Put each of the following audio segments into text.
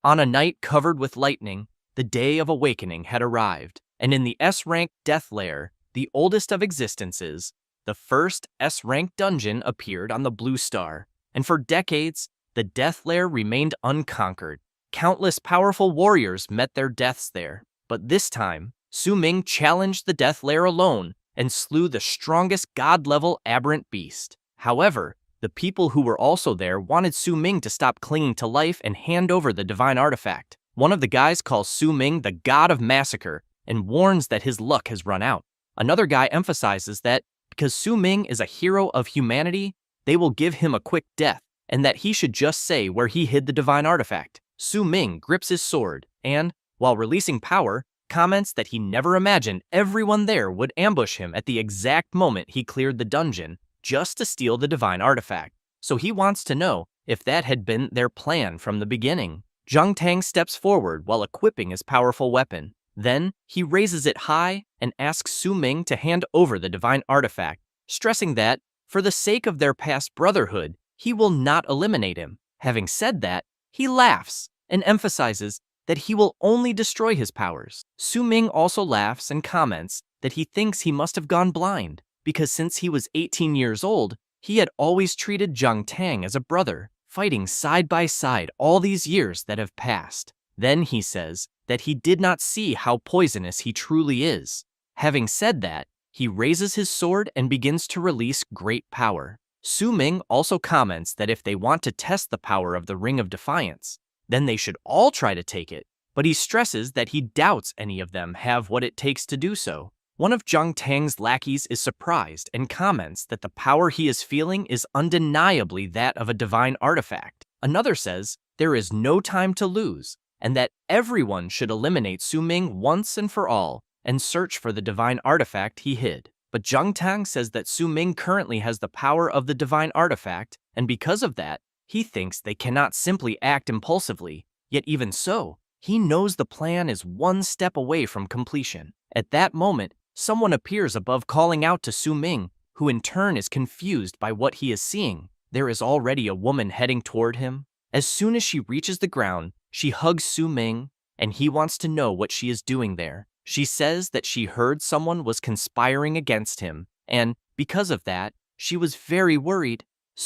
On a night covered with lightning, the day of awakening had arrived, and in the S-rank death lair, the oldest of existences, the first S-rank dungeon appeared on the Blue Star, and for decades, the death lair remained unconquered. Countless powerful warriors met their deaths there, but this time, Ming challenged the death lair alone and slew the strongest god-level aberrant beast. However, the people who were also there wanted Ming to stop clinging to life and hand over the divine artifact. One of the guys calls Ming the god of massacre and warns that his luck has run out. Another guy emphasizes that because Ming is a hero of humanity, they will give him a quick death, and that he should just say where he hid the divine artifact. Ming grips his sword and, while releasing power, comments that he never imagined everyone there would ambush him at the exact moment he cleared the dungeon just to steal the divine artifact. So he wants to know if that had been their plan from the beginning. Zhang Tang steps forward while equipping his powerful weapon. Then, he raises it high and asks Ming to hand over the divine artifact, stressing that, for the sake of their past brotherhood, he will not eliminate him. Having said that, he laughs and emphasizes that he will only destroy his powers. Ming also laughs and comments that he thinks he must have gone blind, because since he was 18 years old, he had always treated Zhang Tang as a brother, fighting side by side all these years that have passed. Then he says that he did not see how poisonous he truly is. Having said that, he raises his sword and begins to release great power. Ming also comments that if they want to test the power of the Ring of Defiance, then they should all try to take it, but he stresses that he doubts any of them have what it takes to do so. One of Zhang Tang's lackeys is surprised and comments that the power he is feeling is undeniably that of a divine artifact. Another says there is no time to lose, and that everyone should eliminate Ming once and for all and search for the divine artifact he hid. But Zhang Tang says that Ming currently has the power of the divine artifact, and because of that, he thinks they cannot simply act impulsively. Yet even so, he knows the plan is one step away from completion. At that moment, someone appears above calling out to Ming, who in turn is confused by what he is seeing. There is already a woman heading toward him. As soon as she reaches the ground, she hugs Ming, and he wants to know what she is doing there. She says that she heard someone was conspiring against him, and because of that, she was very worried.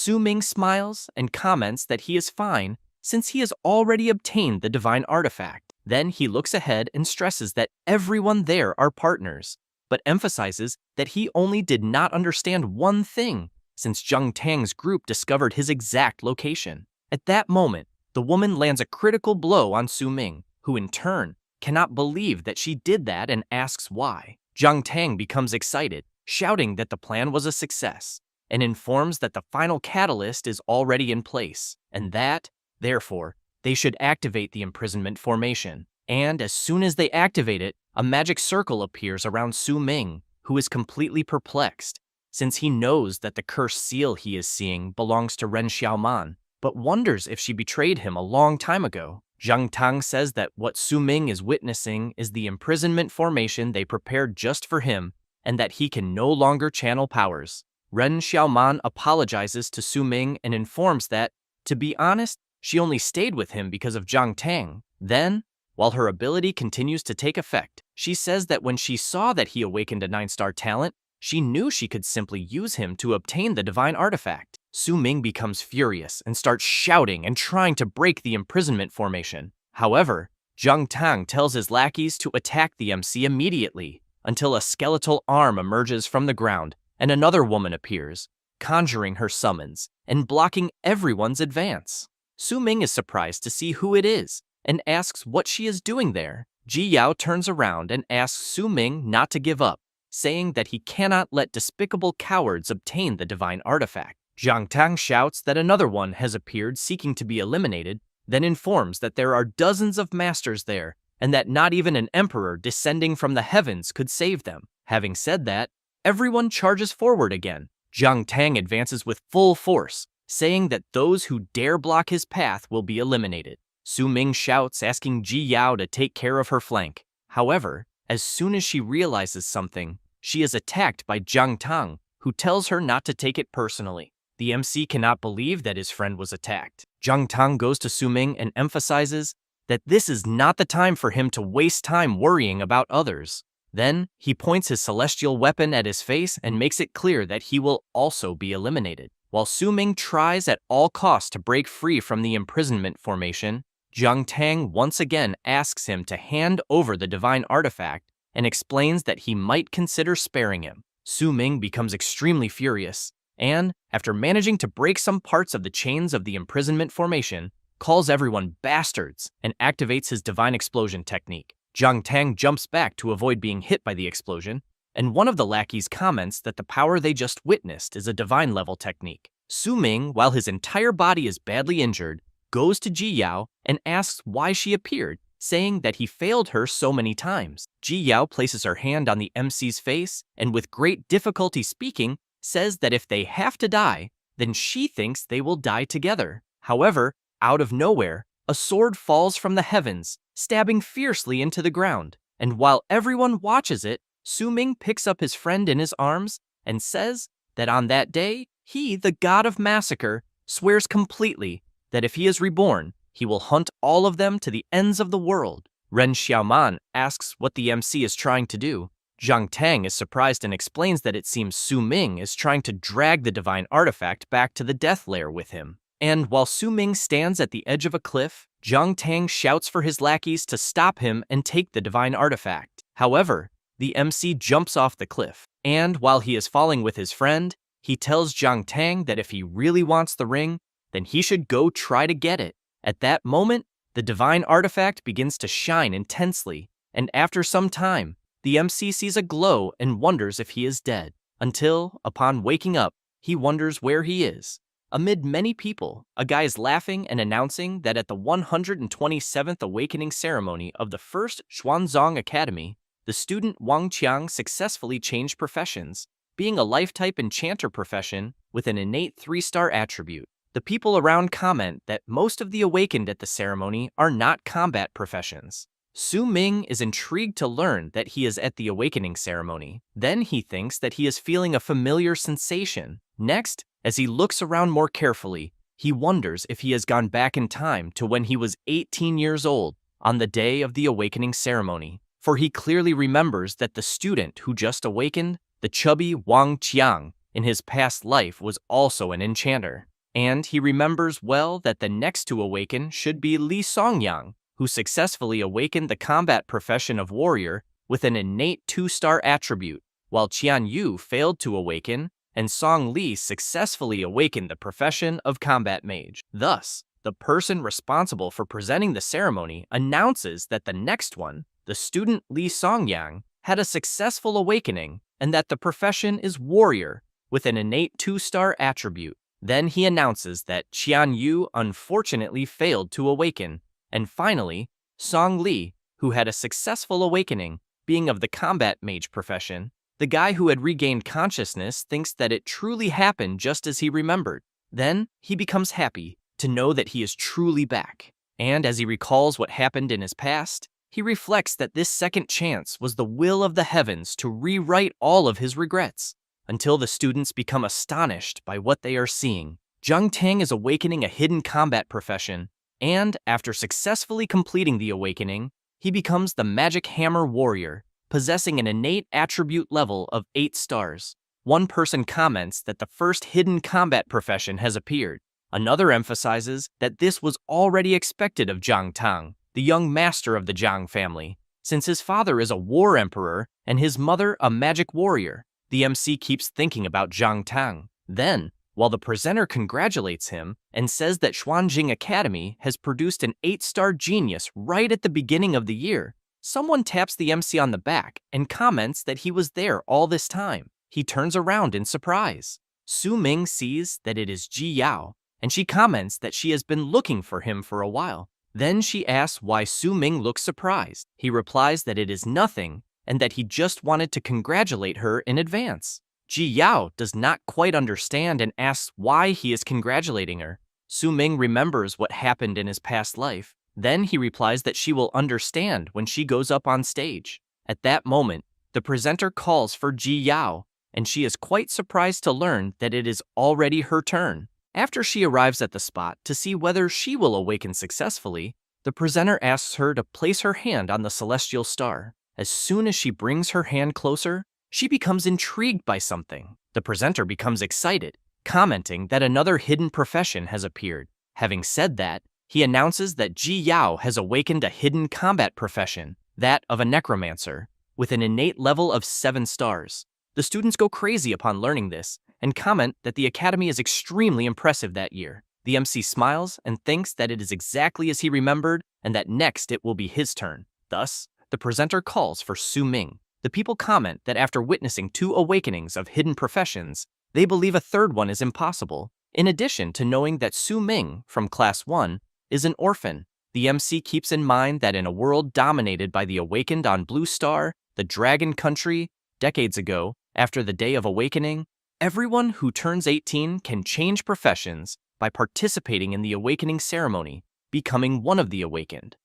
Ming smiles and comments that he is fine since he has already obtained the divine artifact. Then he looks ahead and stresses that everyone there are partners, but emphasizes that he only did not understand one thing since Zhang Tang's group discovered his exact location. At that moment, the woman lands a critical blow on Ming, who in turn cannot believe that she did that and asks why. Zhang Tang becomes excited, shouting that the plan was a success, and informs that the final catalyst is already in place, and that, therefore, they should activate the imprisonment formation. And as soon as they activate it, a magic circle appears around Ming, who is completely perplexed, since he knows that the cursed seal he is seeing belongs to Ren Xiaoman, but wonders if she betrayed him a long time ago. Zhang Tang says that what Ming is witnessing is the imprisonment formation they prepared just for him, and that he can no longer channel powers. Ren Xiaoman apologizes to Ming and informs that, to be honest, she only stayed with him because of Zhang Tang. Then, while her ability continues to take effect, she says that when she saw that he awakened a 9-star talent, she knew she could simply use him to obtain the divine artifact. Ming becomes furious and starts shouting and trying to break the imprisonment formation. However, Zhang Tang tells his lackeys to attack the MC immediately until a skeletal arm emerges from the ground and another woman appears, conjuring her summons and blocking everyone's advance. Ming is surprised to see who it is and asks what she is doing there. Ji Yao turns around and asks Ming not to give up, saying that he cannot let despicable cowards obtain the divine artifact. Zhang Tang shouts that another one has appeared seeking to be eliminated, then informs that there are dozens of masters there, and that not even an emperor descending from the heavens could save them. Having said that, everyone charges forward again. Zhang Tang advances with full force, saying that those who dare block his path will be eliminated. Ming shouts, asking Ji Yao to take care of her flank. However, as soon as she realizes something, she is attacked by Zhang Tang, who tells her not to take it personally. The MC cannot believe that his friend was attacked. Zhang Tang goes to Ming and emphasizes that this is not the time for him to waste time worrying about others. Then, he points his celestial weapon at his face and makes it clear that he will also be eliminated. While Su Ming tries at all costs to break free from the imprisonment formation, Jiang Tang once again asks him to hand over the divine artifact and explains that he might consider sparing him. Su Ming becomes extremely furious, and, after managing to break some parts of the chains of the imprisonment formation, calls everyone bastards and activates his divine explosion technique. Jiang Tang jumps back to avoid being hit by the explosion, and one of the lackeys comments that the power they just witnessed is a divine-level technique. Su Ming, while his entire body is badly injured, goes to Ji Yao and asks why she appeared, saying that he failed her so many times. Ji Yao places her hand on the MC's face and with great difficulty speaking, says that if they have to die, then she thinks they will die together. However, out of nowhere, a sword falls from the heavens, stabbing fiercely into the ground, and while everyone watches it, Su Ming picks up his friend in his arms and says that on that day, he, the god of massacre, swears completely that if he is reborn, he will hunt all of them to the ends of the world. Ren Xiaoman asks what the MC is trying to do. Jiang Tang is surprised and explains that it seems Su Ming is trying to drag the divine artifact back to the death lair with him. And while Su Ming stands at the edge of a cliff, Jiang Tang shouts for his lackeys to stop him and take the divine artifact. However, the MC jumps off the cliff, and while he is falling with his friend, he tells Jiang Tang that if he really wants the ring, then he should go try to get it. At that moment, the divine artifact begins to shine intensely, and after some time, the MC sees a glow and wonders if he is dead, until, upon waking up, he wonders where he is. Amid many people, a guy is laughing and announcing that at the 127th awakening ceremony of the first Xuanzong Academy, the student Wang Qiang successfully changed professions, being a life-type enchanter profession with an innate 3-star attribute. The people around comment that most of the awakened at the ceremony are not combat professions. Su Ming is intrigued to learn that he is at the awakening ceremony. Then he thinks that he is feeling a familiar sensation. Next, as he looks around more carefully, he wonders if he has gone back in time to when he was 18 years old on the day of the awakening ceremony, for he clearly remembers that the student who just awakened, the chubby Wang Qiang, in his past life was also an enchanter. And he remembers well that the next to awaken should be Li Songyang, who successfully awakened the combat profession of warrior with an innate 2-star attribute, while Qian Yu failed to awaken, and Song Li successfully awakened the profession of combat mage. Thus, the person responsible for presenting the ceremony announces that the next one, the student Li Songyang, had a successful awakening and that the profession is warrior with an innate 2-star attribute. Then he announces that Qian Yu unfortunately failed to awaken, and finally, Song Li, who had a successful awakening, being of the combat mage profession. The guy who had regained consciousness thinks that it truly happened just as he remembered. Then, he becomes happy to know that he is truly back. And as he recalls what happened in his past, he reflects that this second chance was the will of the heavens to rewrite all of his regrets, until the students become astonished by what they are seeing. Jiang Tang is awakening a hidden combat profession, and after successfully completing the awakening, he becomes the Magic Hammer Warrior, possessing an innate attribute level of 8 stars. One person comments that the first hidden combat profession has appeared. Another emphasizes that this was already expected of Jiang Tang, the young master of the Jiang family, since his father is a war emperor and his mother a magic warrior. The MC keeps thinking about Jiang Tang. Then, while the presenter congratulates him and says that Xuanjing Academy has produced an 8-star genius right at the beginning of the year, someone taps the MC on the back and comments that he was there all this time. He turns around in surprise. Su Ming sees that it is Ji Yao, and she comments that she has been looking for him for a while. Then she asks why Su Ming looks surprised. He replies that it is nothing, and that he just wanted to congratulate her in advance. Ji Yao does not quite understand and asks why he is congratulating her. Su Ming remembers what happened in his past life. Then he replies that she will understand when she goes up on stage. At that moment, the presenter calls for Ji Yao, and she is quite surprised to learn that it is already her turn. After she arrives at the spot to see whether she will awaken successfully, The presenter asks her to place her hand on the celestial star. As soon as she brings her hand closer, she becomes intrigued by something. The presenter becomes excited, commenting that another hidden profession has appeared. Having said that, he announces that Ji Yao has awakened a hidden combat profession, that of a necromancer, with an innate level of 7 stars. The students go crazy upon learning this, and comment that the academy is extremely impressive that year. The MC smiles and thinks that it is exactly as he remembered, and that next it will be his turn. Thus, the presenter calls for Su Ming. The people comment that after witnessing 2 awakenings of hidden professions, they believe a third one is impossible, in addition to knowing that Su Ming, from Class 1, is an orphan. The MC keeps in mind that in a world dominated by the awakened on Blue Star, the Dragon Country, decades ago, after the Day of Awakening, everyone who turns 18 can change professions by participating in the awakening ceremony, becoming one of the awakened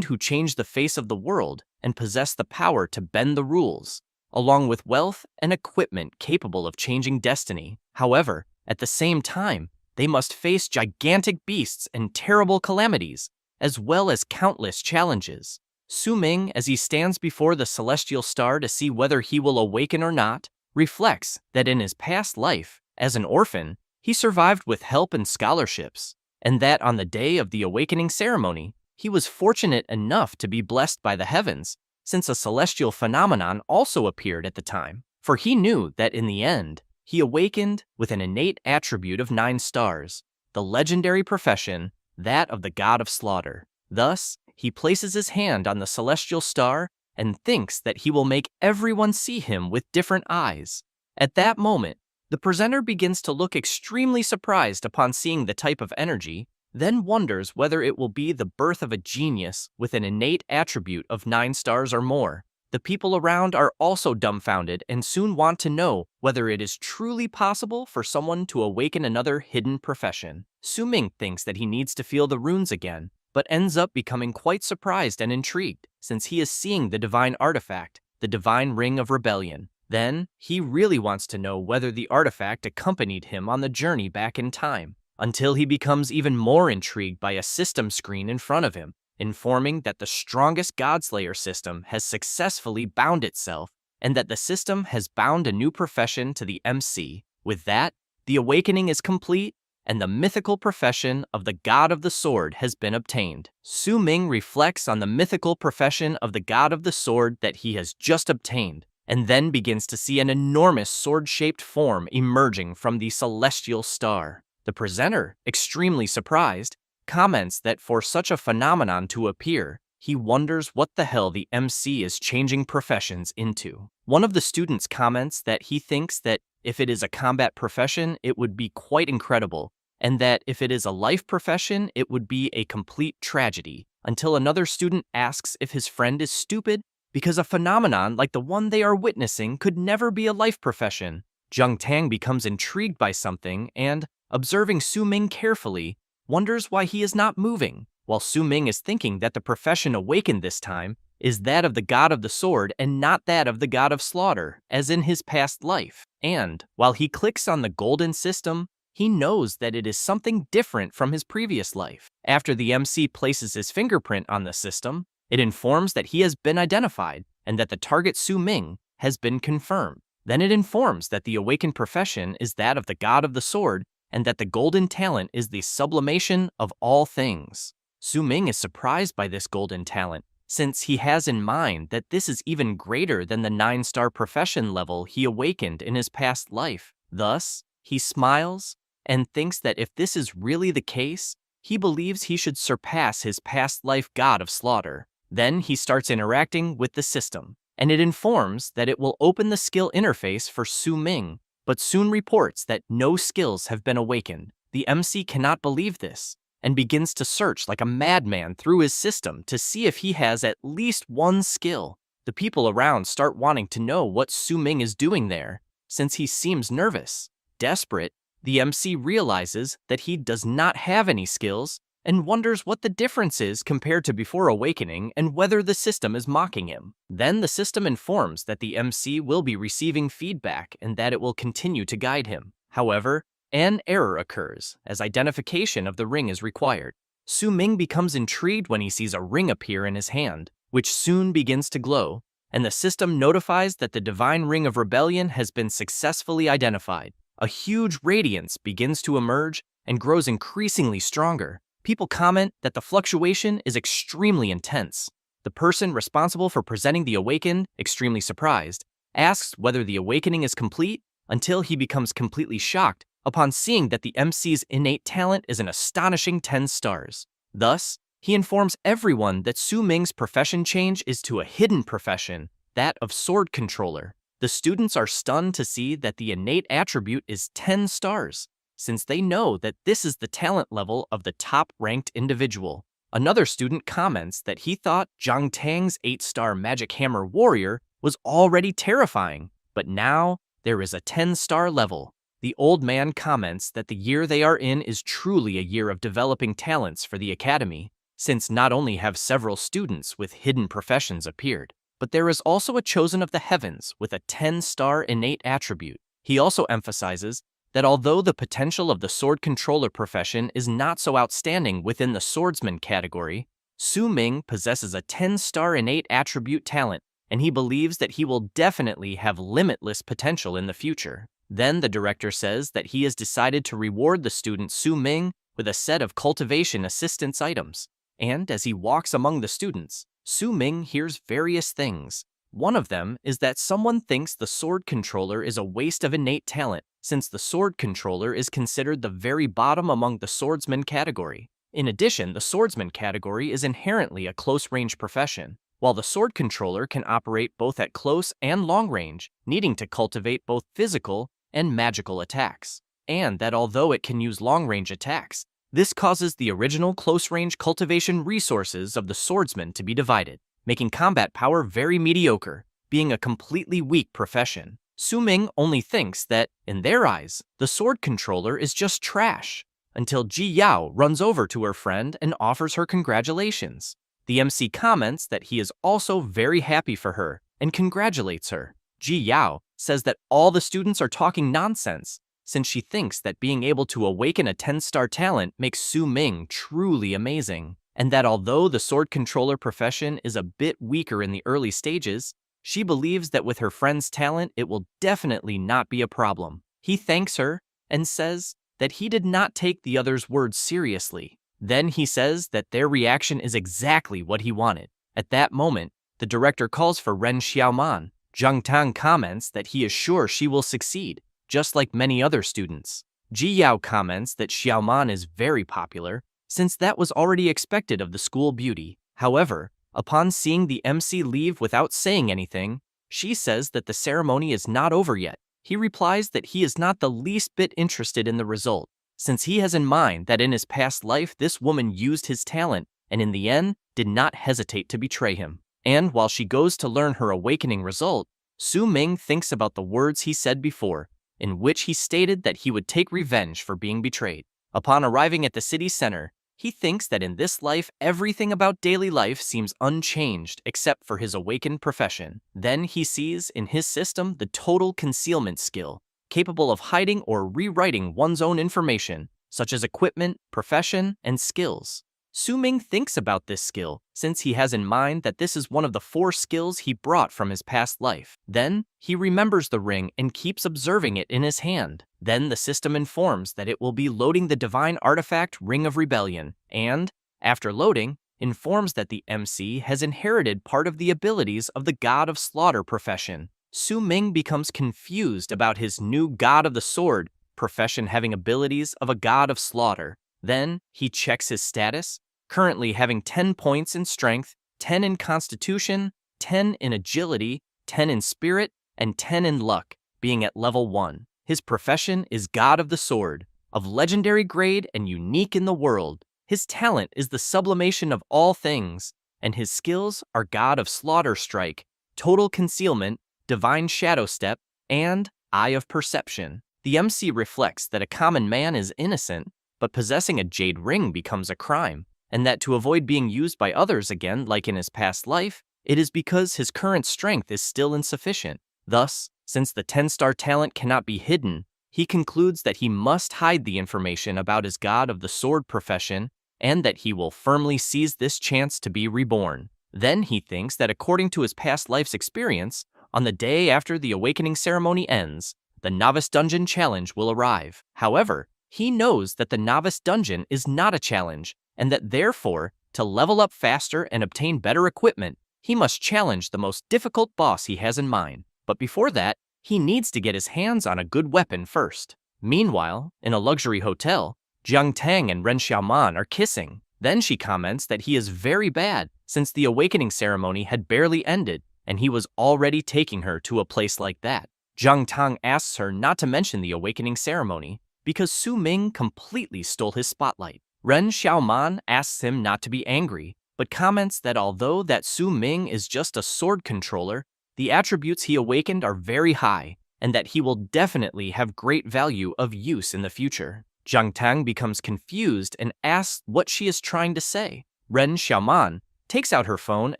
who change the face of the world and possess the power to bend the rules, along with wealth and equipment capable of changing destiny. However, at the same time, they must face gigantic beasts and terrible calamities, as well as countless challenges. Su Ming, as he stands before the celestial star to see whether he will awaken or not, reflects that in his past life, as an orphan, he survived with help and scholarships, and that on the day of the awakening ceremony, he was fortunate enough to be blessed by the heavens, since a celestial phenomenon also appeared at the time. For he knew that in the end, he awakened with an innate attribute of 9 stars, the legendary profession, that of the god of slaughter. Thus, he places his hand on the celestial star and thinks that he will make everyone see him with different eyes. At that moment, the presenter begins to look extremely surprised upon seeing the type of energy, then wonders whether it will be the birth of a genius with an innate attribute of 9 stars or more. The people around are also dumbfounded and soon want to know whether it is truly possible for someone to awaken another hidden profession. Su Ming thinks that he needs to feel the runes again, but ends up becoming quite surprised and intrigued, since he is seeing the divine artifact, the divine ring of rebellion. Then, he really wants to know whether the artifact accompanied him on the journey back in time, until he becomes even more intrigued by a system screen in front of him, informing that the strongest Godslayer system has successfully bound itself, and that the system has bound a new profession to the MC. With that, the awakening is complete, and the mythical profession of the God of the Sword has been obtained. Su Ming reflects on the mythical profession of the God of the Sword that he has just obtained, and then begins to see an enormous sword-shaped form emerging from the celestial star. The presenter, extremely surprised, comments that for such a phenomenon to appear, he wonders what the hell the MC is changing professions into. One of the students comments that he thinks that if it is a combat profession, it would be quite incredible, and that if it is a life profession, it would be a complete tragedy, until another student asks if his friend is stupid because a phenomenon like the one they are witnessing could never be a life profession. Zheng Tang becomes intrigued by something and, observing Su Ming carefully, wonders why he is not moving, while Su Ming is thinking that the profession awakened this time is that of the God of the Sword and not that of the God of Slaughter, as in his past life. And, while he clicks on the golden system, he knows that it is something different from his previous life. After the MC places his fingerprint on the system, it informs that he has been identified and that the target Su Ming has been confirmed. Then it informs that the awakened profession is that of the God of the Sword and that the golden talent is the sublimation of all things. Su Ming is surprised by this golden talent, since he has in mind that this is even greater than the 9-star profession level he awakened in his past life. Thus, he smiles and thinks that if this is really the case, he believes he should surpass his past life God of Slaughter. Then he starts interacting with the system, and it informs that it will open the skill interface for Su Ming, but soon reports that no skills have been awakened. The MC cannot believe this, and begins to search like a madman through his system to see if he has at least one skill. The people around start wanting to know what Su Ming is doing there, since he seems nervous. Desperate, the MC realizes that he does not have any skills, and wonders what the difference is compared to before awakening and whether the system is mocking him. Then the system informs that the MC will be receiving feedback and that it will continue to guide him. However, an error occurs, as identification of the ring is required. Su Ming becomes intrigued when he sees a ring appear in his hand, which soon begins to glow, and the system notifies that the divine ring of rebellion has been successfully identified. A huge radiance begins to emerge and grows increasingly stronger. People comment that the fluctuation is extremely intense. The person responsible for presenting the awakened, extremely surprised, asks whether the awakening is complete until he becomes completely shocked upon seeing that the MC's innate talent is an astonishing 10 stars. Thus, he informs everyone that Su Ming's profession change is to a hidden profession, that of sword controller. The students are stunned to see that the innate attribute is 10 stars, since they know that this is the talent level of the top-ranked individual. Another student comments that he thought Zhang Tang's 8-star magic hammer warrior was already terrifying, but now there is a 10-star level. The old man comments that the year they are in is truly a year of developing talents for the academy, since not only have several students with hidden professions appeared, but there is also a chosen of the heavens with a 10-star innate attribute. He also emphasizes that although the potential of the sword controller profession is not so outstanding within the swordsman category, Su Ming possesses a 10-star innate attribute talent, and he believes that he will definitely have limitless potential in the future. Then the director says that he has decided to reward the student Su Ming with a set of cultivation assistance items. And as he walks among the students, Su Ming hears various things. One of them is that someone thinks the sword controller is a waste of innate talent, since the sword controller is considered the very bottom among the swordsman category. In addition, the swordsman category is inherently a close-range profession, while the sword controller can operate both at close and long range, needing to cultivate both physical and magical attacks. And that although it can use long-range attacks, this causes the original close-range cultivation resources of the swordsman to be divided, making combat power very mediocre, being a completely weak profession. Su Ming only thinks that, in their eyes, the sword controller is just trash, until Ji Yao runs over to her friend and offers her congratulations. The MC comments that he is also very happy for her and congratulates her. Ji Yao says that all the students are talking nonsense, since she thinks that being able to awaken a 10-star talent makes Su Ming truly amazing, and that although the sword controller profession is a bit weaker in the early stages, she believes that with her friend's talent it will definitely not be a problem. He thanks her and says that he did not take the others' words seriously. Then he says that their reaction is exactly what he wanted. At that moment, the director calls for Ren Xiaoman. Zhang Tang comments that he is sure she will succeed, just like many other students. Ji Yao comments that Xiaoman is very popular, since that was already expected of the school beauty. However, upon seeing the MC leave without saying anything, she says that the ceremony is not over yet. He replies that he is not the least bit interested in the result, since he has in mind that in his past life this woman used his talent and in the end did not hesitate to betray him. And while she goes to learn her awakening result, Su Ming thinks about the words he said before, in which he stated that he would take revenge for being betrayed. Upon arriving at the city center, he thinks that in this life everything about daily life seems unchanged except for his awakened profession. Then he sees in his system the total concealment skill, capable of hiding or rewriting one's own information, such as equipment, profession, and skills. Su Ming thinks about this skill, since he has in mind that this is one of the 4 skills he brought from his past life. Then, he remembers the ring and keeps observing it in his hand. Then the system informs that it will be loading the divine artifact Ring of Rebellion, and, after loading, informs that the MC has inherited part of the abilities of the God of Slaughter profession. Su Ming becomes confused about his new God of the Sword profession having abilities of a God of Slaughter. Then, he checks his status, currently having 10 points in strength, 10 in constitution, 10 in agility, 10 in spirit, and 10 in luck, being at level 1. His profession is God of the Sword, of legendary grade and unique in the world. His talent is the sublimation of all things, and his skills are God of Slaughter Strike, Total Concealment, Divine Shadow Step, and Eye of Perception. The MC reflects that a common man is innocent, but possessing a jade ring becomes a crime, and that to avoid being used by others again like in his past life, it is because his current strength is still insufficient. Thus, since the 10-star talent cannot be hidden, he concludes that he must hide the information about his God of the Sword profession and that he will firmly seize this chance to be reborn. Then he thinks that according to his past life's experience, on the day after the awakening ceremony ends, the Novice Dungeon challenge will arrive. However, he knows that the Novice Dungeon is not a challenge, and that therefore, to level up faster and obtain better equipment, he must challenge the most difficult boss he has in mind. But before that, he needs to get his hands on a good weapon first. Meanwhile, in a luxury hotel, Jiang Tang and Ren Xiaoman are kissing. Then she comments that he is very bad since the awakening ceremony had barely ended and he was already taking her to a place like that. Jiang Tang asks her not to mention the awakening ceremony because Su Ming completely stole his spotlight. Ren Xiaoman asks him not to be angry, but comments that although that Su Ming is just a sword controller, the attributes he awakened are very high, and that he will definitely have great value of use in the future. Jiang Tang becomes confused and asks what she is trying to say. Ren Xiaoman takes out her phone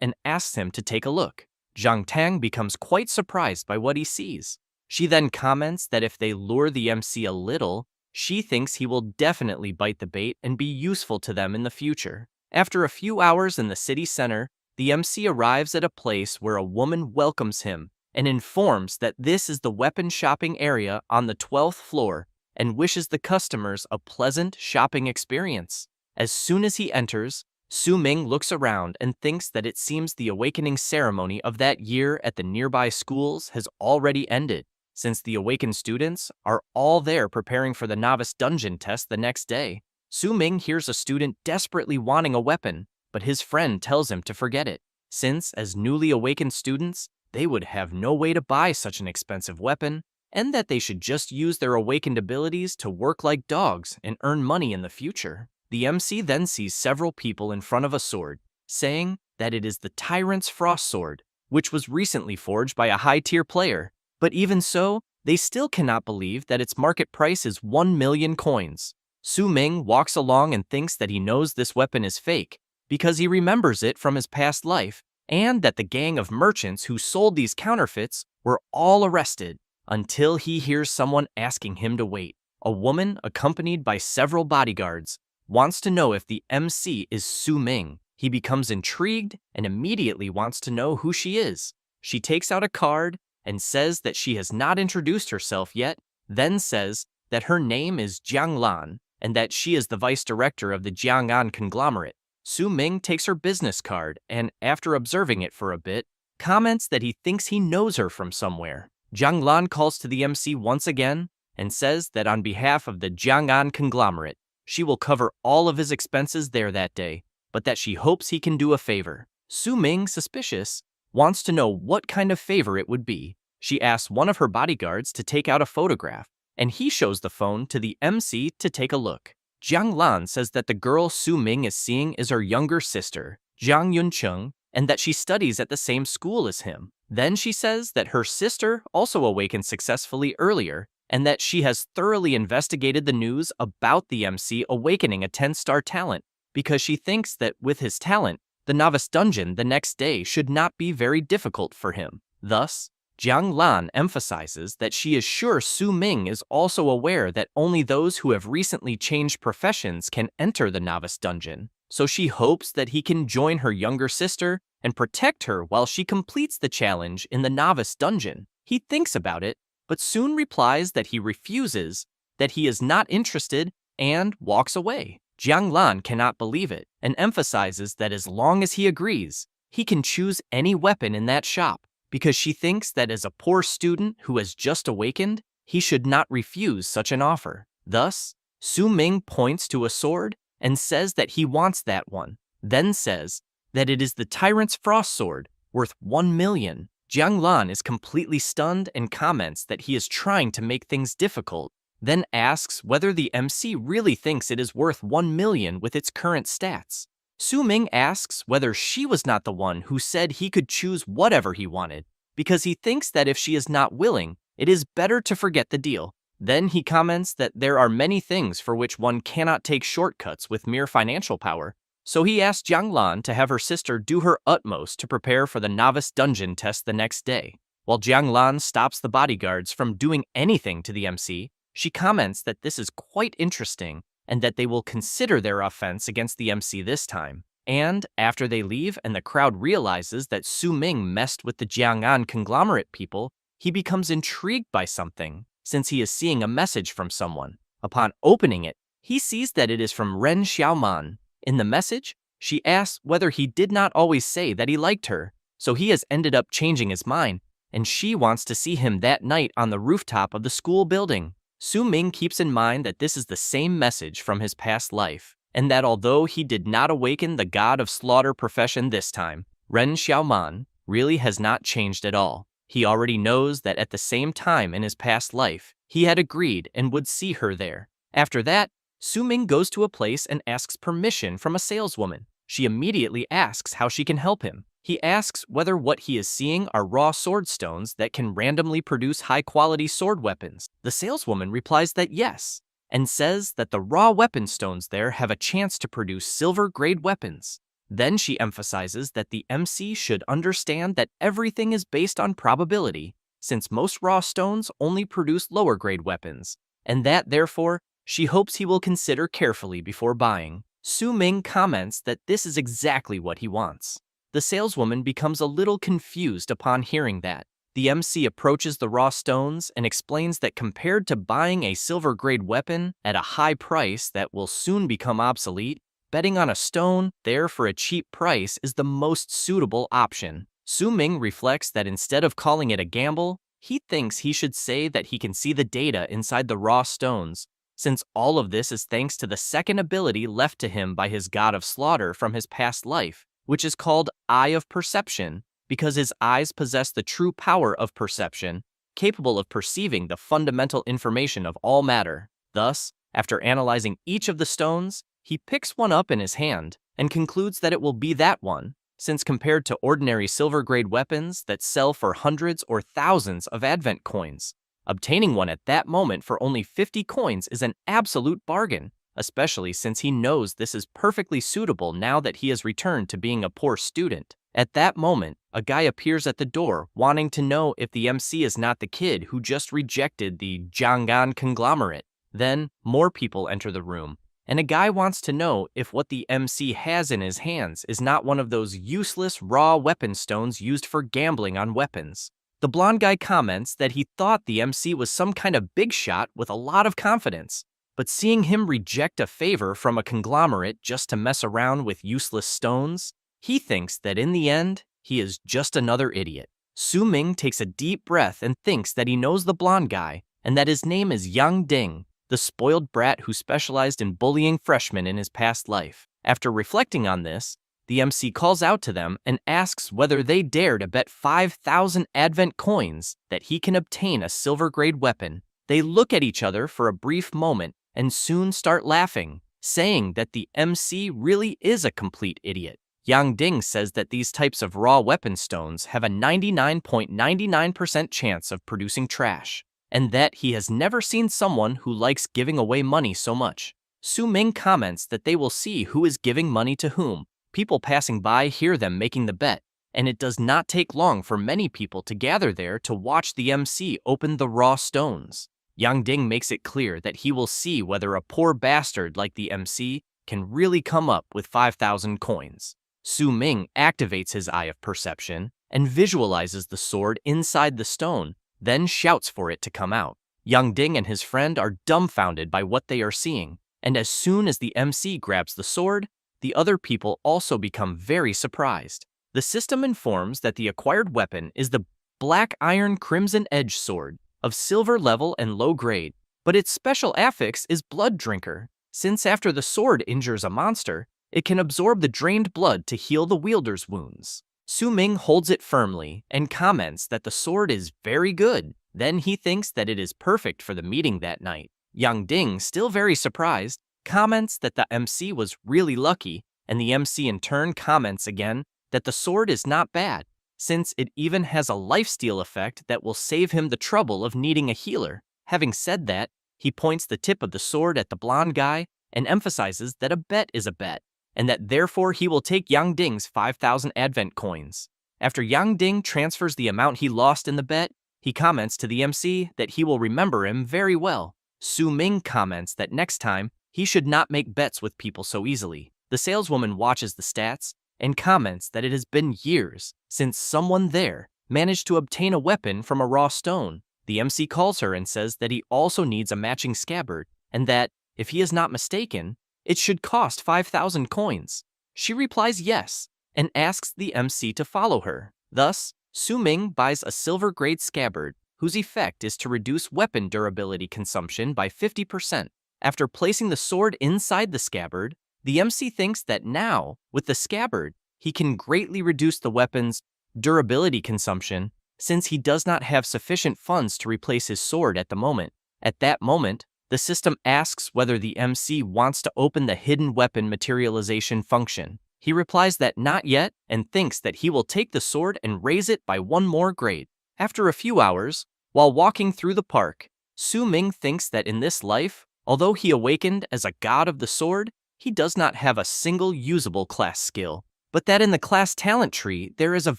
and asks him to take a look. Jiang Tang becomes quite surprised by what he sees. She then comments that if they lure the MC a little, she thinks he will definitely bite the bait and be useful to them in the future. After a few hours in the city center, the MC arrives at a place where a woman welcomes him and informs that this is the weapon shopping area on the 12th floor and wishes the customers a pleasant shopping experience. As soon as he enters, Su Ming looks around and thinks that it seems the awakening ceremony of that year at the nearby schools has already ended, since the awakened students are all there preparing for the novice dungeon test the next day. Su Ming hears a student desperately wanting a weapon, but his friend tells him to forget it, since as newly awakened students, they would have no way to buy such an expensive weapon, and that they should just use their awakened abilities to work like dogs and earn money in the future. The MC then sees several people in front of a sword, saying that it is the Tyrant's Frost Sword, which was recently forged by a high-tier player. But even so, they still cannot believe that its market price is 1 million coins. Su Ming walks along and thinks that he knows this weapon is fake, because he remembers it from his past life, and that the gang of merchants who sold these counterfeits were all arrested, until he hears someone asking him to wait. A woman, accompanied by several bodyguards, wants to know if the MC is Su Ming. He becomes intrigued and immediately wants to know who she is. She takes out a card and says that she has not introduced herself yet, then says that her name is Jiang Lan and that she is the vice director of the Jiang'an conglomerate. Su Ming takes her business card and, after observing it for a bit, comments that he thinks he knows her from somewhere. Jiang Lan calls to the MC once again and says that on behalf of the Jiang'an conglomerate, she will cover all of his expenses there that day, but that she hopes he can do a favor. Su Ming, suspicious, wants to know what kind of favor it would be. She asks one of her bodyguards to take out a photograph, and he shows the phone to the MC to take a look. Jiang Lan says that the girl Su Ming is seeing is her younger sister, Jiang Yuncheng, and that she studies at the same school as him. Then she says that her sister also awakened successfully earlier, and that she has thoroughly investigated the news about the MC awakening a 10-star talent, because she thinks that with his talent, the novice dungeon the next day should not be very difficult for him. Thus, Jiang Lan emphasizes that she is sure Su Ming is also aware that only those who have recently changed professions can enter the novice dungeon, so she hopes that he can join her younger sister and protect her while she completes the challenge in the novice dungeon. He thinks about it, but soon replies that he refuses, that he is not interested, and walks away. Jiang Lan cannot believe it and emphasizes that as long as he agrees, he can choose any weapon in that shop, because she thinks that as a poor student who has just awakened, he should not refuse such an offer. Thus, Su Ming points to a sword and says that he wants that one, then says that it is the Tyrant's Frost Sword, worth 1 million. Jiang Lan is completely stunned and comments that he is trying to make things difficult, then asks whether the MC really thinks it is worth 1 million with its current stats. Su Ming asks whether she was not the one who said he could choose whatever he wanted, because he thinks that if she is not willing, it is better to forget the deal. Then he comments that there are many things for which one cannot take shortcuts with mere financial power, so he asks Jiang Lan to have her sister do her utmost to prepare for the novice dungeon test the next day. While Jiang Lan stops the bodyguards from doing anything to the MC, she comments that this is quite interesting and that they will consider their offense against the MC this time. And after they leave and the crowd realizes that Su Ming messed with the Jiang'an conglomerate people, he becomes intrigued by something, since he is seeing a message from someone. Upon opening it, he sees that it is from Ren Xiaoman. In the message, she asks whether he did not always say that he liked her, so he has ended up changing his mind, and she wants to see him that night on the rooftop of the school building. Su Ming keeps in mind that this is the same message from his past life, and that although he did not awaken the god of slaughter profession this time, Ren Xiaoman really has not changed at all. He already knows that at the same time in his past life, he had agreed and would see her there. After that, Su Ming goes to a place and asks permission from a saleswoman. She immediately asks how she can help him. He asks whether what he is seeing are raw sword stones that can randomly produce high-quality sword weapons. The saleswoman replies that yes, and says that the raw weapon stones there have a chance to produce silver-grade weapons. Then she emphasizes that the MC should understand that everything is based on probability, since most raw stones only produce lower-grade weapons, and that, therefore, she hopes he will consider carefully before buying. Su Ming comments that this is exactly what he wants. The saleswoman becomes a little confused upon hearing that. The MC approaches the raw stones and explains that compared to buying a silver-grade weapon at a high price that will soon become obsolete, betting on a stone there for a cheap price is the most suitable option. Su Ming reflects that instead of calling it a gamble, he thinks he should say that he can see the data inside the raw stones, since all of this is thanks to the second ability left to him by his god of slaughter from his past life, which is called Eye of Perception, because his eyes possess the true power of perception, capable of perceiving the fundamental information of all matter. Thus, after analyzing each of the stones, he picks one up in his hand and concludes that it will be that one, since compared to ordinary silver-grade weapons that sell for hundreds or thousands of advent coins, obtaining one at that moment for only 50 coins is an absolute bargain, especially since he knows this is perfectly suitable now that he has returned to being a poor student. At that moment, a guy appears at the door wanting to know if the MC is not the kid who just rejected the Jiang'an conglomerate. Then, more people enter the room, and a guy wants to know if what the MC has in his hands is not one of those useless raw weapon stones used for gambling on weapons. The blonde guy comments that he thought the MC was some kind of big shot with a lot of confidence, but seeing him reject a favor from a conglomerate just to mess around with useless stones, he thinks that in the end, he is just another idiot. Su Ming takes a deep breath and thinks that he knows the blonde guy and that his name is Yang Ding, the spoiled brat who specialized in bullying freshmen in his past life. After reflecting on this, the MC calls out to them and asks whether they dare to bet 5,000 advent coins that he can obtain a silver-grade weapon. They look at each other for a brief moment and soon start laughing, saying that the MC really is a complete idiot. Yang Ding says that these types of raw weapon stones have a 99.99% chance of producing trash, and that he has never seen someone who likes giving away money so much. Su Ming comments that they will see who is giving money to whom. People passing by hear them making the bet, and it does not take long for many people to gather there to watch the MC open the raw stones. Yang Ding makes it clear that he will see whether a poor bastard like the MC can really come up with 5,000 coins. Su Ming activates his Eye of Perception and visualizes the sword inside the stone, then shouts for it to come out. Yang Ding and his friend are dumbfounded by what they are seeing, and as soon as the MC grabs the sword, the other people also become very surprised. The system informs that the acquired weapon is the Black Iron Crimson Edge Sword of silver level and low grade, but its special affix is Blood Drinker, since after the sword injures a monster, it can absorb the drained blood to heal the wielder's wounds. Su Ming holds it firmly and comments that the sword is very good. Then he thinks that it is perfect for the meeting that night. Yang Ding, still very surprised, comments that the MC was really lucky, and the MC in turn comments again that the sword is not bad, since it even has a lifesteal effect that will save him the trouble of needing a healer. Having said that, he points the tip of the sword at the blonde guy and emphasizes that a bet is a bet, and that therefore he will take Yang Ding's 5,000 advent coins. After Yang Ding transfers the amount he lost in the bet, he comments to the MC that he will remember him very well. Su Ming comments that next time, he should not make bets with people so easily. The saleswoman watches the stats and comments that it has been years since someone there managed to obtain a weapon from a raw stone. The MC calls her and says that he also needs a matching scabbard, and that, if he is not mistaken, it should cost 5,000 coins. She replies yes, and asks the MC to follow her. Thus, Ming buys a silver-grade scabbard, whose effect is to reduce weapon durability consumption by 50%. After placing the sword inside the scabbard, the MC thinks that now, with the scabbard, he can greatly reduce the weapon's durability consumption, since he does not have sufficient funds to replace his sword at the moment. At that moment, the system asks whether the MC wants to open the hidden weapon materialization function. He replies that not yet and thinks that he will take the sword and raise it by one more grade. After a few hours, while walking through the park, Ming thinks that in this life, although he awakened as a god of the sword, he does not have a single usable class skill, but that in the class talent tree there is a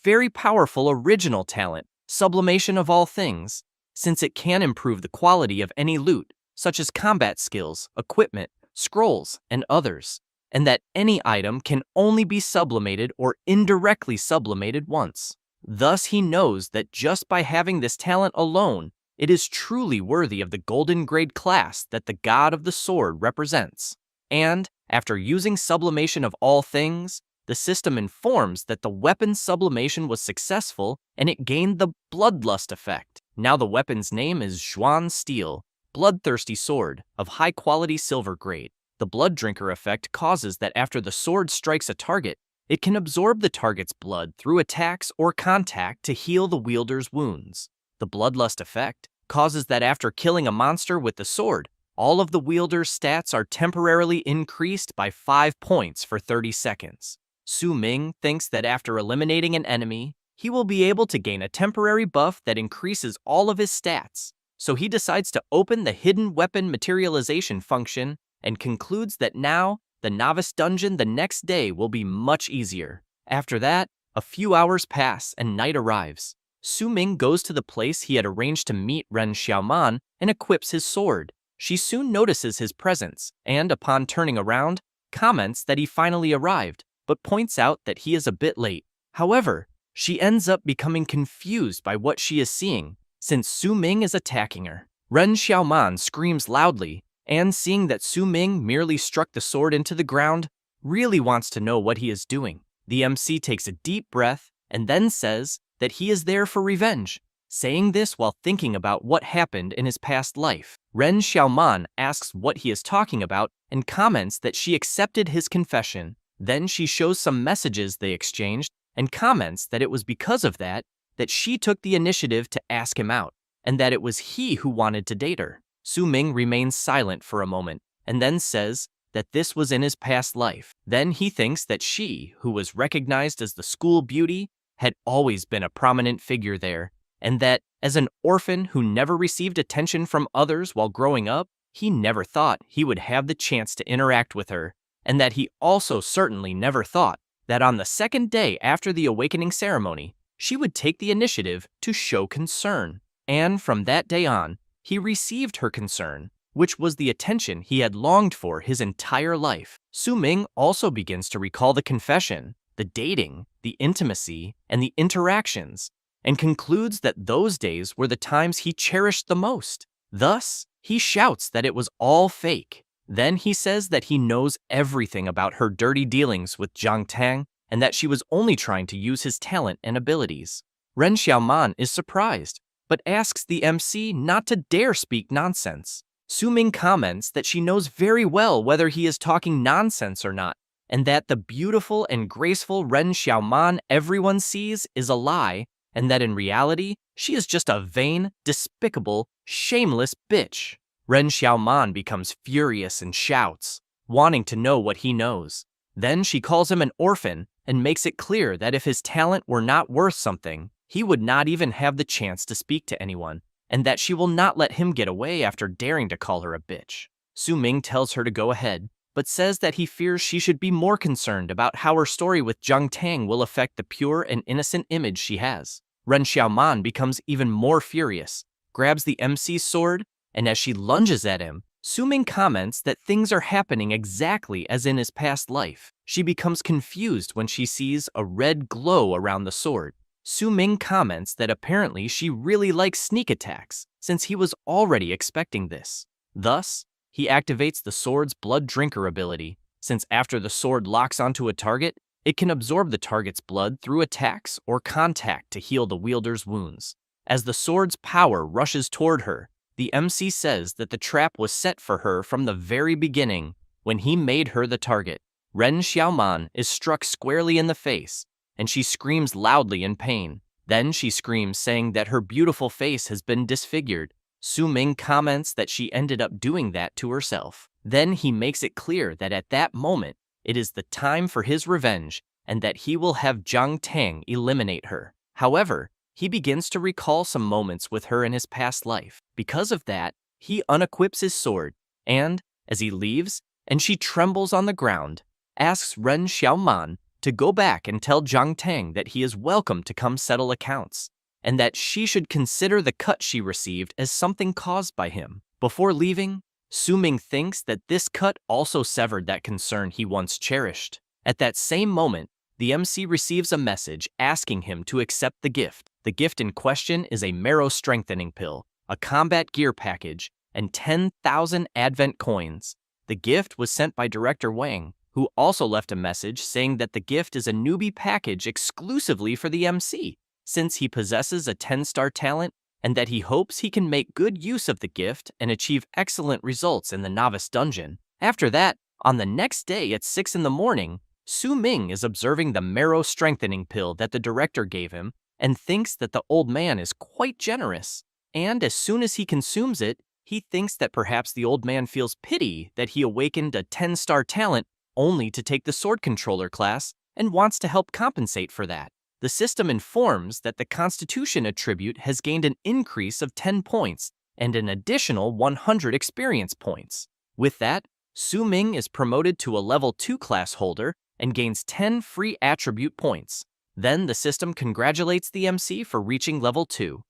very powerful original talent, sublimation of all things, since it can improve the quality of any loot, such as combat skills, equipment, scrolls, and others, and that any item can only be sublimated or indirectly sublimated once. Thus he knows that just by having this talent alone, it is truly worthy of the golden grade class that the god of the sword represents. And, after using sublimation of all things, the system informs that the weapon's sublimation was successful and it gained the bloodlust effect. Now the weapon's name is Zhuan Steel, bloodthirsty sword, of high-quality silver grade. The blood drinker effect causes that after the sword strikes a target, it can absorb the target's blood through attacks or contact to heal the wielder's wounds. The bloodlust effect causes that after killing a monster with the sword, all of the wielder's stats are temporarily increased by 5 points for 30 seconds. Ming thinks that after eliminating an enemy, he will be able to gain a temporary buff that increases all of his stats. So he decides to open the hidden weapon materialization function and concludes that now, the Novice dungeon the next day will be much easier. After that, a few hours pass and night arrives. Ming goes to the place he had arranged to meet Ren Xiaoman and equips his sword. She soon notices his presence and, upon turning around, comments that he finally arrived, but points out that he is a bit late. However, she ends up becoming confused by what she is seeing, since Ming is attacking her. Ren Xiaoman screams loudly, and seeing that Ming merely struck the sword into the ground, really wants to know what he is doing. The MC takes a deep breath and then says that he is there for revenge, saying this while thinking about what happened in his past life. Ren Xiaoman asks what he is talking about and comments that she accepted his confession. Then she shows some messages they exchanged and comments that it was because of that she took the initiative to ask him out, and that it was he who wanted to date her. Ming remains silent for a moment and then says that this was in his past life. Then he thinks that she, who was recognized as the school beauty, had always been a prominent figure there, and that, as an orphan who never received attention from others while growing up, he never thought he would have the chance to interact with her, and that he also certainly never thought that on the second day after the awakening ceremony, she would take the initiative to show concern. And from that day on, he received her concern, which was the attention he had longed for his entire life. Ming also begins to recall the confession, the dating, the intimacy, and the interactions, and concludes that those days were the times he cherished the most. Thus, he shouts that it was all fake. Then he says that he knows everything about her dirty dealings with Zhang Tang and that she was only trying to use his talent and abilities. Ren Xiaoman is surprised, but asks the MC not to dare speak nonsense. Ming comments that she knows very well whether he is talking nonsense or not, and that the beautiful and graceful Ren Xiaoman everyone sees is a lie, and that in reality, she is just a vain, despicable, shameless bitch. Ren Xiaoman becomes furious and shouts, wanting to know what he knows. Then she calls him an orphan and makes it clear that if his talent were not worth something, he would not even have the chance to speak to anyone, and that she will not let him get away after daring to call her a bitch. Ming tells her to go ahead, but says that he fears she should be more concerned about how her story with Zhang Tang will affect the pure and innocent image she has. Ren Xiaoman becomes even more furious, grabs the MC's sword, and as she lunges at him, Ming comments that things are happening exactly as in his past life. She becomes confused when she sees a red glow around the sword. Ming comments that apparently she really likes sneak attacks, since he was already expecting this. Thus, he activates the sword's blood drinker ability, since after the sword locks onto a target, it can absorb the target's blood through attacks or contact to heal the wielder's wounds. As the sword's power rushes toward her, the MC says that the trap was set for her from the very beginning when he made her the target. Ren Xiaoman is struck squarely in the face, and she screams loudly in pain. Then she screams, saying that her beautiful face has been disfigured. Ming comments that she ended up doing that to herself. Then he makes it clear that at that moment, it is the time for his revenge, and that he will have Zhang Tang eliminate her. However, he begins to recall some moments with her in his past life. Because of that, he unequips his sword, and, as he leaves, and she trembles on the ground, asks Ren Xiaoman to go back and tell Zhang Tang that he is welcome to come settle accounts, and that she should consider the cut she received as something caused by him. Before leaving, Ming thinks that this cut also severed that concern he once cherished. At that same moment, the MC receives a message asking him to accept the gift. The gift in question is a marrow strengthening pill, a combat gear package, and 10,000 Advent coins. The gift was sent by Director Wang, who also left a message saying that the gift is a newbie package exclusively for the MC, since he possesses a 10-star talent, and that he hopes he can make good use of the gift and achieve excellent results in the Novice dungeon. After that, on the next day at 6 in the morning, Ming is observing the marrow strengthening pill that the director gave him and thinks that the old man is quite generous. And as soon as he consumes it, he thinks that perhaps the old man feels pity that he awakened a 10-star talent only to take the sword controller class and wants to help compensate for that. The system informs that the Constitution attribute has gained an increase of 10 points and an additional 100 experience points. With that, Ming is promoted to a level 2 class holder and gains 10 free attribute points. Then the system congratulates the MC for reaching level 2.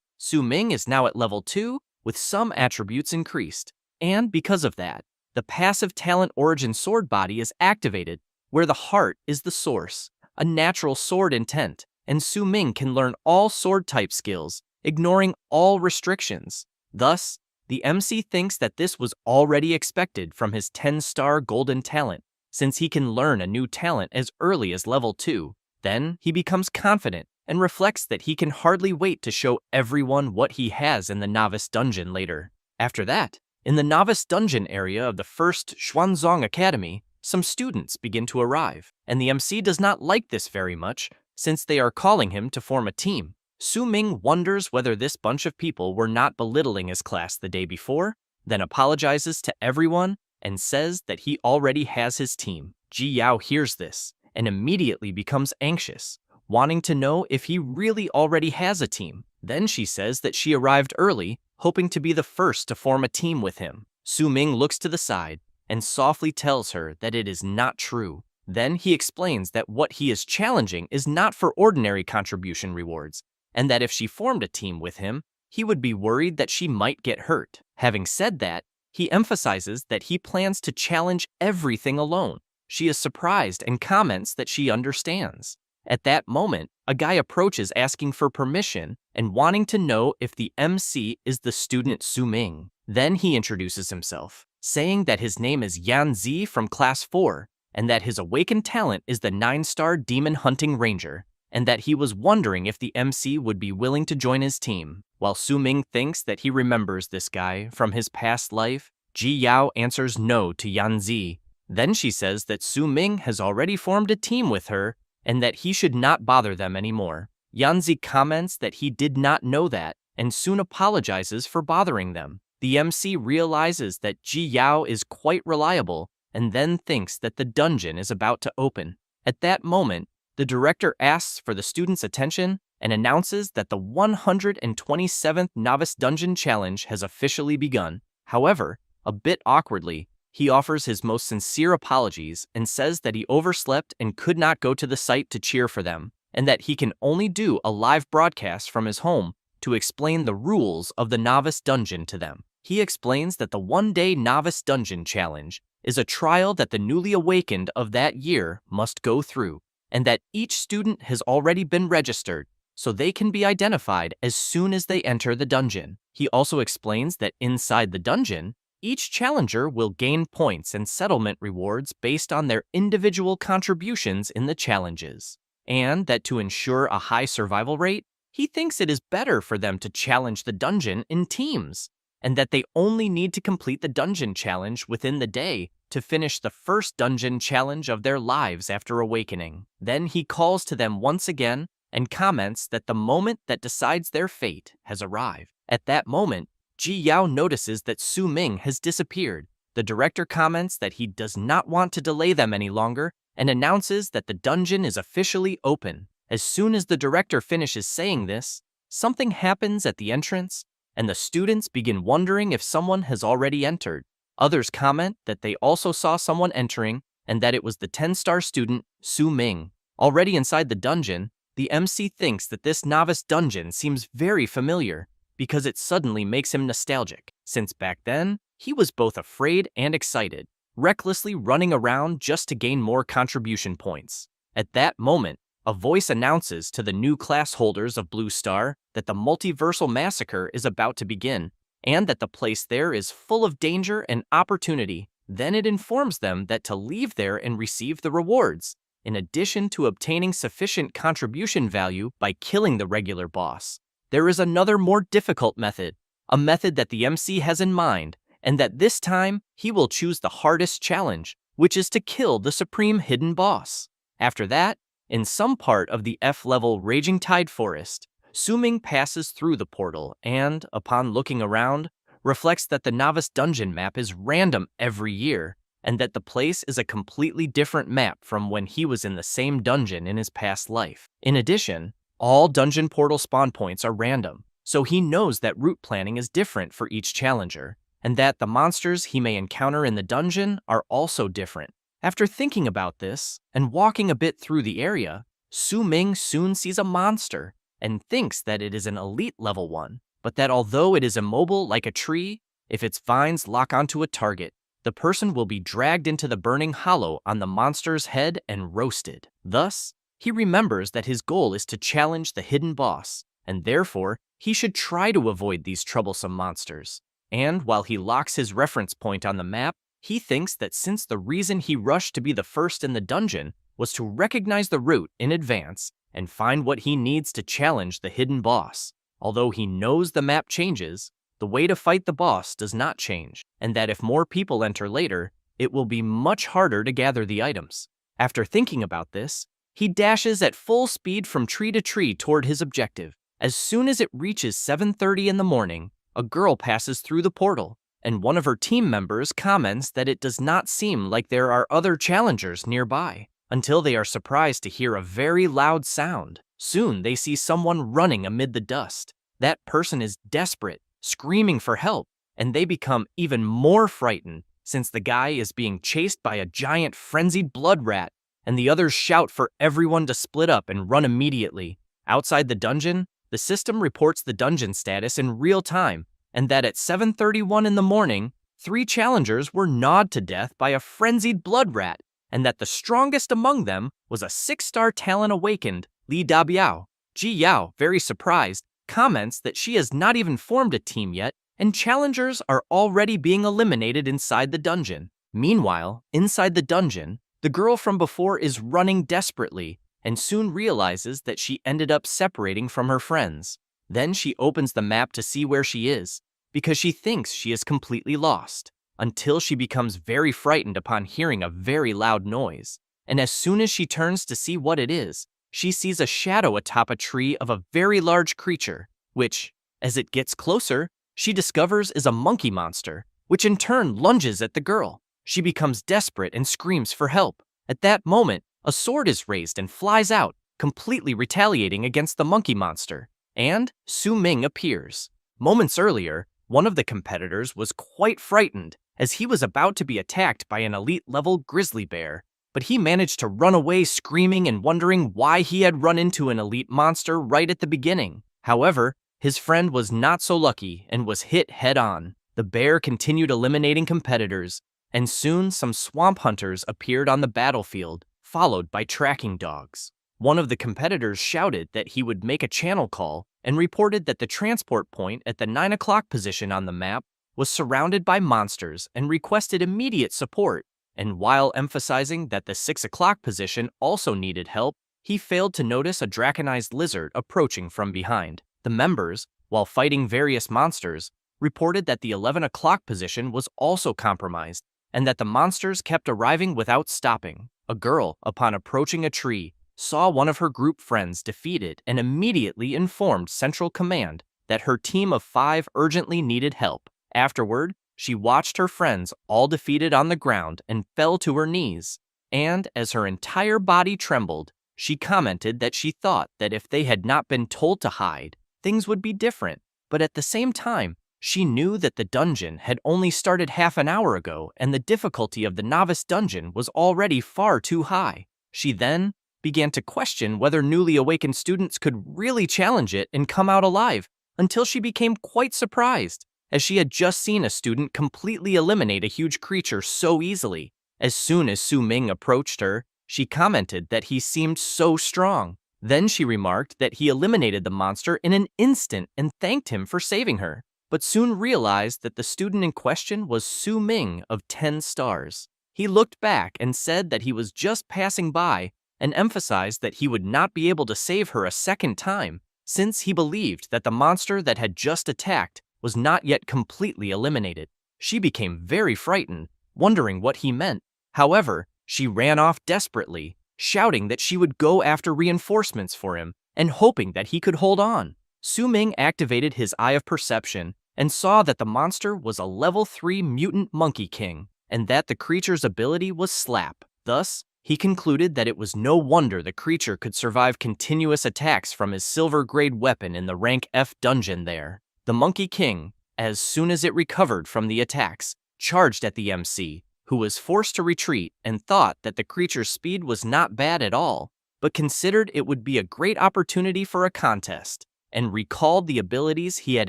Ming is now at level 2 with some attributes increased. And because of that, the passive talent origin sword body is activated, where the heart is the source, a natural sword intent, and Ming can learn all sword type skills, ignoring all restrictions. Thus, the MC thinks that this was already expected from his 10-star golden talent, since he can learn a new talent as early as level 2. Then he becomes confident and reflects that he can hardly wait to show everyone what he has in the Novice dungeon later. After that, in the Novice dungeon area of the first Xuanzong Academy, some students begin to arrive, and the MC does not like this very much, since they are calling him to form a team. Ming wonders whether this bunch of people were not belittling his class the day before, then apologizes to everyone and says that he already has his team. Ji Yao hears this and immediately becomes anxious, wanting to know if he really already has a team. Then she says that she arrived early, hoping to be the first to form a team with him. Ming looks to the side and softly tells her that it is not true. Then he explains that what he is challenging is not for ordinary contribution rewards, and that if she formed a team with him, he would be worried that she might get hurt. Having said that, he emphasizes that he plans to challenge everything alone. She is surprised and comments that she understands. At that moment, a guy approaches asking for permission and wanting to know if the MC is the student Ming. Then he introduces himself, saying that his name is Yan Zi from Class 4, and that his awakened talent is the 9-star Demon Hunting Ranger, and that he was wondering if the MC would be willing to join his team. While Ming thinks that he remembers this guy from his past life, Ji Yao answers no to Yan Zi. Then she says that Ming has already formed a team with her and that he should not bother them anymore. Yan Zi comments that he did not know that and soon apologizes for bothering them. The MC realizes that Ji Yao is quite reliable and then thinks that the dungeon is about to open. At that moment, the director asks for the students' attention and announces that the 127th Novice Dungeon Challenge has officially begun. However, a bit awkwardly, he offers his most sincere apologies and says that he overslept and could not go to the site to cheer for them, and that he can only do a live broadcast from his home to explain the rules of the Novice Dungeon to them. He explains that the one-day Novice Dungeon Challenge is a trial that the newly awakened of that year must go through, and that each student has already been registered, so they can be identified as soon as they enter the dungeon. He also explains that inside the dungeon, each challenger will gain points and settlement rewards based on their individual contributions in the challenges, and that to ensure a high survival rate, he thinks it is better for them to challenge the dungeon in teams, and that they only need to complete the dungeon challenge within the day to finish the first dungeon challenge of their lives after awakening. Then he calls to them once again and comments that the moment that decides their fate has arrived. At that moment, Ji Yao notices that Su Ming has disappeared. The director comments that he does not want to delay them any longer and announces that the dungeon is officially open. As soon as the director finishes saying this, something happens at the entrance, and the students begin wondering if someone has already entered. Others comment that they also saw someone entering and that it was the 10-star student, Su Ming. Already inside the dungeon, the MC thinks that this novice dungeon seems very familiar because it suddenly makes him nostalgic, since back then, he was both afraid and excited, recklessly running around just to gain more contribution points. At that moment, a voice announces to the new class holders of Blue Star that the multiversal massacre is about to begin, and that the place there is full of danger and opportunity. Then it informs them that to leave there and receive the rewards, in addition to obtaining sufficient contribution value by killing the regular boss, there is another more difficult method, a method that the MC has in mind, and that this time he will choose the hardest challenge, which is to kill the supreme hidden boss. After that, in some part of the F-level Raging Tide Forest, Su Ming passes through the portal and, upon looking around, reflects that the novice dungeon map is random every year, and that the place is a completely different map from when he was in the same dungeon in his past life. In addition, all dungeon portal spawn points are random, so he knows that route planning is different for each challenger, and that the monsters he may encounter in the dungeon are also different. After thinking about this, and walking a bit through the area, Su Ming soon sees a monster, and thinks that it is an elite level one, but that although it is immobile like a tree, if its vines lock onto a target, the person will be dragged into the burning hollow on the monster's head and roasted. Thus, he remembers that his goal is to challenge the hidden boss, and therefore, he should try to avoid these troublesome monsters. And while he locks his reference point on the map, he thinks that since the reason he rushed to be the first in the dungeon was to recognize the route in advance and find what he needs to challenge the hidden boss, although he knows the map changes, the way to fight the boss does not change, and that if more people enter later, it will be much harder to gather the items. After thinking about this, he dashes at full speed from tree to tree toward his objective. As soon as it reaches 7:30 in the morning, a girl passes through the portal, and one of her team members comments that it does not seem like there are other challengers nearby, until they are surprised to hear a very loud sound. Soon they see someone running amid the dust. That person is desperate, screaming for help, and they become even more frightened since the guy is being chased by a giant frenzied blood rat, and the others shout for everyone to split up and run immediately. Outside the dungeon, the system reports the dungeon status in real time, and that at 7:31 in the morning, 3 challengers were gnawed to death by a frenzied blood rat, and that the strongest among them was a 6-star talent awakened, Li Dabiao. Ji Yao, very surprised, comments that she has not even formed a team yet, and challengers are already being eliminated inside the dungeon. Meanwhile, inside the dungeon, the girl from before is running desperately, and soon realizes that she ended up separating from her friends. Then she opens the map to see where she is, because she thinks she is completely lost, until she becomes very frightened upon hearing a very loud noise. And as soon as she turns to see what it is, she sees a shadow atop a tree of a very large creature, which, as it gets closer, she discovers is a monkey monster, which in turn lunges at the girl. She becomes desperate and screams for help. At that moment, a sword is raised and flies out, completely retaliating against the monkey monster, and Su Ming appears. Moments earlier, one of the competitors was quite frightened as he was about to be attacked by an elite-level grizzly bear, but he managed to run away screaming and wondering why he had run into an elite monster right at the beginning. However, his friend was not so lucky and was hit head-on. The bear continued eliminating competitors, and soon some swamp hunters appeared on the battlefield, followed by tracking dogs. One of the competitors shouted that he would make a channel call and reported that the transport point at the 9 o'clock position on the map was surrounded by monsters and requested immediate support. And while emphasizing that the 6 o'clock position also needed help, he failed to notice a draconized lizard approaching from behind. The members, while fighting various monsters, reported that the 11 o'clock position was also compromised and that the monsters kept arriving without stopping. A girl, upon approaching a tree, saw one of her group friends defeated and immediately informed Central Command that her team of 5 urgently needed help. Afterward, she watched her friends all defeated on the ground and fell to her knees, and as her entire body trembled, she commented that she thought that if they had not been told to hide, things would be different. But at the same time, she knew that the dungeon had only started half an hour ago and the difficulty of the novice dungeon was already far too high. She then began to question whether newly awakened students could really challenge it and come out alive, until she became quite surprised, as she had just seen a student completely eliminate a huge creature so easily. As soon as Su Ming approached her, she commented that he seemed so strong. Then she remarked that he eliminated the monster in an instant and thanked him for saving her, but soon realized that the student in question was Su Ming of 10 stars. He looked back and said that he was just passing by and emphasized that he would not be able to save her a second time, since he believed that the monster that had just attacked was not yet completely eliminated. She became very frightened, wondering what he meant. However, she ran off desperately, shouting that she would go after reinforcements for him and hoping that he could hold on. Su Ming activated his Eye of Perception and saw that the monster was a level 3 mutant monkey king and that the creature's ability was Slap. Thus, he concluded that it was no wonder the creature could survive continuous attacks from his silver-grade weapon in the rank F dungeon there. The Monkey King, as soon as it recovered from the attacks, charged at the MC, who was forced to retreat and thought that the creature's speed was not bad at all, but considered it would be a great opportunity for a contest, and recalled the abilities he had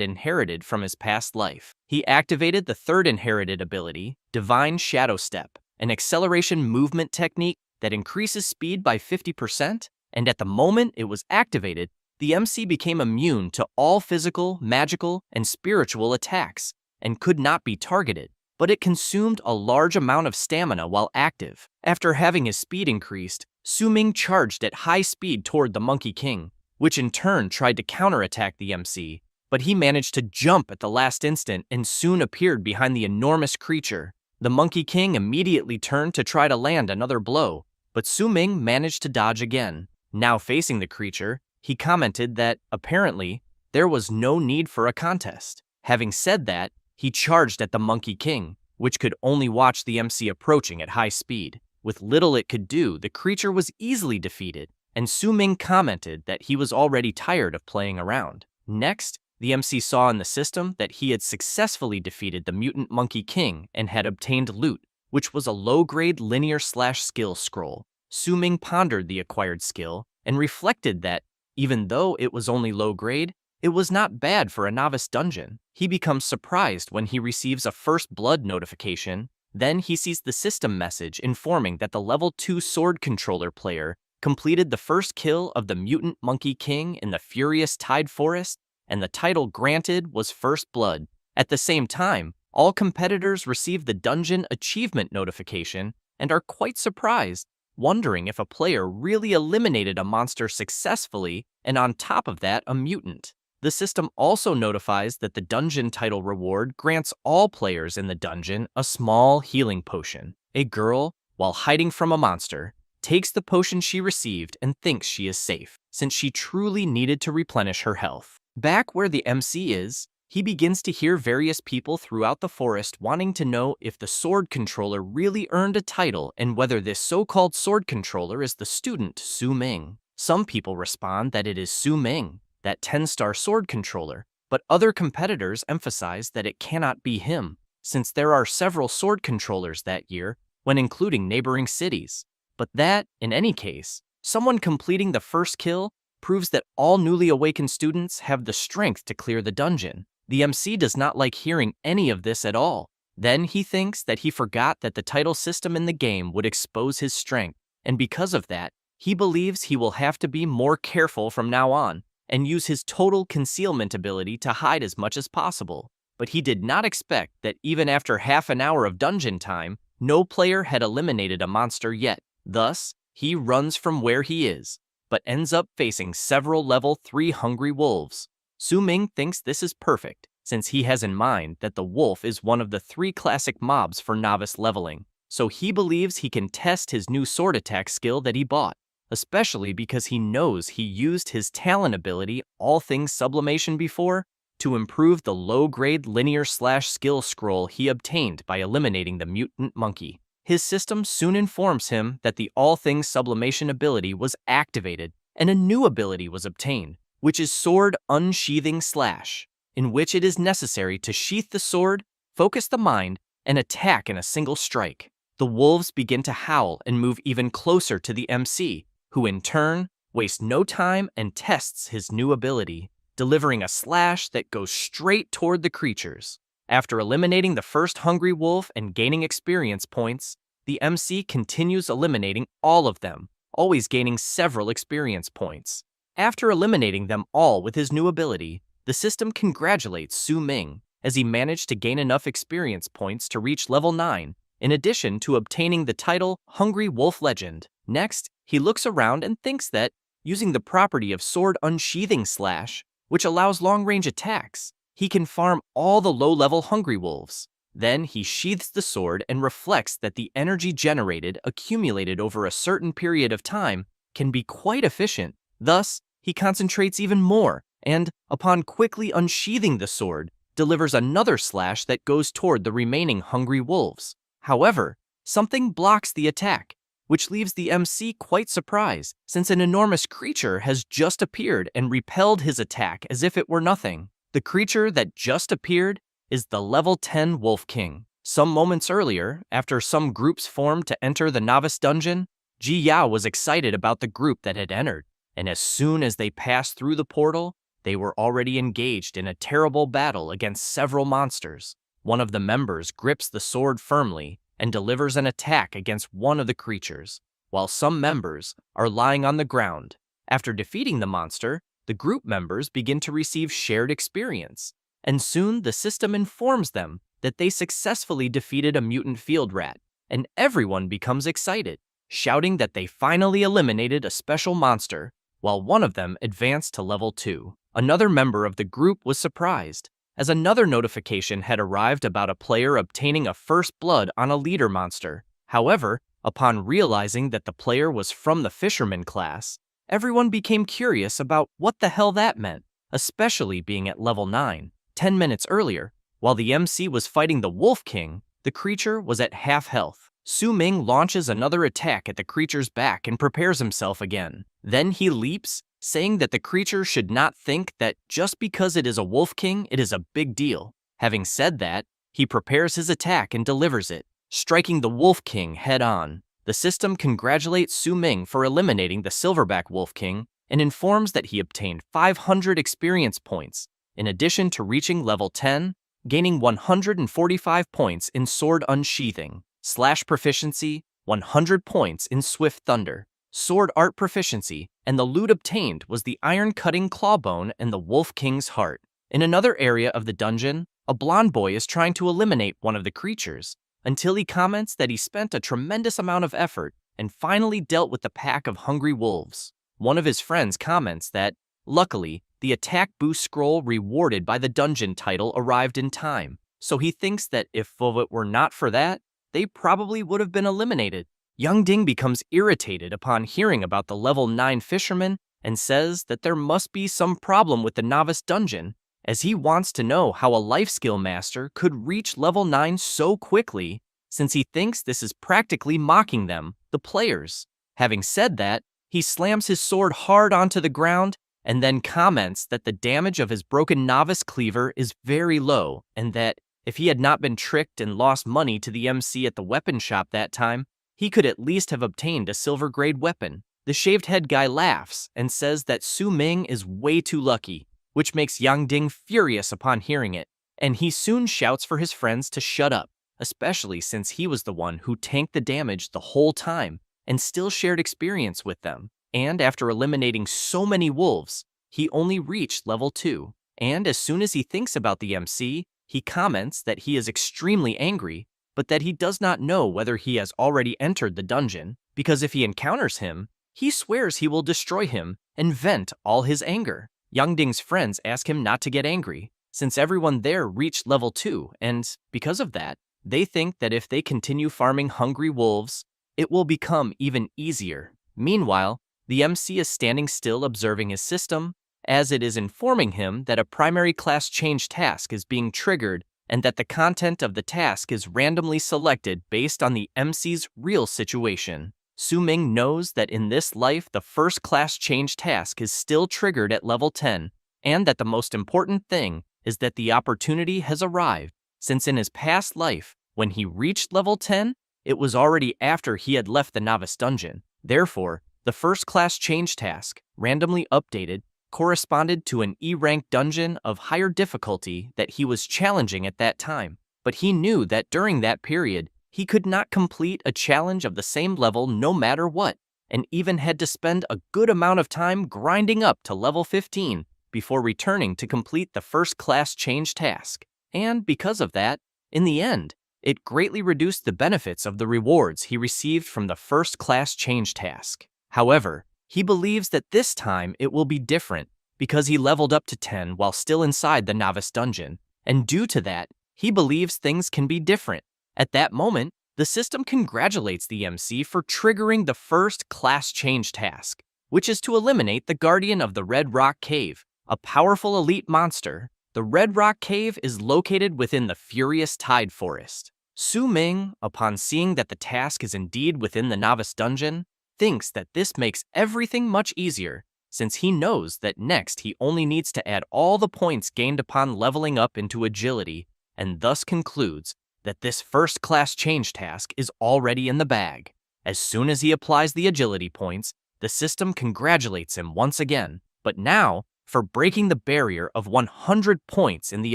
inherited from his past life. He activated the third inherited ability, Divine Shadow Step, an acceleration movement technique that increases speed by 50%, and at the moment it was activated, the MC became immune to all physical, magical, and spiritual attacks, and could not be targeted, but it consumed a large amount of stamina while active. After having his speed increased, Su Ming charged at high speed toward the Monkey King, which in turn tried to counterattack the MC, but he managed to jump at the last instant and soon appeared behind the enormous creature. The Monkey King immediately turned to try to land another blow, but Su Ming managed to dodge again. Now facing the creature, he commented that, apparently, there was no need for a contest. Having said that, he charged at the Monkey King, which could only watch the MC approaching at high speed. With little it could do, the creature was easily defeated, and Su Ming commented that he was already tired of playing around. Next, the MC saw in the system that he had successfully defeated the Mutant Monkey King and had obtained loot, which was a low-grade linear/skill scroll. Su Ming pondered the acquired skill and reflected that, even though it was only low-grade, it was not bad for a novice dungeon. He becomes surprised when he receives a First Blood notification. Then he sees the system message informing that the level 2 sword controller player completed the first kill of the Mutant Monkey King in the Furious Tide Forest, and the title granted was First Blood. At the same time, all competitors receive the dungeon achievement notification and are quite surprised, wondering if a player really eliminated a monster successfully and on top of that a mutant. The system also notifies that the dungeon title reward grants all players in the dungeon a small healing potion. A girl, while hiding from a monster, takes the potion she received and thinks she is safe, since she truly needed to replenish her health. Back where the MC is, he begins to hear various people throughout the forest wanting to know if the sword controller really earned a title and whether this so-called sword controller is the student Su Ming. Some people respond that it is Su Ming, that 10-star sword controller, but other competitors emphasize that it cannot be him, since there are several sword controllers that year when including neighboring cities. But that, in any case, someone completing the first kill proves that all newly awakened students have the strength to clear the dungeon. The MC does not like hearing any of this at all. Then he thinks that he forgot that the title system in the game would expose his strength, and because of that, he believes he will have to be more careful from now on and use his total concealment ability to hide as much as possible. But he did not expect that even after half an hour of dungeon time, no player had eliminated a monster yet. Thus, he runs from where he is, but ends up facing several level 3 hungry wolves. Ming thinks this is perfect, since he has in mind that the wolf is one of the 3 classic mobs for novice leveling. So he believes he can test his new sword attack skill that he bought, especially because he knows he used his talent ability, All Things Sublimation, before to improve the low-grade linear/skill scroll he obtained by eliminating the mutant monkey. His system soon informs him that the All Things Sublimation ability was activated and a new ability was obtained, which is Sword Unsheathing Slash, in which it is necessary to sheath the sword, focus the mind, and attack in a single strike. The wolves begin to howl and move even closer to the MC, who in turn wastes no time and tests his new ability, delivering a slash that goes straight toward the creatures. After eliminating the first hungry wolf and gaining experience points, the MC continues eliminating all of them, always gaining several experience points. After eliminating them all with his new ability, the system congratulates Ming, as he managed to gain enough experience points to reach level 9, in addition to obtaining the title Hungry Wolf Legend. Next, he looks around and thinks that, using the property of Sword Unsheathing Slash, which allows long-range attacks, he can farm all the low-level hungry wolves. Then he sheaths the sword and reflects that the energy generated accumulated over a certain period of time can be quite efficient. Thus, he concentrates even more and, upon quickly unsheathing the sword, delivers another slash that goes toward the remaining hungry wolves. However, something blocks the attack, which leaves the MC quite surprised, since an enormous creature has just appeared and repelled his attack as if it were nothing. The creature that just appeared is the level 10 Wolf King. Some moments earlier, after some groups formed to enter the novice dungeon, Ji Yao was excited about the group that had entered, and as soon as they passed through the portal, they were already engaged in a terrible battle against several monsters. One of the members grips the sword firmly and delivers an attack against one of the creatures, while some members are lying on the ground. After defeating the monster, the group members begin to receive shared experience, and soon the system informs them that they successfully defeated a mutant field rat, and everyone becomes excited, shouting that they finally eliminated a special monster, while one of them advanced to level 2. Another member of the group was surprised, as another notification had arrived about a player obtaining a first blood on a leader monster. However, upon realizing that the player was from the fisherman class, everyone became curious about what the hell that meant, especially being at level 9. 10 minutes earlier, while the MC was fighting the Wolf King, the creature was at half health. Ming launches another attack at the creature's back and prepares himself again. Then he leaps, saying that the creature should not think that just because it is a Wolf King, it is a big deal. Having said that, he prepares his attack and delivers it, striking the Wolf King head-on. The system congratulates Ming for eliminating the Silverback Wolf King and informs that he obtained 500 experience points, in addition to reaching level 10, gaining 145 points in Sword Unsheathing, Slash Proficiency, 100 points in Swift Thunder, Sword Art Proficiency, and the loot obtained was the Iron-Cutting Clawbone and the Wolf King's Heart. In another area of the dungeon, a blonde boy is trying to eliminate one of the creatures, until he comments that he spent a tremendous amount of effort and finally dealt with the pack of hungry wolves. One of his friends comments that, luckily, the attack boost scroll rewarded by the dungeon title arrived in time, so he thinks that if it were not for that, they probably would have been eliminated. Young Ding becomes irritated upon hearing about the level 9 fisherman and says that there must be some problem with the novice dungeon, as he wants to know how a life skill master could reach level 9 so quickly, since he thinks this is practically mocking them, the players. Having said that, he slams his sword hard onto the ground and then comments that the damage of his broken novice cleaver is very low, and that if he had not been tricked and lost money to the MC at the weapon shop that time, he could at least have obtained a silver-grade weapon. The shaved head guy laughs and says that Ming is way too lucky, which makes Yang Ding furious upon hearing it, and he soon shouts for his friends to shut up, especially since he was the one who tanked the damage the whole time and still shared experience with them. And after eliminating so many wolves, he only reached level 2. And as soon as he thinks about the MC, he comments that he is extremely angry, but that he does not know whether he has already entered the dungeon, because if he encounters him, he swears he will destroy him and vent all his anger. Yang Ding's friends ask him not to get angry, since everyone there reached level 2, and because of that, they think that if they continue farming hungry wolves, it will become even easier. Meanwhile, the MC is standing still observing his system, as it is informing him that a primary class change task is being triggered and that the content of the task is randomly selected based on the MC's real situation. Su Ming knows that in this life the first class change task is still triggered at level 10, and that the most important thing is that the opportunity has arrived, since in his past life, when he reached level 10, it was already after he had left the Novice dungeon. Therefore, the first class change task, randomly updated, corresponded to an E-rank dungeon of higher difficulty that he was challenging at that time. But he knew that during that period, he could not complete a challenge of the same level no matter what, and even had to spend a good amount of time grinding up to level 15 before returning to complete the first class change task. And because of that, in the end, it greatly reduced the benefits of the rewards he received from the first class change task. However, he believes that this time it will be different because he leveled up to 10 while still inside the Novice dungeon, and due to that, he believes things can be different. At that moment, the system congratulates the MC for triggering the first class change task, which is to eliminate the Guardian of the Red Rock Cave, a powerful elite monster. The Red Rock Cave is located within the Furious Tide Forest. Su Ming, upon seeing that the task is indeed within the Novice dungeon, thinks that this makes everything much easier, since he knows that next he only needs to add all the points gained upon leveling up into agility, and thus concludes that this first class change task is already in the bag. As soon as he applies the agility points, the system congratulates him once again, but now for breaking the barrier of 100 points in the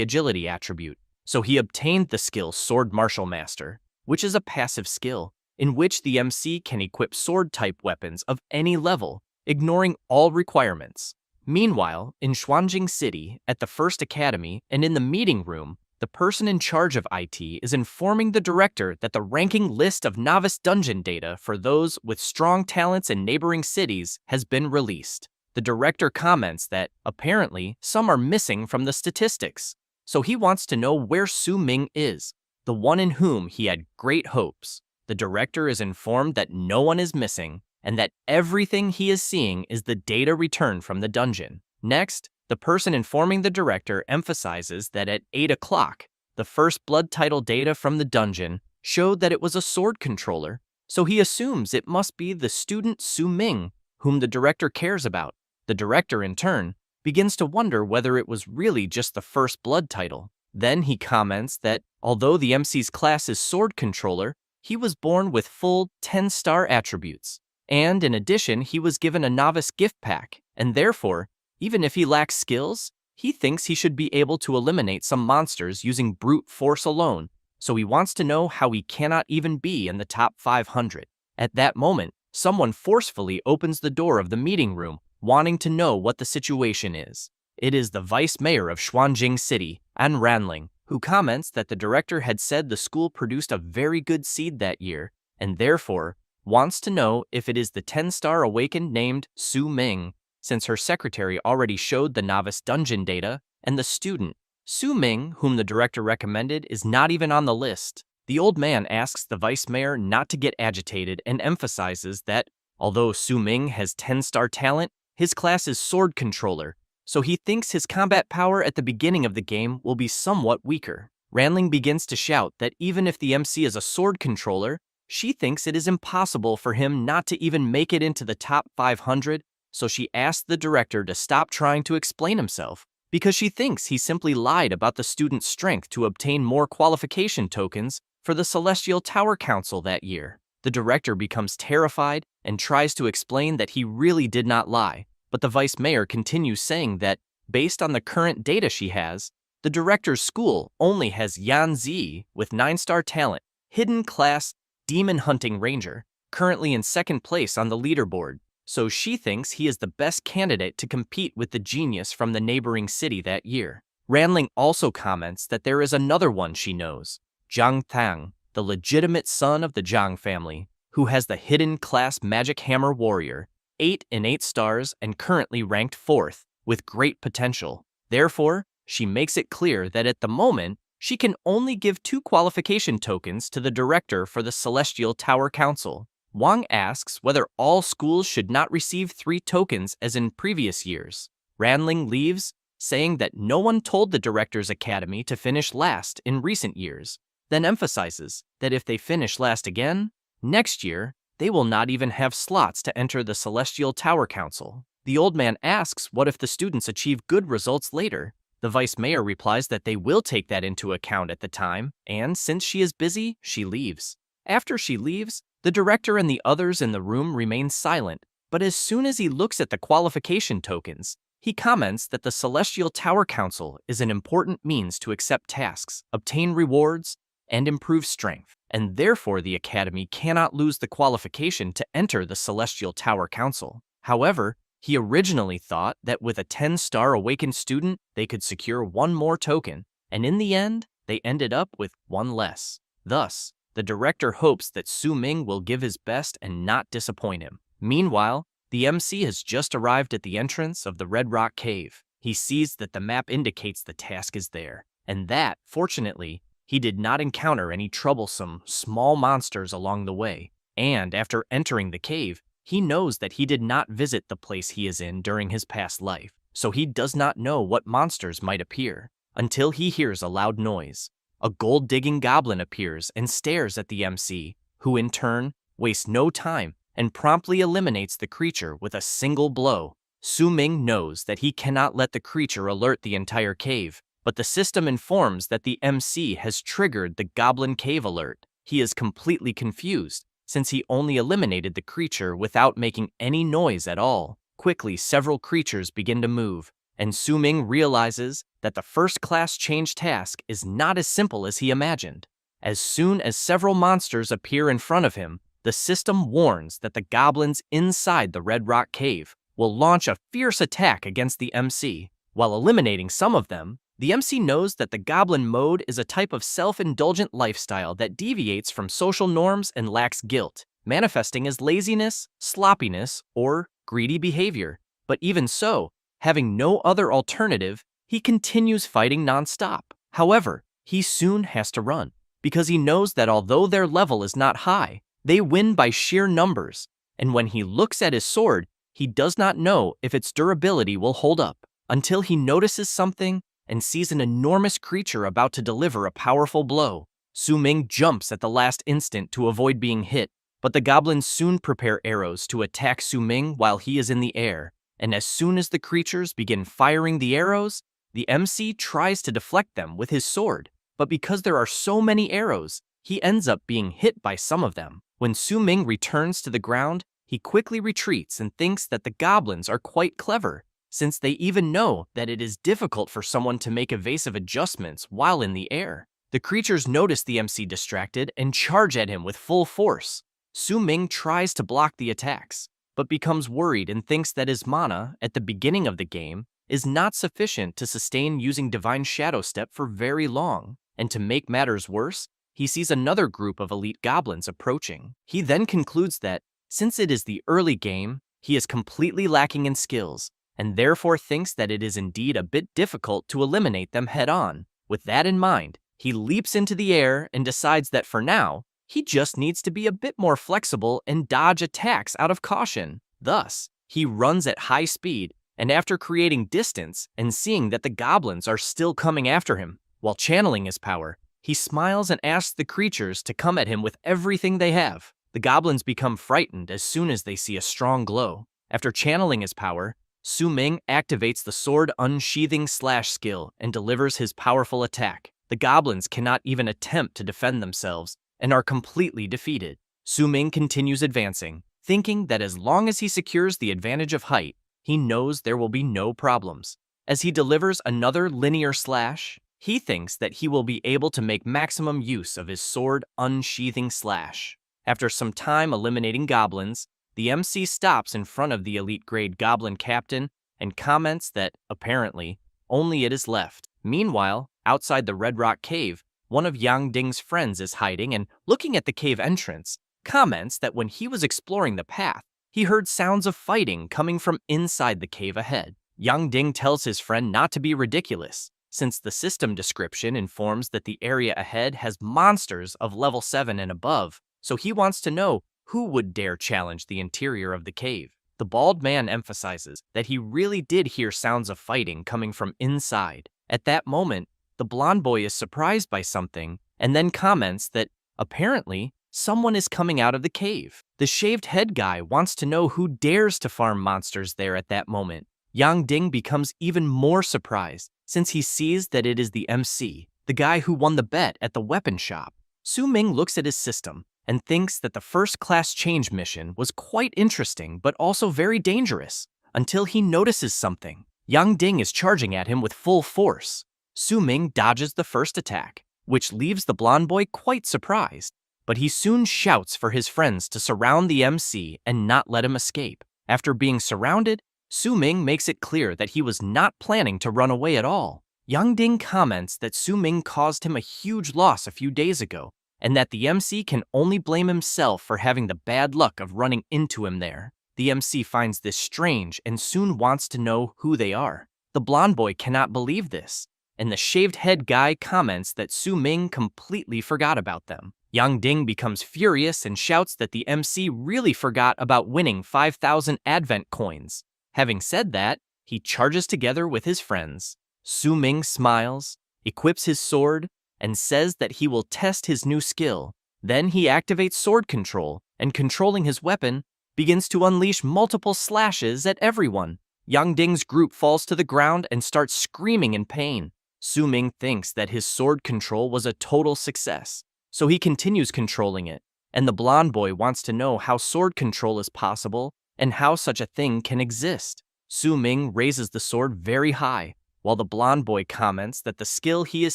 agility attribute. So he obtained the skill Sword Martial Master, which is a passive skill in which the MC can equip sword-type weapons of any level, ignoring all requirements. Meanwhile, in Xuanjing City, at the First Academy, and in the meeting room, the person in charge of IT is informing the director that the ranking list of Novice dungeon data for those with strong talents in neighboring cities has been released. The director comments that, apparently, some are missing from the statistics, so he wants to know where Su Ming is, the one in whom he had great hopes. The director is informed that no one is missing, and that everything he is seeing is the data returned from the dungeon. Next, the person informing the director emphasizes that at 8 o'clock, the first blood title data from the dungeon showed that it was a sword controller, so he assumes it must be the student Su Ming, whom the director cares about. The director, in turn, begins to wonder whether it was really just the first blood title. Then he comments that, although the MC's class is sword controller, he was born with full 10-star attributes. And in addition, he was given a novice gift pack, and therefore, even if he lacks skills, he thinks he should be able to eliminate some monsters using brute force alone, so he wants to know how he cannot even be in the top 500. At that moment, someone forcefully opens the door of the meeting room, wanting to know what the situation is. It is the vice mayor of Xuanjing City, An Ranling, who comments that the director had said the school produced a very good seed that year, and therefore wants to know if it is the 10-star awakened named Su Ming, since her secretary already showed the novice dungeon data, and the student, Su Ming, whom the director recommended, is not even on the list. The old man asks the vice mayor not to get agitated and emphasizes that, although Su Ming has 10-star talent, his class is sword controller, so he thinks his combat power at the beginning of the game will be somewhat weaker. Ranling begins to shout that even if the MC is a sword controller, she thinks it is impossible for him not to even make it into the top 500, so she asks the director to stop trying to explain himself, because she thinks he simply lied about the student's strength to obtain more qualification tokens for the Celestial Tower Council that year. The director becomes terrified and tries to explain that he really did not lie, but the vice mayor continues saying that Based on the current data she has, the director's school only has Yan Zi with 9-star talent, hidden class demon hunting ranger, currently in second place on the leaderboard, so she thinks he is the best candidate to compete with the genius from the neighboring city that year. Ranling also comments that there is another one she knows, Zhang Tang, the legitimate son of the Zhang family, who has the hidden class magic hammer warrior, 8 in 8 stars and currently ranked 4th, with great potential. Therefore, she makes it clear that at the moment, she can only give 2 qualification tokens to the director for the Celestial Tower Council. Wang asks whether all schools should not receive 3 tokens as in previous years. Ranling leaves, saying that no one told the Director's Academy to finish last in recent years, then emphasizes that if they finish last again, next year, they will not even have slots to enter the Celestial Tower Council. The old man asks what if the students achieve good results later. The vice mayor replies that they will take that into account at the time, and since she is busy, she leaves. After she leaves, the director and the others in the room remain silent, but as soon as he looks at the qualification tokens, he comments that the Celestial Tower Council is an important means to accept tasks, obtain rewards, and improve strength, and therefore the Academy cannot lose the qualification to enter the Celestial Tower Council. However, he originally thought that with a 10-star awakened student, they could secure 1 more token, and in the end, they ended up with 1 less. Thus, the director hopes that Su Ming will give his best and not disappoint him. Meanwhile, the MC has just arrived at the entrance of the Red Rock Cave. He sees that the map indicates the task is there, and that, fortunately, he did not encounter any troublesome, small monsters along the way. And after entering the cave, he knows that he did not visit the place he is in during his past life, so he does not know what monsters might appear, until he hears a loud noise. A gold-digging goblin appears and stares at the MC, who in turn wastes no time and promptly eliminates the creature with a single blow. Su Ming knows that he cannot let the creature alert the entire cave, but the system informs that the MC has triggered the Goblin Cave alert. He is completely confused, since he only eliminated the creature without making any noise at all. Quickly, several creatures begin to move, and Su Ming realizes that the first-class change task is not as simple as he imagined. As soon as several monsters appear in front of him, the system warns that the goblins inside the Red Rock Cave will launch a fierce attack against the MC. While eliminating some of them, the MC knows that the goblin mode is a type of self-indulgent lifestyle that deviates from social norms and lacks guilt, manifesting as laziness, sloppiness, or greedy behavior. But even so, having no other alternative, he continues fighting non-stop. However, he soon has to run, because he knows that although their level is not high, they win by sheer numbers, and when he looks at his sword, he does not know if its durability will hold up, until he notices something and sees an enormous creature about to deliver a powerful blow. Su Ming jumps at the last instant to avoid being hit, but the goblins soon prepare arrows to attack Su Ming while he is in the air, and as soon as the creatures begin firing the arrows, the MC tries to deflect them with his sword, but because there are so many arrows, he ends up being hit by some of them. When Su Ming returns to the ground, he quickly retreats and thinks that the goblins are quite clever, since they even know that it is difficult for someone to make evasive adjustments while in the air. The creatures notice the MC distracted and charge at him with full force. Su Ming tries to block the attacks, but becomes worried and thinks that his mana, at the beginning of the game, is not sufficient to sustain using Divine Shadow Step for very long, and to make matters worse, he sees another group of elite goblins approaching. He then concludes that, since it is the early game, he is completely lacking in skills, and therefore thinks that it is indeed a bit difficult to eliminate them head-on. With that in mind, he leaps into the air and decides that for now, he just needs to be a bit more flexible and dodge attacks out of caution. Thus, he runs at high speed, and after creating distance and seeing that the goblins are still coming after him, while channeling his power, he smiles and asks the creatures to come at him with everything they have. The goblins become frightened as soon as they see a strong glow. After channeling his power, Su Ming activates the sword unsheathing slash skill and delivers his powerful attack. The goblins cannot even attempt to defend themselves and are completely defeated. Su Ming continues advancing, thinking that as long as he secures the advantage of height, he knows there will be no problems. As he delivers another linear slash, he thinks that he will be able to make maximum use of his sword unsheathing slash. After some time eliminating goblins, the MC stops in front of the elite grade goblin captain and comments that, apparently, only it is left. Meanwhile, outside the Red Rock Cave, one of Yang Ding's friends is hiding and, looking at the cave entrance, comments that when he was exploring the path, he heard sounds of fighting coming from inside the cave ahead. Yang Ding tells his friend not to be ridiculous, since the system description informs that the area ahead has monsters of level 7 and above, so he wants to know who would dare challenge the interior of the cave. The bald man emphasizes that he really did hear sounds of fighting coming from inside. At that moment, the blonde boy is surprised by something and then comments that, apparently, someone is coming out of the cave. The shaved head guy wants to know who dares to farm monsters there at that moment. Yang Ding becomes even more surprised since he sees that it is the MC, the guy who won the bet at the weapon shop. Su Ming looks at his system and thinks that the first-class change mission was quite interesting but also very dangerous, until he notices something. Yang Ding is charging at him with full force. Su Ming dodges the first attack, which leaves the blonde boy quite surprised, but he soon shouts for his friends to surround the MC and not let him escape. After being surrounded, Su Ming makes it clear that he was not planning to run away at all. Yang Ding comments that Su Ming caused him a huge loss a few days ago, and that the MC can only blame himself for having the bad luck of running into him there. The MC finds this strange and soon wants to know who they are. The blonde boy cannot believe this, and the shaved head guy comments that Su Ming completely forgot about them. Yang Ding becomes furious and shouts that the MC really forgot about winning 5,000 Advent coins. Having said that, he charges together with his friends. Su Ming smiles, equips his sword, and says that he will test his new skill. Then he activates sword control, and controlling his weapon, begins to unleash multiple slashes at everyone. Yang Ding's group falls to the ground and starts screaming in pain. Su Ming thinks that his sword control was a total success, so he continues controlling it, and the blonde boy wants to know how sword control is possible and how such a thing can exist. Su Ming raises the sword very high, while the blonde boy comments that the skill he is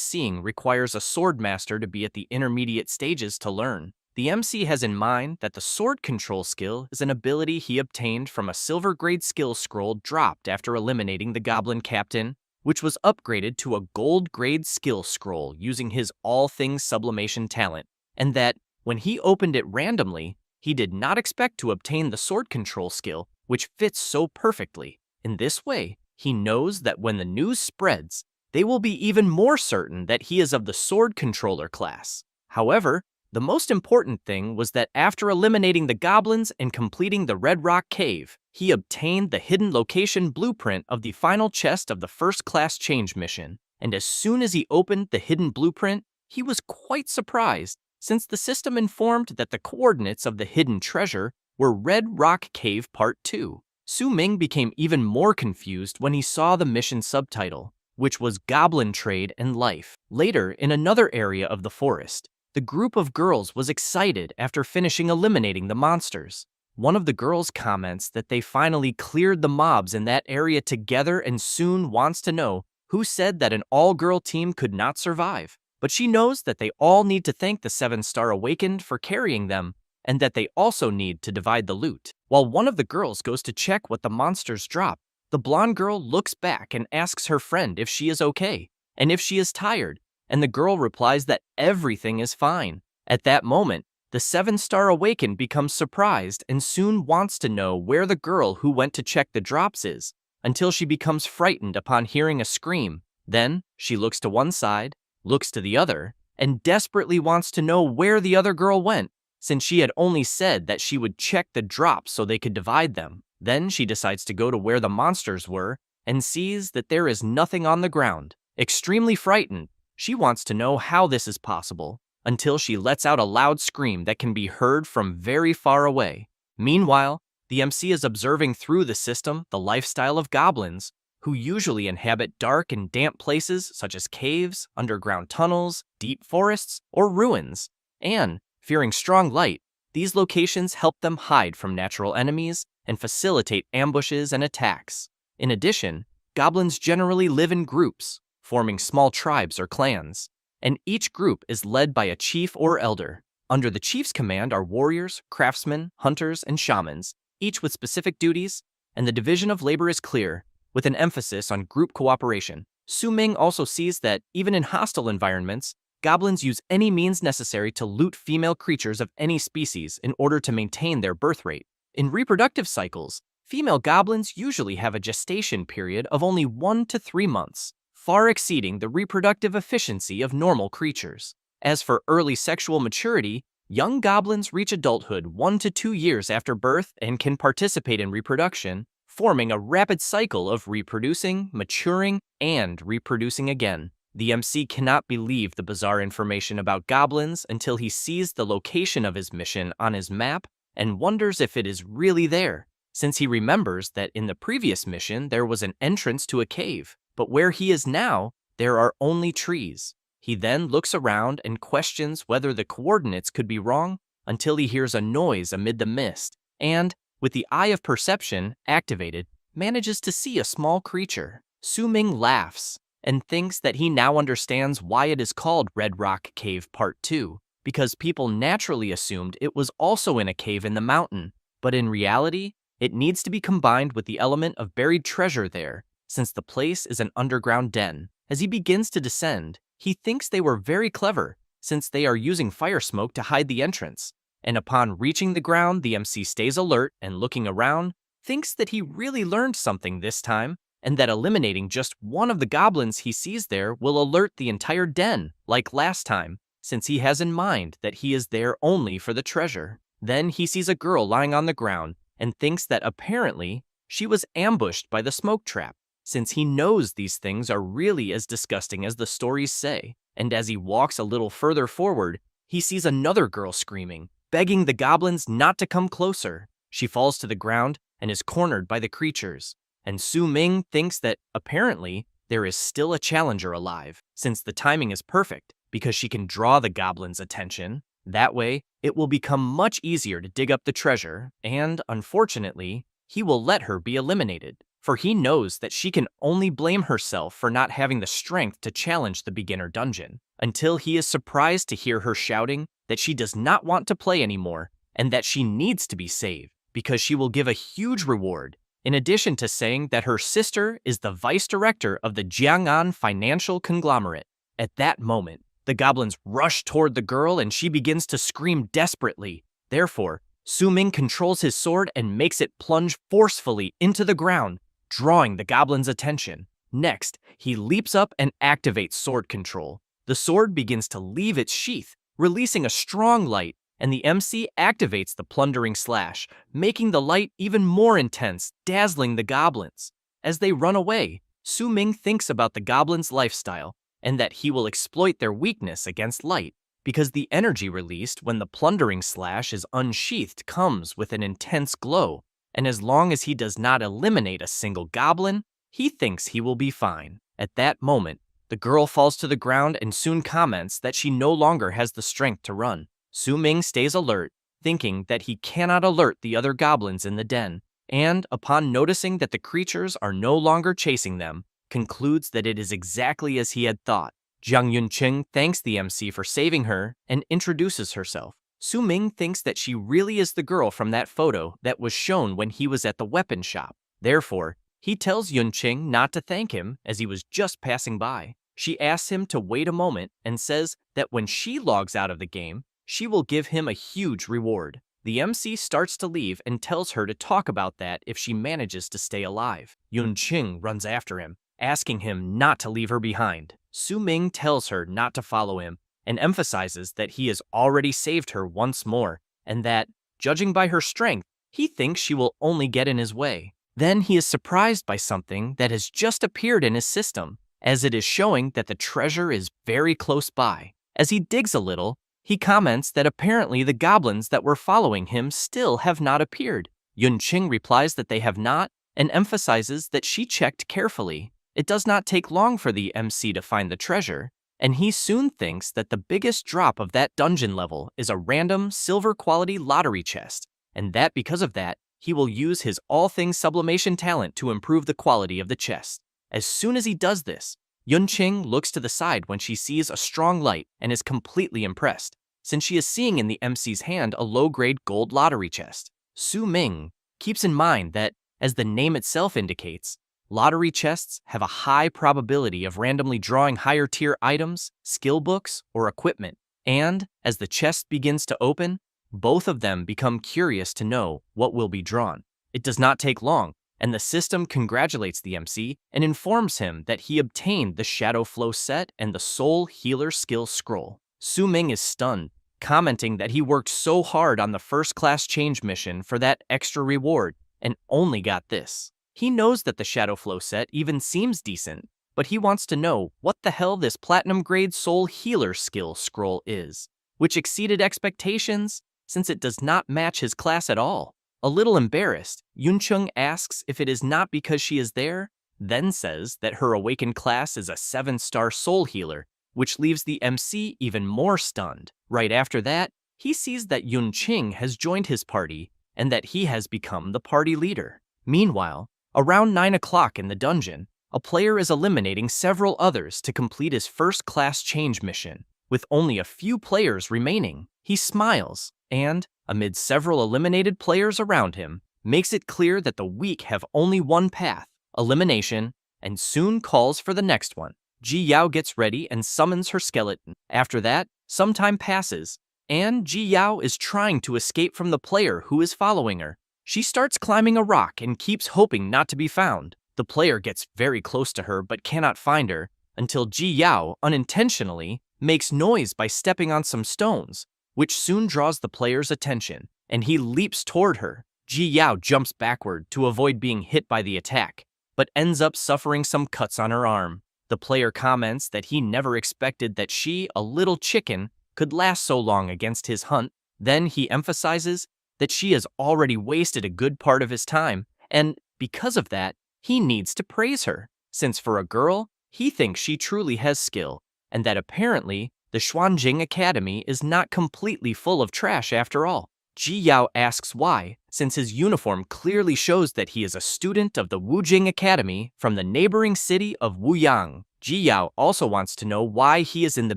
seeing requires a sword master to be at the intermediate stages to learn. The MC has in mind that the sword control skill is an ability he obtained from a silver grade skill scroll dropped after eliminating the goblin captain, which was upgraded to a gold grade skill scroll using his all things sublimation talent, and that, when he opened it randomly, he did not expect to obtain the sword control skill, which fits so perfectly. In this way, he knows that when the news spreads, they will be even more certain that he is of the sword controller class. However, the most important thing was that after eliminating the goblins and completing the Red Rock Cave, he obtained the hidden location blueprint of the final chest of the first-class change mission. And as soon as he opened the hidden blueprint, he was quite surprised, since the system informed that the coordinates of the hidden treasure were Red Rock Cave Part 2. Su Ming became even more confused when he saw the mission subtitle, which was Goblin Trade and Life. Later, in another area of the forest, the group of girls was excited after finishing eliminating the monsters. One of the girls comments that they finally cleared the mobs in that area together and soon wants to know who said that an all-girl team could not survive. But she knows that they all need to thank the 7-Star Awakened for carrying them, and that they also need to divide the loot. While one of the girls goes to check what the monsters drop, the blonde girl looks back and asks her friend if she is okay, and if she is tired, and the girl replies that everything is fine. At that moment, the 7-Star Awakened becomes surprised and soon wants to know where the girl who went to check the drops is, until she becomes frightened upon hearing a scream. Then, she looks to one side, looks to the other, and desperately wants to know where the other girl went, since she had only said that she would check the drops so they could divide them. Then she decides to go to where the monsters were and sees that there is nothing on the ground. Extremely frightened, she wants to know how this is possible, until she lets out a loud scream that can be heard from very far away. Meanwhile, the MC is observing through the system the lifestyle of goblins, who usually inhabit dark and damp places such as caves, underground tunnels, deep forests, or ruins, and, fearing strong light, these locations help them hide from natural enemies and facilitate ambushes and attacks. In addition, goblins generally live in groups, forming small tribes or clans, and each group is led by a chief or elder. Under the chief's command are warriors, craftsmen, hunters, and shamans, each with specific duties, and the division of labor is clear, with an emphasis on group cooperation. Ming also sees that, even in hostile environments, goblins use any means necessary to loot female creatures of any species in order to maintain their birth rate. In reproductive cycles, female goblins usually have a gestation period of only 1 to 3 months, far exceeding the reproductive efficiency of normal creatures. As for early sexual maturity, young goblins reach adulthood 1 to 2 years after birth and can participate in reproduction, forming a rapid cycle of reproducing, maturing, and reproducing again. The MC cannot believe the bizarre information about goblins until he sees the location of his mission on his map and wonders if it is really there, since he remembers that in the previous mission there was an entrance to a cave, but where he is now, there are only trees. He then looks around and questions whether the coordinates could be wrong until he hears a noise amid the mist, and, with the eye of perception activated, manages to see a small creature. Ming laughs and thinks that he now understands why it is called Red Rock Cave Part 2, because people naturally assumed it was also in a cave in the mountain, but in reality, it needs to be combined with the element of buried treasure there, since the place is an underground den. As he begins to descend, he thinks they were very clever, since they are using fire smoke to hide the entrance, and upon reaching the ground, the MC stays alert and looking around, thinks that he really learned something this time, and that eliminating just one of the goblins he sees there will alert the entire den, like last time, since he has in mind that he is there only for the treasure. Then he sees a girl lying on the ground and thinks that apparently she was ambushed by the smoke trap, since he knows these things are really as disgusting as the stories say. And as he walks a little further forward, he sees another girl screaming, begging the goblins not to come closer. She falls to the ground and is cornered by the creatures, and Ming thinks that apparently there is still a challenger alive, since the timing is perfect, because she can draw the goblins' attention. That way, it will become much easier to dig up the treasure, and, unfortunately, he will let her be eliminated, for he knows that she can only blame herself for not having the strength to challenge the beginner dungeon, until he is surprised to hear her shouting that she does not want to play anymore, and that she needs to be saved, because she will give a huge reward, in addition to saying that her sister is the vice director of the Jiang'an financial conglomerate. At that moment, the goblins rush toward the girl and she begins to scream desperately. Therefore, Ming controls his sword and makes it plunge forcefully into the ground, drawing the goblin's attention. Next, he leaps up and activates sword control. The sword begins to leave its sheath, releasing a strong light, and the MC activates the plundering slash, making the light even more intense, dazzling the goblins. As they run away, Ming thinks about the goblins' lifestyle, and that he will exploit their weakness against light, because the energy released when the plundering slash is unsheathed comes with an intense glow, and as long as he does not eliminate a single goblin, he thinks he will be fine. At that moment, the girl falls to the ground and soon comments that she no longer has the strength to run. Ming stays alert, thinking that he cannot alert the other goblins in the den, and, upon noticing that the creatures are no longer chasing them, concludes that it is exactly as he had thought. Jiang Yunqing thanks the MC for saving her and introduces herself. Ming thinks that she really is the girl from that photo that was shown when he was at the weapon shop. Therefore, he tells Yunqing not to thank him as he was just passing by. She asks him to wait a moment and says that when she logs out of the game, she will give him a huge reward. The MC starts to leave and tells her to talk about that if she manages to stay alive. Yunqing runs after him, asking him not to leave her behind. Ming tells her not to follow him and emphasizes that he has already saved her once more and that, judging by her strength, he thinks she will only get in his way. Then he is surprised by something that has just appeared in his system, as it is showing that the treasure is very close by. As he digs a little, he comments that apparently the goblins that were following him still have not appeared. Yunqing replies that they have not and emphasizes that she checked carefully. It does not take long for the MC to find the treasure, and he soon thinks that the biggest drop of that dungeon level is a random silver quality lottery chest, and that because of that, he will use his all things sublimation talent to improve the quality of the chest. As soon as he does this, Yunqing looks to the side when she sees a strong light and is completely impressed, since she is seeing in the MC's hand a low-grade gold lottery chest. Su Ming keeps in mind that, as the name itself indicates, lottery chests have a high probability of randomly drawing higher-tier items, skill books, or equipment, and, as the chest begins to open, both of them become curious to know what will be drawn. It does not take long, and the system congratulates the MC and informs him that he obtained the Shadow Flow set and the Soul Healer skill scroll. Su Ming is stunned, commenting that he worked so hard on the first-class change mission for that extra reward and only got this. He knows that the Shadow Flow set even seems decent, but he wants to know what the hell this platinum-grade Soul Healer skill scroll is, which exceeded expectations since it does not match his class at all. A little embarrassed, Yunqing asks if it is not because she is there, then says that her awakened class is a 7-star soul healer, which leaves the MC even more stunned. Right after that, he sees that Yunqing has joined his party and that he has become the party leader. Meanwhile, around 9 o'clock in the dungeon, a player is eliminating several others to complete his first-class change mission. With only a few players remaining, he smiles and, amid several eliminated players around him, makes it clear that the weak have only one path, elimination, and soon calls for the next one. Ji Yao gets ready and summons her skeleton. After that, some time passes, and Ji Yao is trying to escape from the player who is following her. She starts climbing a rock and keeps hoping not to be found. The player gets very close to her but cannot find her, until Ji Yao unintentionally makes noise by stepping on some stones, which soon draws the player's attention, and he leaps toward her. Ji Yao jumps backward to avoid being hit by the attack, but ends up suffering some cuts on her arm. The player comments that he never expected that she, a little chicken, could last so long against his hunt. Then he emphasizes that she has already wasted a good part of his time, and because of that, he needs to praise her, since for a girl, he thinks she truly has skill, and that apparently the Xuanjing Academy is not completely full of trash after all. Ji Yao asks why, since his uniform clearly shows that he is a student of the Wujing Academy from the neighboring city of Wuyang. Ji Yao also wants to know why he is in the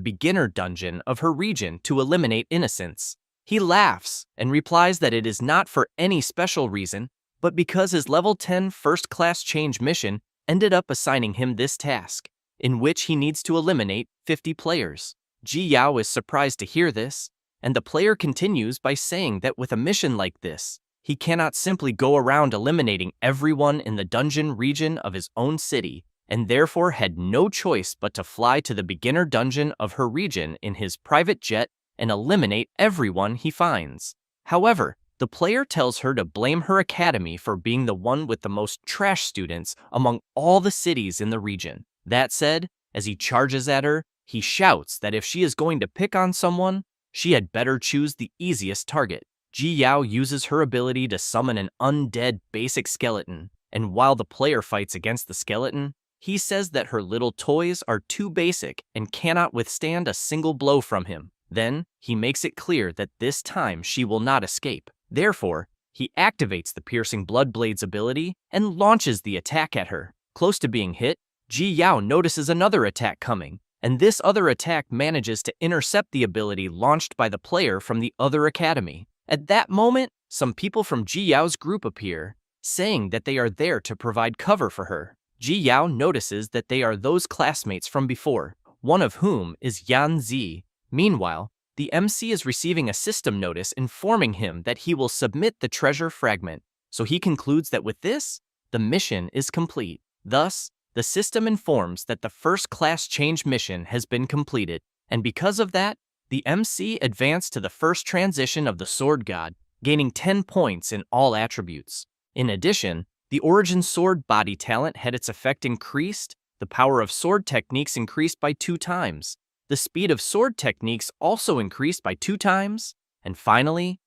beginner dungeon of her region to eliminate innocents. He laughs and replies that it is not for any special reason, but because his level 10 first-class change mission ended up assigning him this task, in which he needs to eliminate 50 players. Ji Yao is surprised to hear this, and the player continues by saying that with a mission like this, he cannot simply go around eliminating everyone in the dungeon region of his own city, and therefore had no choice but to fly to the beginner dungeon of her region in his private jet and eliminate everyone he finds. However, the player tells her to blame her academy for being the one with the most trash students among all the cities in the region. That said, as he charges at her, he shouts that if she is going to pick on someone, she had better choose the easiest target. Ji Yao uses her ability to summon an undead basic skeleton, and while the player fights against the skeleton, he says that her little toys are too basic and cannot withstand a single blow from him. Then, he makes it clear that this time she will not escape. Therefore, he activates the Piercing Blood Blades ability and launches the attack at her. Close to being hit, Ji Yao notices another attack coming, and this other attack manages to intercept the ability launched by the player from the other academy. At that moment, some people from Ji Yao's group appear, saying that they are there to provide cover for her. Ji Yao notices that they are those classmates from before, one of whom is Yan Zi. Meanwhile, the MC is receiving a system notice informing him that he will submit the treasure fragment, so he concludes that with this, the mission is complete. Thus, the system informs that the first-class change mission has been completed, and because of that, the MC advanced to the first transition of the Sword God, gaining 10 points in all attributes. In addition, the Origin Sword body talent had its effect increased, the power of sword techniques increased by 2 times, the speed of sword techniques also increased by 2 times, and finally,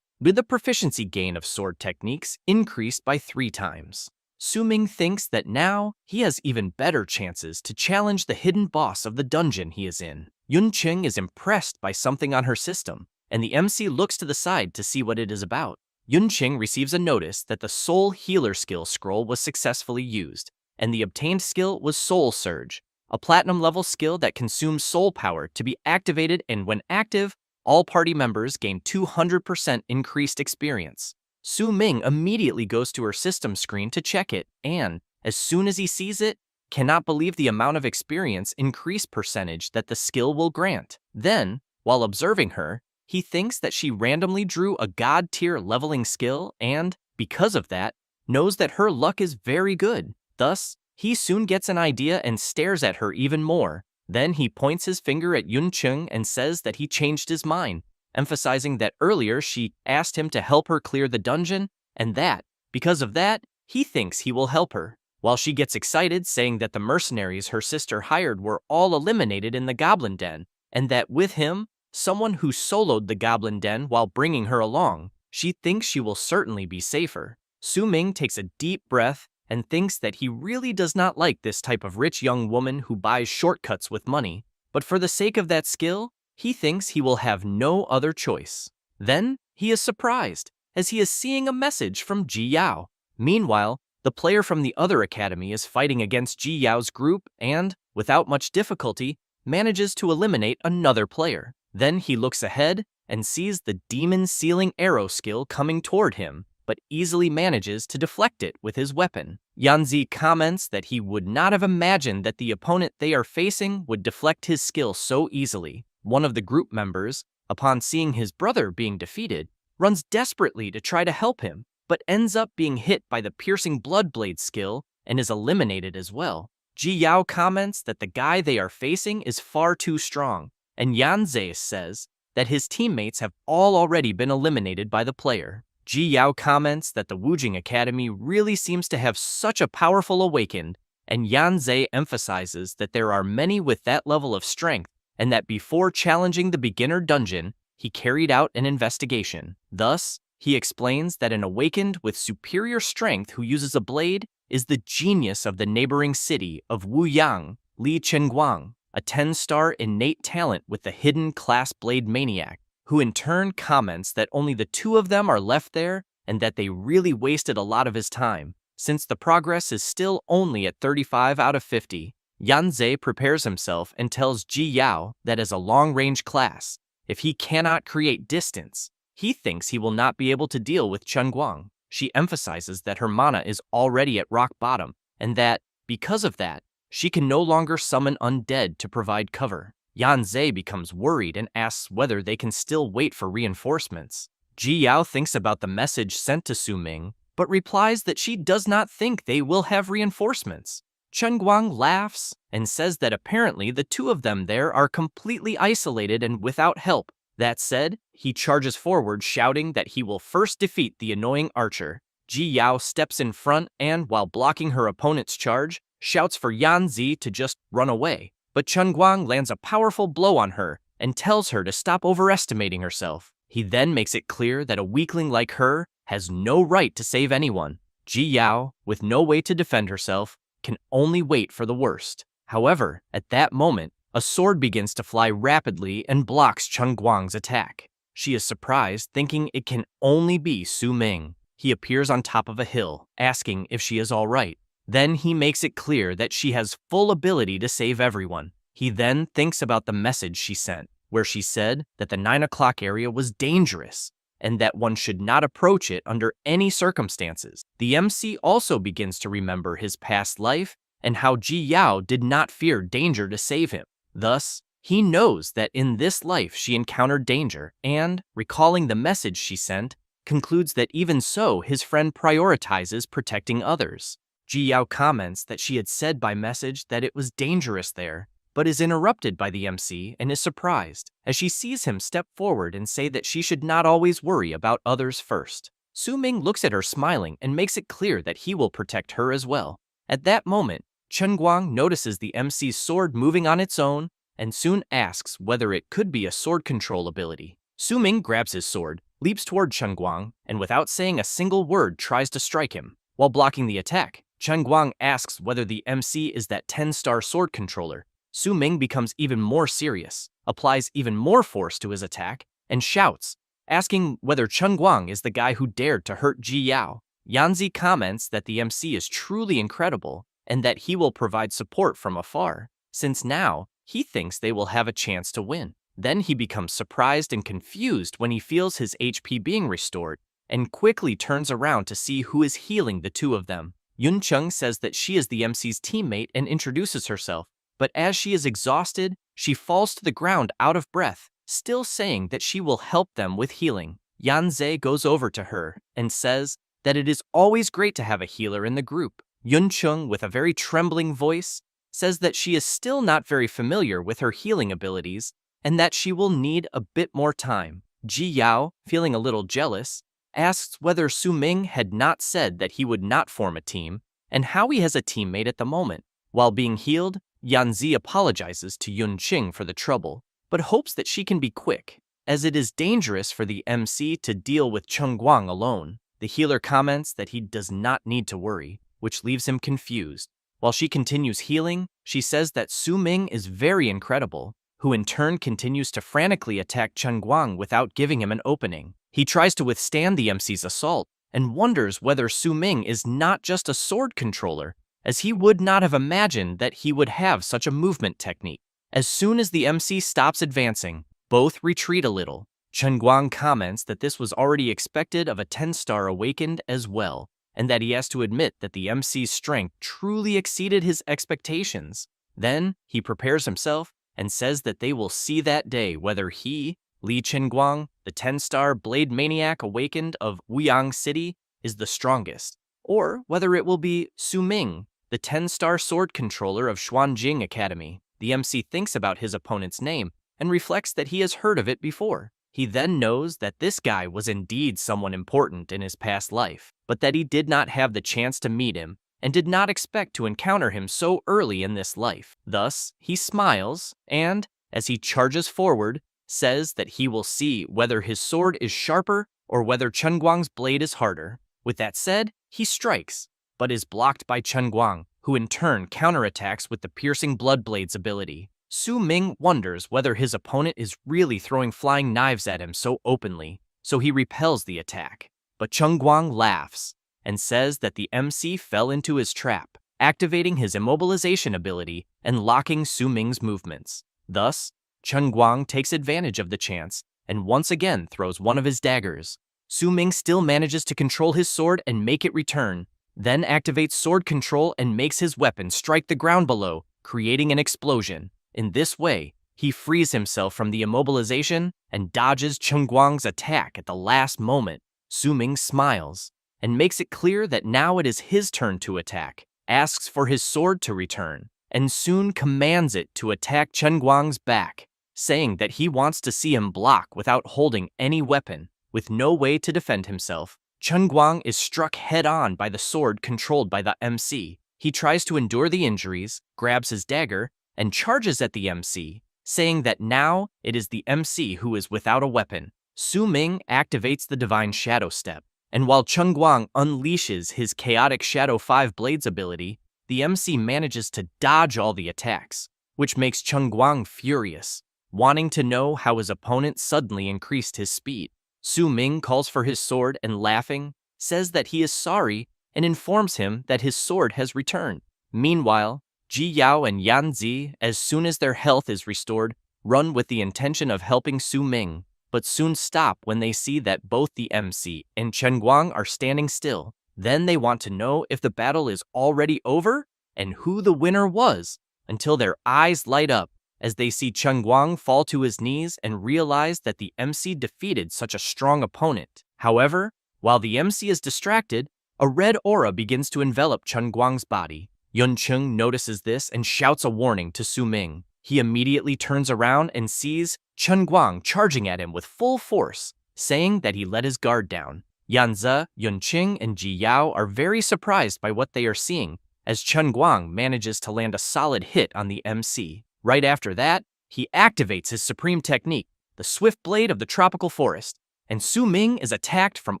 with the proficiency gain of sword techniques increased by 3 times. Su Ming thinks that now he has even better chances to challenge the hidden boss of the dungeon he is in. Yunqing is impressed by something on her system, and the MC looks to the side to see what it is about. Yunqing receives a notice that the Soul Healer skill scroll was successfully used, and the obtained skill was Soul Surge, a platinum-level skill that consumes soul power to be activated, and when active, all party members gain 200% increased experience. Ming immediately goes to her system screen to check it, and, as soon as he sees it, cannot believe the amount of experience increase percentage that the skill will grant. Then, while observing her, he thinks that she randomly drew a god-tier leveling skill and, because of that, knows that her luck is very good. Thus, he soon gets an idea and stares at her even more. Then he points his finger at Yun Chung and says that he changed his mind, emphasizing that earlier she asked him to help her clear the dungeon, and that, because of that, he thinks he will help her. While she gets excited, saying that the mercenaries her sister hired were all eliminated in the Goblin Den, and that with him, someone who soloed the Goblin Den while bringing her along, she thinks she will certainly be safer. Ming takes a deep breath and thinks that he really does not like this type of rich young woman who buys shortcuts with money, but for the sake of that skill, he thinks he will have no other choice. Then, he is surprised, as he is seeing a message from Ji Yao. Meanwhile, the player from the other academy is fighting against Ji Yao's group and, without much difficulty, manages to eliminate another player. Then he looks ahead and sees the Demon Sealing Arrow skill coming toward him, but easily manages to deflect it with his weapon. Yanzi comments that he would not have imagined that the opponent they are facing would deflect his skill so easily. One of the group members, upon seeing his brother being defeated, runs desperately to try to help him, but ends up being hit by the Piercing Bloodblade skill and is eliminated as well. Ji Yao comments that the guy they are facing is far too strong, and Yanzi says that his teammates have all already been eliminated by the player. Ji Yao comments that the Wujing Academy really seems to have such a powerful awakened, and Yanzi emphasizes that there are many with that level of strength, and that before challenging the beginner dungeon, he carried out an investigation. Thus, he explains that an awakened with superior strength who uses a blade is the genius of the neighboring city of Wuyang, Li Chenguang, a 10-star innate talent with the hidden class blade maniac, who in turn comments that only the two of them are left there and that they really wasted a lot of his time, since the progress is still only at 35 out of 50. Yanzi prepares himself and tells Ji Yao that as a long-range class, if he cannot create distance, he thinks he will not be able to deal with Chenguang. She emphasizes that her mana is already at rock bottom, and that, because of that, she can no longer summon undead to provide cover. Yanzi becomes worried and asks whether they can still wait for reinforcements. Ji Yao thinks about the message sent to Ming, but replies that she does not think they will have reinforcements. Chenguang laughs and says that apparently the two of them there are completely isolated and without help. That said, he charges forward shouting that he will first defeat the annoying archer. Ji Yao steps in front and, while blocking her opponent's charge, shouts for Yanzi to just run away. But Chenguang lands a powerful blow on her and tells her to stop overestimating herself. He then makes it clear that a weakling like her has no right to save anyone. Ji Yao, with no way to defend herself, can only wait for the worst. However, at that moment, a sword begins to fly rapidly and blocks Chenguang's attack. She is surprised, thinking it can only be Ming. He appears on top of a hill, asking if she is all right. Then he makes it clear that she has full ability to save everyone. He then thinks about the message she sent, where she said that the 9 o'clock area was dangerous, and that one should not approach it under any circumstances. The MC also begins to remember his past life and how Ji Yao did not fear danger to save him. Thus, he knows that in this life she encountered danger and, recalling the message she sent, concludes that even so his friend prioritizes protecting others. Ji Yao comments that she had said by message that it was dangerous there, but is interrupted by the MC and is surprised, as she sees him step forward and say that she should not always worry about others first. Ming looks at her smiling and makes it clear that he will protect her as well. At that moment, Chenguang notices the MC's sword moving on its own and soon asks whether it could be a sword control ability. Ming grabs his sword, leaps toward Chenguang, and without saying a single word tries to strike him. While blocking the attack, Chenguang asks whether the MC is that 10-star sword controller. Ming becomes even more serious, applies even more force to his attack, and shouts, asking whether Chenguang is the guy who dared to hurt Ji Yao. Yanzi comments that the MC is truly incredible, and that he will provide support from afar, since now he thinks they will have a chance to win. Then he becomes surprised and confused when he feels his HP being restored, and quickly turns around to see who is healing the two of them. Yun Chung says that she is the MC's teammate and introduces herself, but as she is exhausted, she falls to the ground out of breath, still saying that she will help them with healing. Yanze goes over to her and says that it is always great to have a healer in the group. Yun Chung, with a very trembling voice, says that she is still not very familiar with her healing abilities and that she will need a bit more time. Ji Yao, feeling a little jealous, asks whether Su Ming had not said that he would not form a team and how he has a teammate at the moment. While being healed, Yanzi apologizes to Yun Qing for the trouble, but hopes that she can be quick, as it is dangerous for the MC to deal with Cheng Guang alone. The healer comments that he does not need to worry, which leaves him confused. While she continues healing, she says that Su Ming is very incredible, who in turn continues to frantically attack Cheng Guang without giving him an opening. He tries to withstand the MC's assault and wonders whether Su Ming is not just a sword controller, as he would not have imagined that he would have such a movement technique. As soon as the MC stops advancing, both retreat a little. Cheng Guang comments that this was already expected of a 10-star awakened as well, and that he has to admit that the MC's strength truly exceeded his expectations. Then he prepares himself and says that they will see that day whether he, Li Chenguang, the 10-star blade maniac awakened of Wuyang City, is the strongest, or whether it will be Su Ming, the 10-star sword controller of Xuanjing Academy. The MC thinks about his opponent's name and reflects that he has heard of it before. He then knows that this guy was indeed someone important in his past life, but that he did not have the chance to meet him and did not expect to encounter him so early in this life. Thus, he smiles and, as he charges forward, says that he will see whether his sword is sharper or whether Chen Guang's blade is harder. With that said, he strikes, but is blocked by Chen Guang, who in turn counterattacks with the piercing blood blades ability. Su Ming wonders whether his opponent is really throwing flying knives at him so openly, so he repels the attack. But Chen Guang laughs and says that the MC fell into his trap, activating his immobilization ability and locking Su Ming's movements. Thus, Chen Guang takes advantage of the chance and once again throws one of his daggers. Su Ming still manages to control his sword and make it return, then activates sword control and makes his weapon strike the ground below, creating an explosion. In this way, he frees himself from the immobilization and dodges Chen Guang's attack at the last moment. Su Ming smiles and makes it clear that now it is his turn to attack, asks for his sword to return, and soon commands it to attack Chen Guang's back, saying that he wants to see him block without holding any weapon. With no way to defend himself, Chen Guang is struck head-on by the sword controlled by the MC. He tries to endure the injuries, grabs his dagger, and charges at the MC, saying that now it is the MC who is without a weapon. Su Ming activates the Divine Shadow Step, and while Chen Guang unleashes his Chaotic Shadow 5 Blades ability, the MC manages to dodge all the attacks, which makes Chen Guang furious, wanting to know how his opponent suddenly increased his speed. Su Ming calls for his sword and, laughing, says that he is sorry and informs him that his sword has returned. Meanwhile, Ji Yao and Yan Zi, as soon as their health is restored, run with the intention of helping Su Ming, but soon stop when they see that both the MC and Chen Guang are standing still. Then they want to know if the battle is already over and who the winner was, until their eyes light up as they see Chen Guang fall to his knees and realize that the MC defeated such a strong opponent. However, while the MC is distracted, a red aura begins to envelop Chen Guang's body. Yun Chung notices this and shouts a warning to Su Ming. He immediately turns around and sees Chen Guang charging at him with full force, saying that he let his guard down. Yanze, Yun Qing, and Ji Yao are very surprised by what they are seeing, as Chen Guang manages to land a solid hit on the MC. Right after that, he activates his supreme technique, the Swift Blade of the Tropical Forest, and Su Ming is attacked from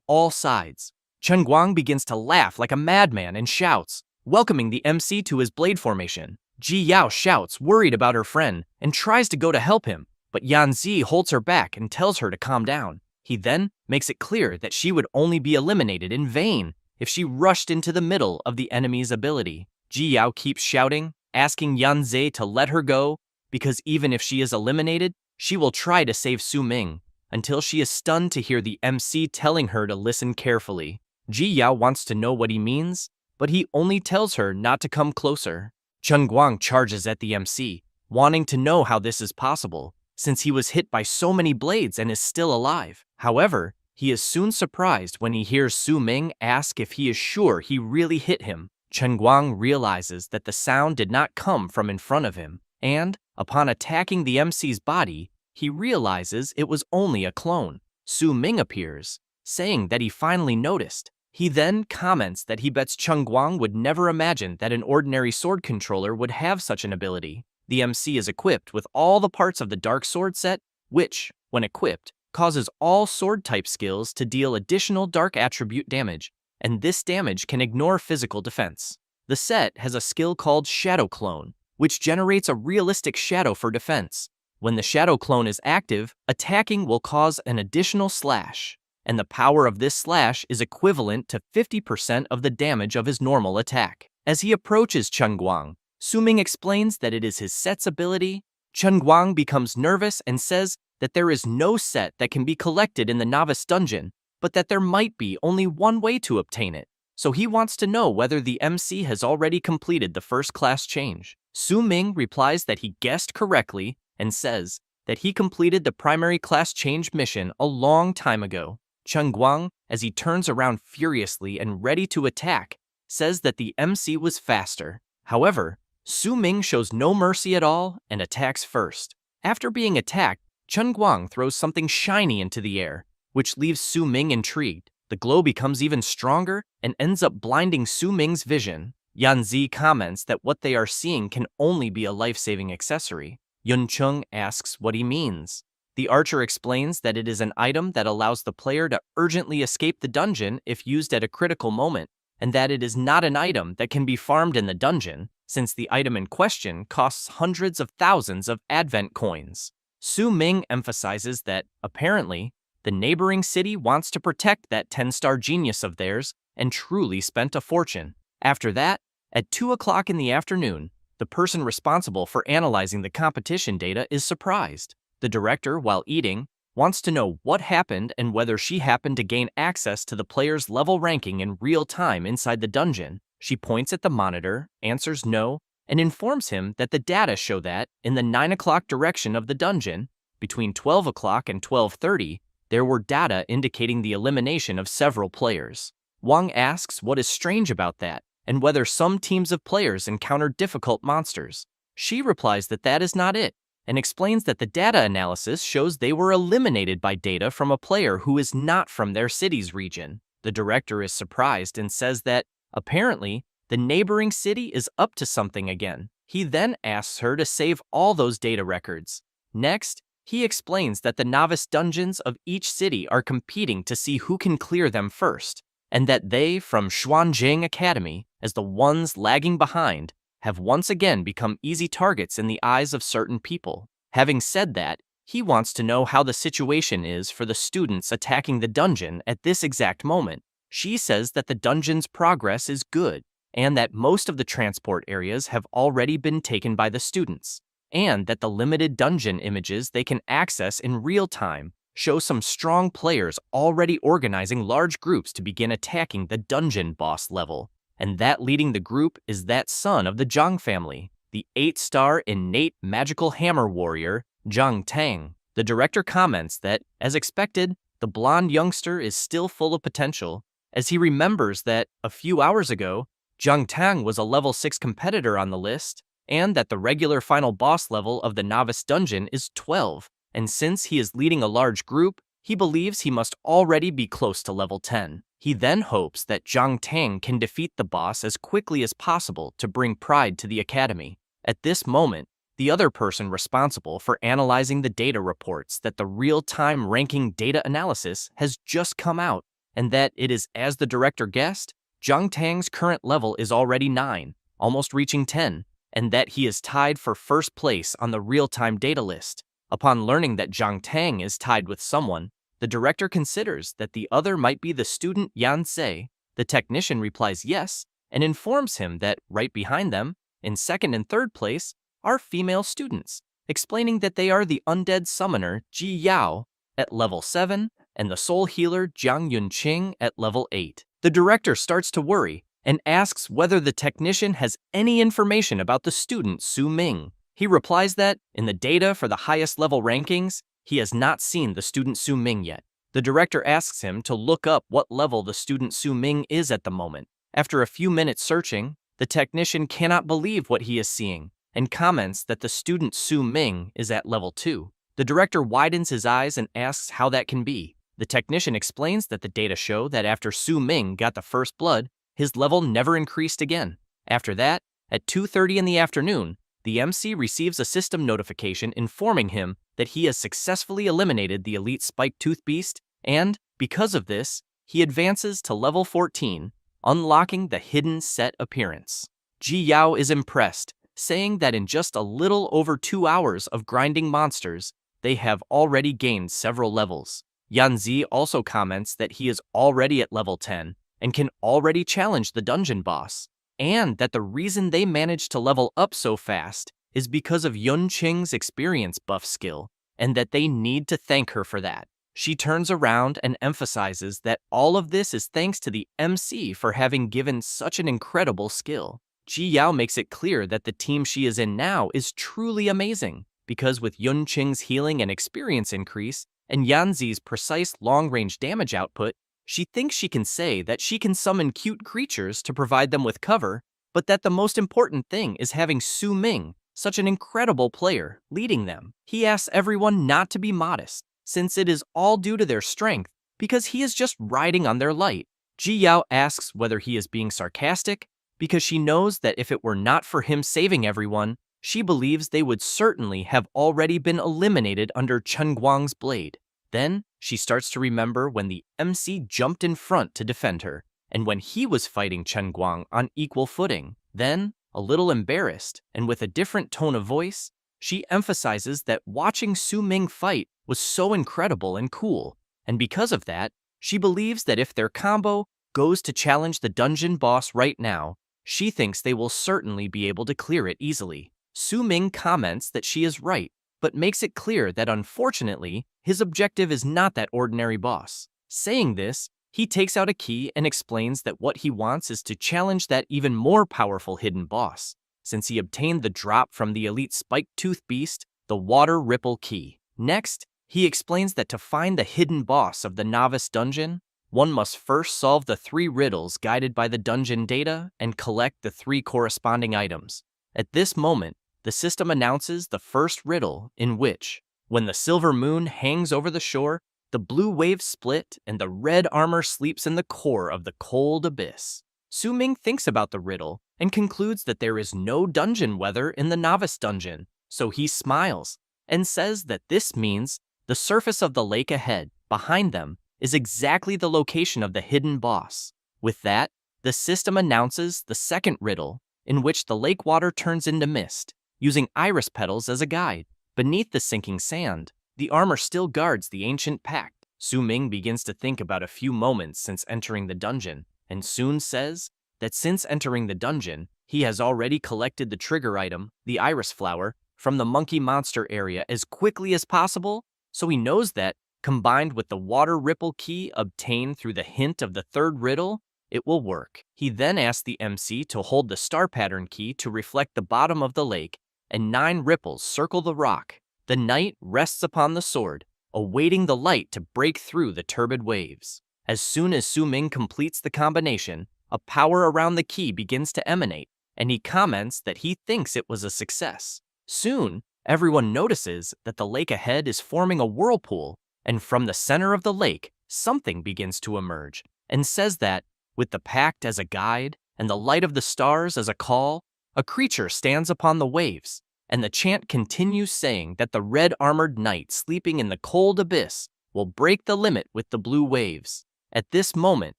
all sides. Chen Guang begins to laugh like a madman and shouts, welcoming the MC to his blade formation. Ji Yao shouts, worried about her friend, and tries to go to help him, but Yanzi holds her back and tells her to calm down. He then makes it clear that she would only be eliminated in vain if she rushed into the middle of the enemy's ability. Ji Yao keeps shouting, asking Yan Zhe to let her go, because even if she is eliminated, she will try to save Su Ming, until she is stunned to hear the MC telling her to listen carefully. Ji Yao wants to know what he means, but he only tells her not to come closer. Chen Guang charges at the MC, wanting to know how this is possible, since he was hit by so many blades and is still alive. However, he is soon surprised when he hears Su Ming ask if he is sure he really hit him. Chen Guang realizes that the sound did not come from in front of him, and, upon attacking the MC's body, he realizes it was only a clone. Su Ming appears, saying that he finally noticed. He then comments that he bets Chen Guang would never imagine that an ordinary sword controller would have such an ability. The MC is equipped with all the parts of the Dark Sword set, which, when equipped, causes all sword-type skills to deal additional dark attribute damage, and this damage can ignore physical defense. The set has a skill called Shadow Clone, which generates a realistic shadow for defense. When the Shadow Clone is active, attacking will cause an additional slash, and the power of this slash is equivalent to 50% of the damage of his normal attack. As he approaches Chen Guang, Su Ming explains that it is his set's ability. Chen Guang becomes nervous and says that there is no set that can be collected in the Novice dungeon, but that there might be only one way to obtain it. So he wants to know whether the MC has already completed the first class change. Su Ming replies that he guessed correctly and says that he completed the primary class change mission a long time ago. Chen Guang, as he turns around furiously and ready to attack, says that the MC was faster. However, Su Ming shows no mercy at all and attacks first. After being attacked, Chen Guang throws something shiny into the air, which leaves Su Ming intrigued. The glow becomes even stronger and ends up blinding Su Ming's vision. Yan Zi comments that what they are seeing can only be a life-saving accessory. Yun Chung asks what he means. The archer explains that it is an item that allows the player to urgently escape the dungeon if used at a critical moment, and that it is not an item that can be farmed in the dungeon, since the item in question costs hundreds of thousands of advent coins. Su Ming emphasizes that, apparently, the neighboring city wants to protect that 10-star genius of theirs and truly spent a fortune. After that, at 2 o'clock in the afternoon, the person responsible for analyzing the competition data is surprised. The director, while eating, wants to know what happened and whether she happened to gain access to the player's level ranking in real time inside the dungeon. She points at the monitor, answers no, and informs him that the data show that, in the 9 o'clock direction of the dungeon, between 12 o'clock and 12:30, there were data indicating the elimination of several players. Wang asks what is strange about that, and whether some teams of players encountered difficult monsters. She replies that that is not it, and explains that the data analysis shows they were eliminated by data from a player who is not from their city's region. The director is surprised and says that, apparently, the neighboring city is up to something again. He then asks her to save all those data records. Next, he explains that the novice dungeons of each city are competing to see who can clear them first, and that they, from Xuanjing Academy, as the ones lagging behind, have once again become easy targets in the eyes of certain people. Having said that, he wants to know how the situation is for the students attacking the dungeon at this exact moment. She says that the dungeon's progress is good, and that most of the transport areas have already been taken by the students, and that the limited dungeon images they can access in real time show some strong players already organizing large groups to begin attacking the dungeon boss level, and that leading the group is that son of the Zhang family, the 8-star innate magical hammer warrior, Zhang Tang. The director comments that, as expected, the blonde youngster is still full of potential, as he remembers that, a few hours ago, Zhang Tang was a level 6 competitor on the list, and that the regular final boss level of the novice dungeon is 12, and since he is leading a large group, he believes he must already be close to level 10. He then hopes that Zhang Tang can defeat the boss as quickly as possible to bring pride to the academy. At this moment, the other person responsible for analyzing the data reports that the real-time ranking data analysis has just come out, and that it is as the director guessed, Zhang Tang's current level is already 9, almost reaching 10, and that he is tied for first place on the real-time data list. Upon learning that Zhang Tang is tied with someone, the director considers that the other might be the student Yan Sei. The technician replies yes, and informs him that right behind them, in second and third place, are female students, explaining that they are the undead summoner Ji Yao at level 7 and the soul healer Jiang Yunqing at level 8. The director starts to worry and asks whether the technician has any information about the student Su Ming. He replies that, in the data for the highest level rankings, he has not seen the student Su Ming yet. The director asks him to look up what level the student Su Ming is at the moment. After a few minutes searching, the technician cannot believe what he is seeing and comments that the student Su Ming is at level 2. The director widens his eyes and asks how that can be. The technician explains that the data show that after Su Ming got the first blood, his level never increased again. After that, at 2:30 in the afternoon, the MC receives a system notification informing him that he has successfully eliminated the elite spiked tooth beast, and, because of this, he advances to level 14, unlocking the hidden set appearance. Ji Yao is impressed, saying that in just a little over 2 hours of grinding monsters, they have already gained several levels. Yanzi also comments that he is already at level 10 and can already challenge the dungeon boss, and that the reason they managed to level up so fast is because of Yunqing's experience buff skill, and that they need to thank her for that. She turns around and emphasizes that all of this is thanks to the MC for having given such an incredible skill. Ji Yao makes it clear that the team she is in now is truly amazing, because with Yunqing's healing and experience increase, and Yanzi's precise long-range damage output, she thinks she can say that she can summon cute creatures to provide them with cover, but that the most important thing is having Su Ming, such an incredible player, leading them. He asks everyone not to be modest, since it is all due to their strength, because he is just riding on their light. Ji Yao asks whether he is being sarcastic, because she knows that if it were not for him saving everyone, she believes they would certainly have already been eliminated under Chen Guang's blade. Then, she starts to remember when the MC jumped in front to defend her, and when he was fighting Chen Guang on equal footing. Then, a little embarrassed, and with a different tone of voice, she emphasizes that watching Su Ming fight was so incredible and cool, and because of that, she believes that if their combo goes to challenge the dungeon boss right now, she thinks they will certainly be able to clear it easily. Su Ming comments that she is right, but makes it clear that unfortunately, his objective is not that ordinary boss. Saying this, he takes out a key and explains that what he wants is to challenge that even more powerful hidden boss, since he obtained the drop from the elite spiked tooth beast, the water ripple key. Next, he explains that to find the hidden boss of the Novice dungeon, one must first solve the 3 riddles guided by the dungeon data and collect the 3 corresponding items. At this moment, the system announces the first riddle, in which, when the silver moon hangs over the shore, the blue waves split and the red armor sleeps in the core of the cold abyss. Su Ming thinks about the riddle and concludes that there is no dungeon weather in the Novice dungeon, so he smiles and says that this means the surface of the lake ahead, behind them, is exactly the location of the hidden boss. With that, the system announces the second riddle, in which the lake water turns into mist, using iris petals as a guide. Beneath the sinking sand, the armor still guards the ancient pact. Su Ming begins to think about a few moments since entering the dungeon, and soon says that since entering the dungeon, he has already collected the trigger item, the iris flower, from the monkey monster area as quickly as possible, so he knows that, combined with the water ripple key obtained through the hint of the third riddle, it will work. He then asks the MC to hold the star pattern key to reflect the bottom of the lake, and 9 ripples circle the rock. The knight rests upon the sword, awaiting the light to break through the turbid waves. As soon as Su Ming completes the combination, a power around the key begins to emanate, and he comments that he thinks it was a success. Soon, everyone notices that the lake ahead is forming a whirlpool, and from the center of the lake, something begins to emerge, and says that, with the pact as a guide and the light of the stars as a call, a creature stands upon the waves, and the chant continues saying that the red-armored knight sleeping in the cold abyss will break the limit with the blue waves. At this moment,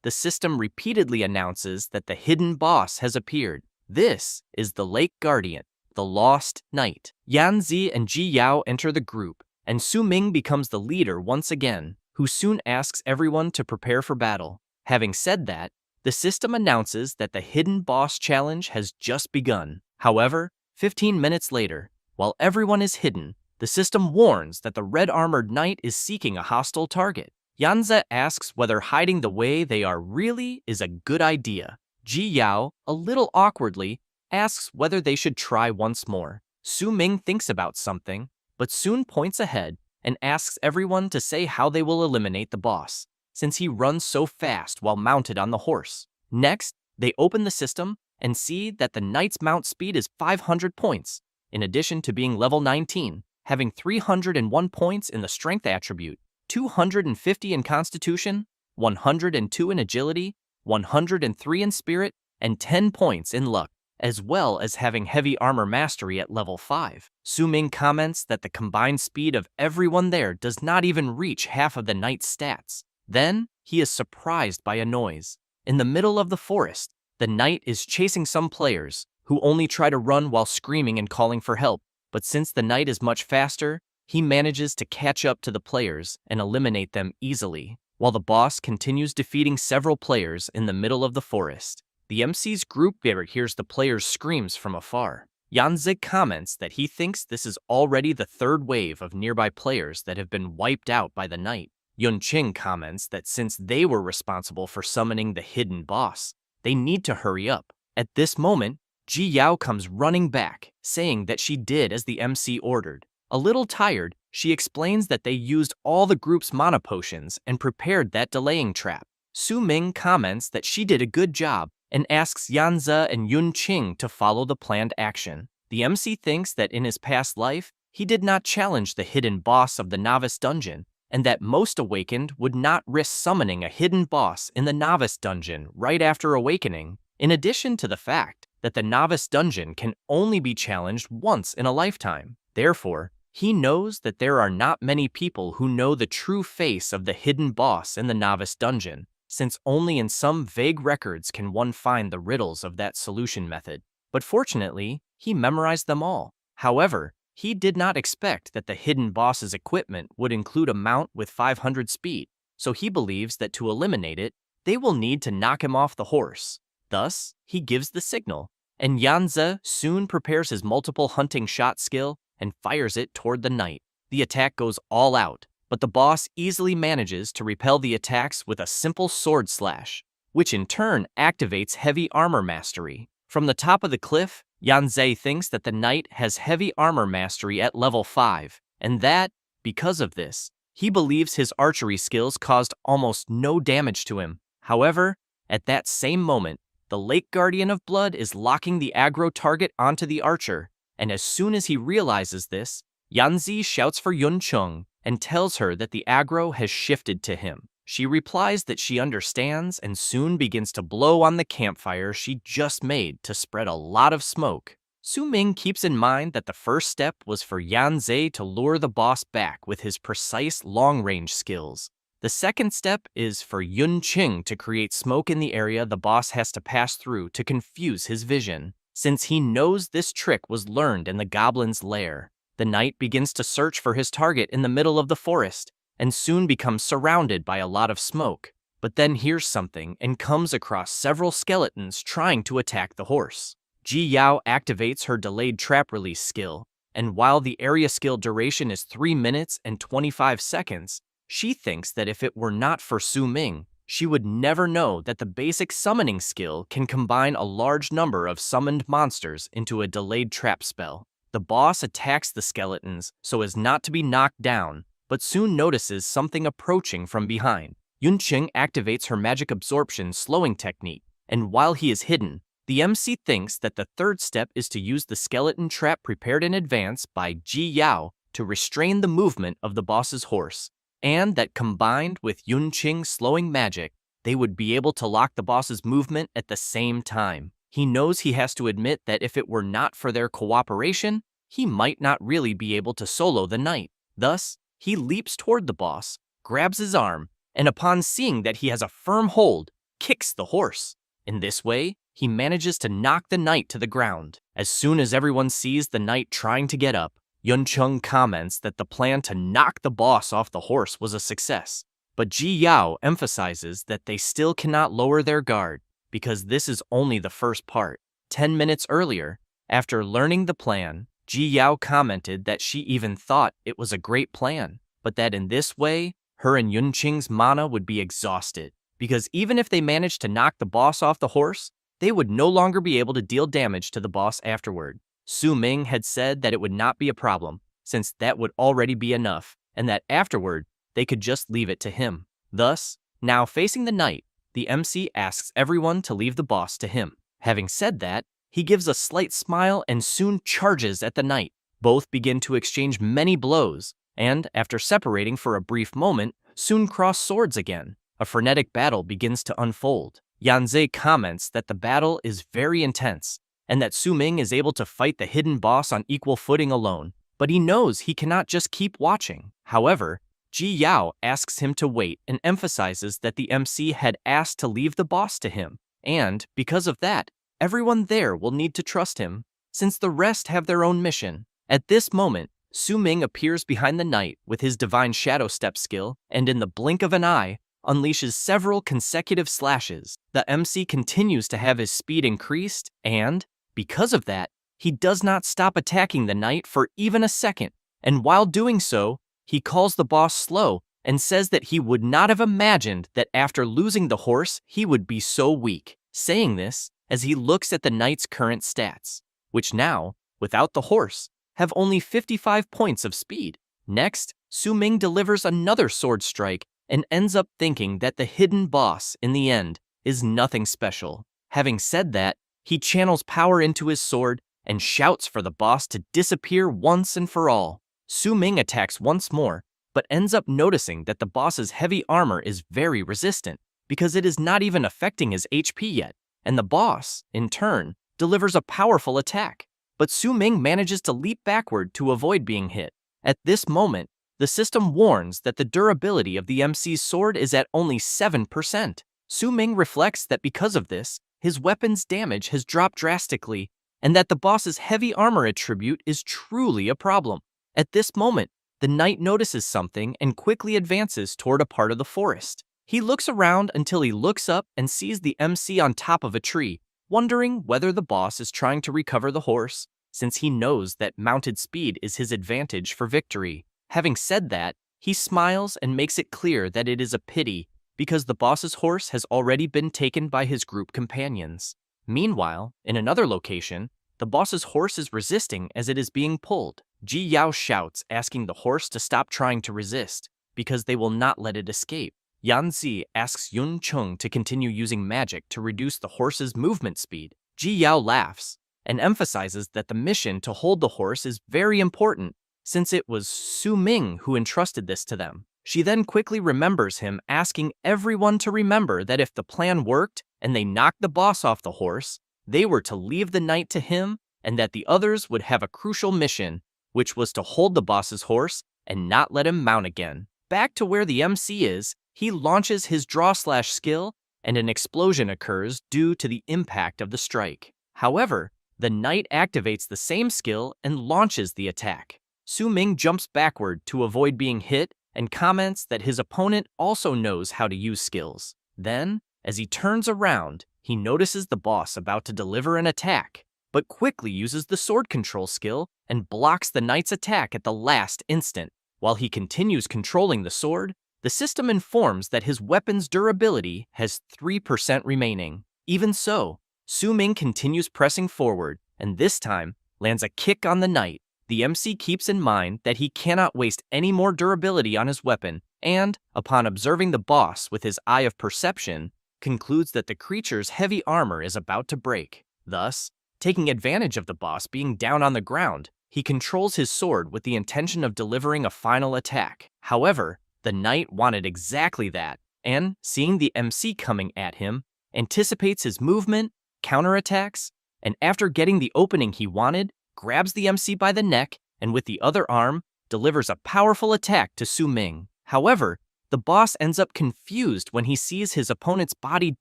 the system repeatedly announces that the hidden boss has appeared. This is the Lake Guardian, the Lost Knight. Yanzi and Ji Yao enter the group, and Su Ming becomes the leader once again, who soon asks everyone to prepare for battle. Having said that, the system announces that the hidden boss challenge has just begun. However, 15 minutes later, while everyone is hidden, the system warns that the red-armored knight is seeking a hostile target. Yanze asks whether hiding the way they are really is a good idea. Ji Yao, a little awkwardly, asks whether they should try once more. Su Ming thinks about something, but soon points ahead and asks everyone to say how they will eliminate the boss, since he runs so fast while mounted on the horse. Next, they open the system and see that the knight's mount speed is 500 points, in addition to being level 19, having 301 points in the strength attribute, 250 in constitution, 102 in agility, 103 in spirit, and 10 points in luck, as well as having heavy armor mastery at level 5. Su Ming comments that the combined speed of everyone there does not even reach half of the knight's stats. Then, he is surprised by a noise. In the middle of the forest, the knight is chasing some players, who only try to run while screaming and calling for help, but since the knight is much faster, he manages to catch up to the players and eliminate them easily, while the boss continues defeating several players in the middle of the forest. The MC's group leader hears the players' screams from afar. Yanzig comments that he thinks this is already the third wave of nearby players that have been wiped out by the knight. Yunqing comments that since they were responsible for summoning the hidden boss, they need to hurry up. At this moment, Ji Yao comes running back, saying that she did as the MC ordered. A little tired, she explains that they used all the group's mana potions and prepared that delaying trap. Su Ming comments that she did a good job and asks Yanze and Yunqing to follow the planned action. The MC thinks that in his past life, he did not challenge the hidden boss of the Novice dungeon, and that most awakened would not risk summoning a hidden boss in the Novice dungeon right after awakening, in addition to the fact that the Novice dungeon can only be challenged once in a lifetime. Therefore, he knows that there are not many people who know the true face of the hidden boss in the Novice dungeon, since only in some vague records can one find the riddles of that solution method. But fortunately, he memorized them all. However, he did not expect that the hidden boss's equipment would include a mount with 500 speed, so he believes that to eliminate it, they will need to knock him off the horse. Thus, he gives the signal, and Yanze soon prepares his multiple hunting shot skill and fires it toward the knight. The attack goes all out, but the boss easily manages to repel the attacks with a simple sword slash, which in turn activates heavy armor mastery. From the top of the cliff, Yanze thinks that the knight has heavy armor mastery at level 5, and that, because of this, he believes his archery skills caused almost no damage to him. However, at that same moment, the Lake Guardian of Blood is locking the aggro target onto the archer, and as soon as he realizes this, Yanzi shouts for Yunqing and tells her that the aggro has shifted to him. She replies that she understands and soon begins to blow on the campfire she just made to spread a lot of smoke. Su Ming keeps in mind that the first step was for Yanze to lure the boss back with his precise long-range skills. The second step is for Yunqing to create smoke in the area the boss has to pass through to confuse his vision, since he knows this trick was learned in the goblin's lair. The knight begins to search for his target in the middle of the forest, and soon becomes surrounded by a lot of smoke, but then hears something and comes across several skeletons trying to attack the horse. Ji Yao activates her delayed trap release skill, and while the area skill duration is 3 minutes and 25 seconds, she thinks that if it were not for Su Ming, she would never know that the basic summoning skill can combine a large number of summoned monsters into a delayed trap spell. The boss attacks the skeletons so as not to be knocked down, but soon notices something approaching from behind. Yunqing activates her magic absorption slowing technique, and while he is hidden, the MC thinks that the third step is to use the skeleton trap prepared in advance by Ji Yao to restrain the movement of the boss's horse, and that combined with Yunqing's slowing magic, they would be able to lock the boss's movement at the same time. He knows he has to admit that if it were not for their cooperation, he might not really be able to solo the knight. Thus, he leaps toward the boss, grabs his arm, and upon seeing that he has a firm hold, kicks the horse. In this way, he manages to knock the knight to the ground. As soon as everyone sees the knight trying to get up, Yunqing comments that the plan to knock the boss off the horse was a success, but Ji Yao emphasizes that they still cannot lower their guard. because this is only the first part. 10 minutes earlier, after learning the plan, Ji Yao commented that she even thought it was a great plan, but that in this way, her and Yunqing's mana would be exhausted, because even if they managed to knock the boss off the horse, they would no longer be able to deal damage to the boss afterward. Su Ming had said that it would not be a problem, since that would already be enough, and that afterward, they could just leave it to him. Thus, now facing the knight, the MC asks everyone to leave the boss to him. Having said that, he gives a slight smile and soon charges at the knight. Both begin to exchange many blows, and after separating for a brief moment, soon cross swords again. A frenetic battle begins to unfold. Yanzhe comments that the battle is very intense, and that Su Ming is able to fight the hidden boss on equal footing alone, but he knows he cannot just keep watching. However, Ji Yao asks him to wait and emphasizes that the MC had asked to leave the boss to him, and, because of that, everyone there will need to trust him, since the rest have their own mission. At this moment, Su Ming appears behind the knight with his divine shadow step skill, and in the blink of an eye, unleashes several consecutive slashes. The MC continues to have his speed increased, and, because of that, he does not stop attacking the knight for even a second, and while doing so, he calls the boss slow and says that he would not have imagined that after losing the horse, he would be so weak. Saying this as he looks at the knight's current stats, which now, without the horse, have only 55 points of speed. Next, Su Ming delivers another sword strike and ends up thinking that the hidden boss, in the end, is nothing special. Having said that, he channels power into his sword and shouts for the boss to disappear once and for all. Su Ming attacks once more, but ends up noticing that the boss's heavy armor is very resistant, because it is not even affecting his HP yet, and the boss, in turn, delivers a powerful attack. But Su Ming manages to leap backward to avoid being hit. At this moment, the system warns that the durability of the MC's sword is at only 7%. Su Ming reflects that because of this, his weapon's damage has dropped drastically, and that the boss's heavy armor attribute is truly a problem. At this moment, the knight notices something and quickly advances toward a part of the forest. He looks around until he looks up and sees the MC on top of a tree, wondering whether the boss is trying to recover the horse, since he knows that mounted speed is his advantage for victory. Having said that, he smiles and makes it clear that it is a pity, because the boss's horse has already been taken by his group companions. Meanwhile, in another location, the boss's horse is resisting as it is being pulled. Ji Yao shouts, asking the horse to stop trying to resist, because they will not let it escape. Yanzi asks Yun Chung to continue using magic to reduce the horse's movement speed. Ji Yao laughs and emphasizes that the mission to hold the horse is very important, since it was Su Ming who entrusted this to them. She then quickly remembers him asking everyone to remember that if the plan worked and they knocked the boss off the horse, they were to leave the knight to him, and that the others would have a crucial mission, which was to hold the boss's horse and not let him mount again. Back to where the MC is, he launches his draw/slash skill, and an explosion occurs due to the impact of the strike. However, the knight activates the same skill and launches the attack. Su Ming jumps backward to avoid being hit and comments that his opponent also knows how to use skills. Then, as he turns around, he notices the boss about to deliver an attack, but quickly uses the sword control skill and blocks the knight's attack at the last instant. While he continues controlling the sword, the system informs that his weapon's durability has 3% remaining. Even so, Su Ming continues pressing forward, and this time lands a kick on the knight. The MC keeps in mind that he cannot waste any more durability on his weapon, and, upon observing the boss with his eye of perception, concludes that the creature's heavy armor is about to break. Thus, taking advantage of the boss being down on the ground, he controls his sword with the intention of delivering a final attack. However, the knight wanted exactly that, and, seeing the MC coming at him, anticipates his movement, counterattacks, and after getting the opening he wanted, grabs the MC by the neck, and with the other arm, delivers a powerful attack to Su Ming. However, the boss ends up confused when he sees his opponent's body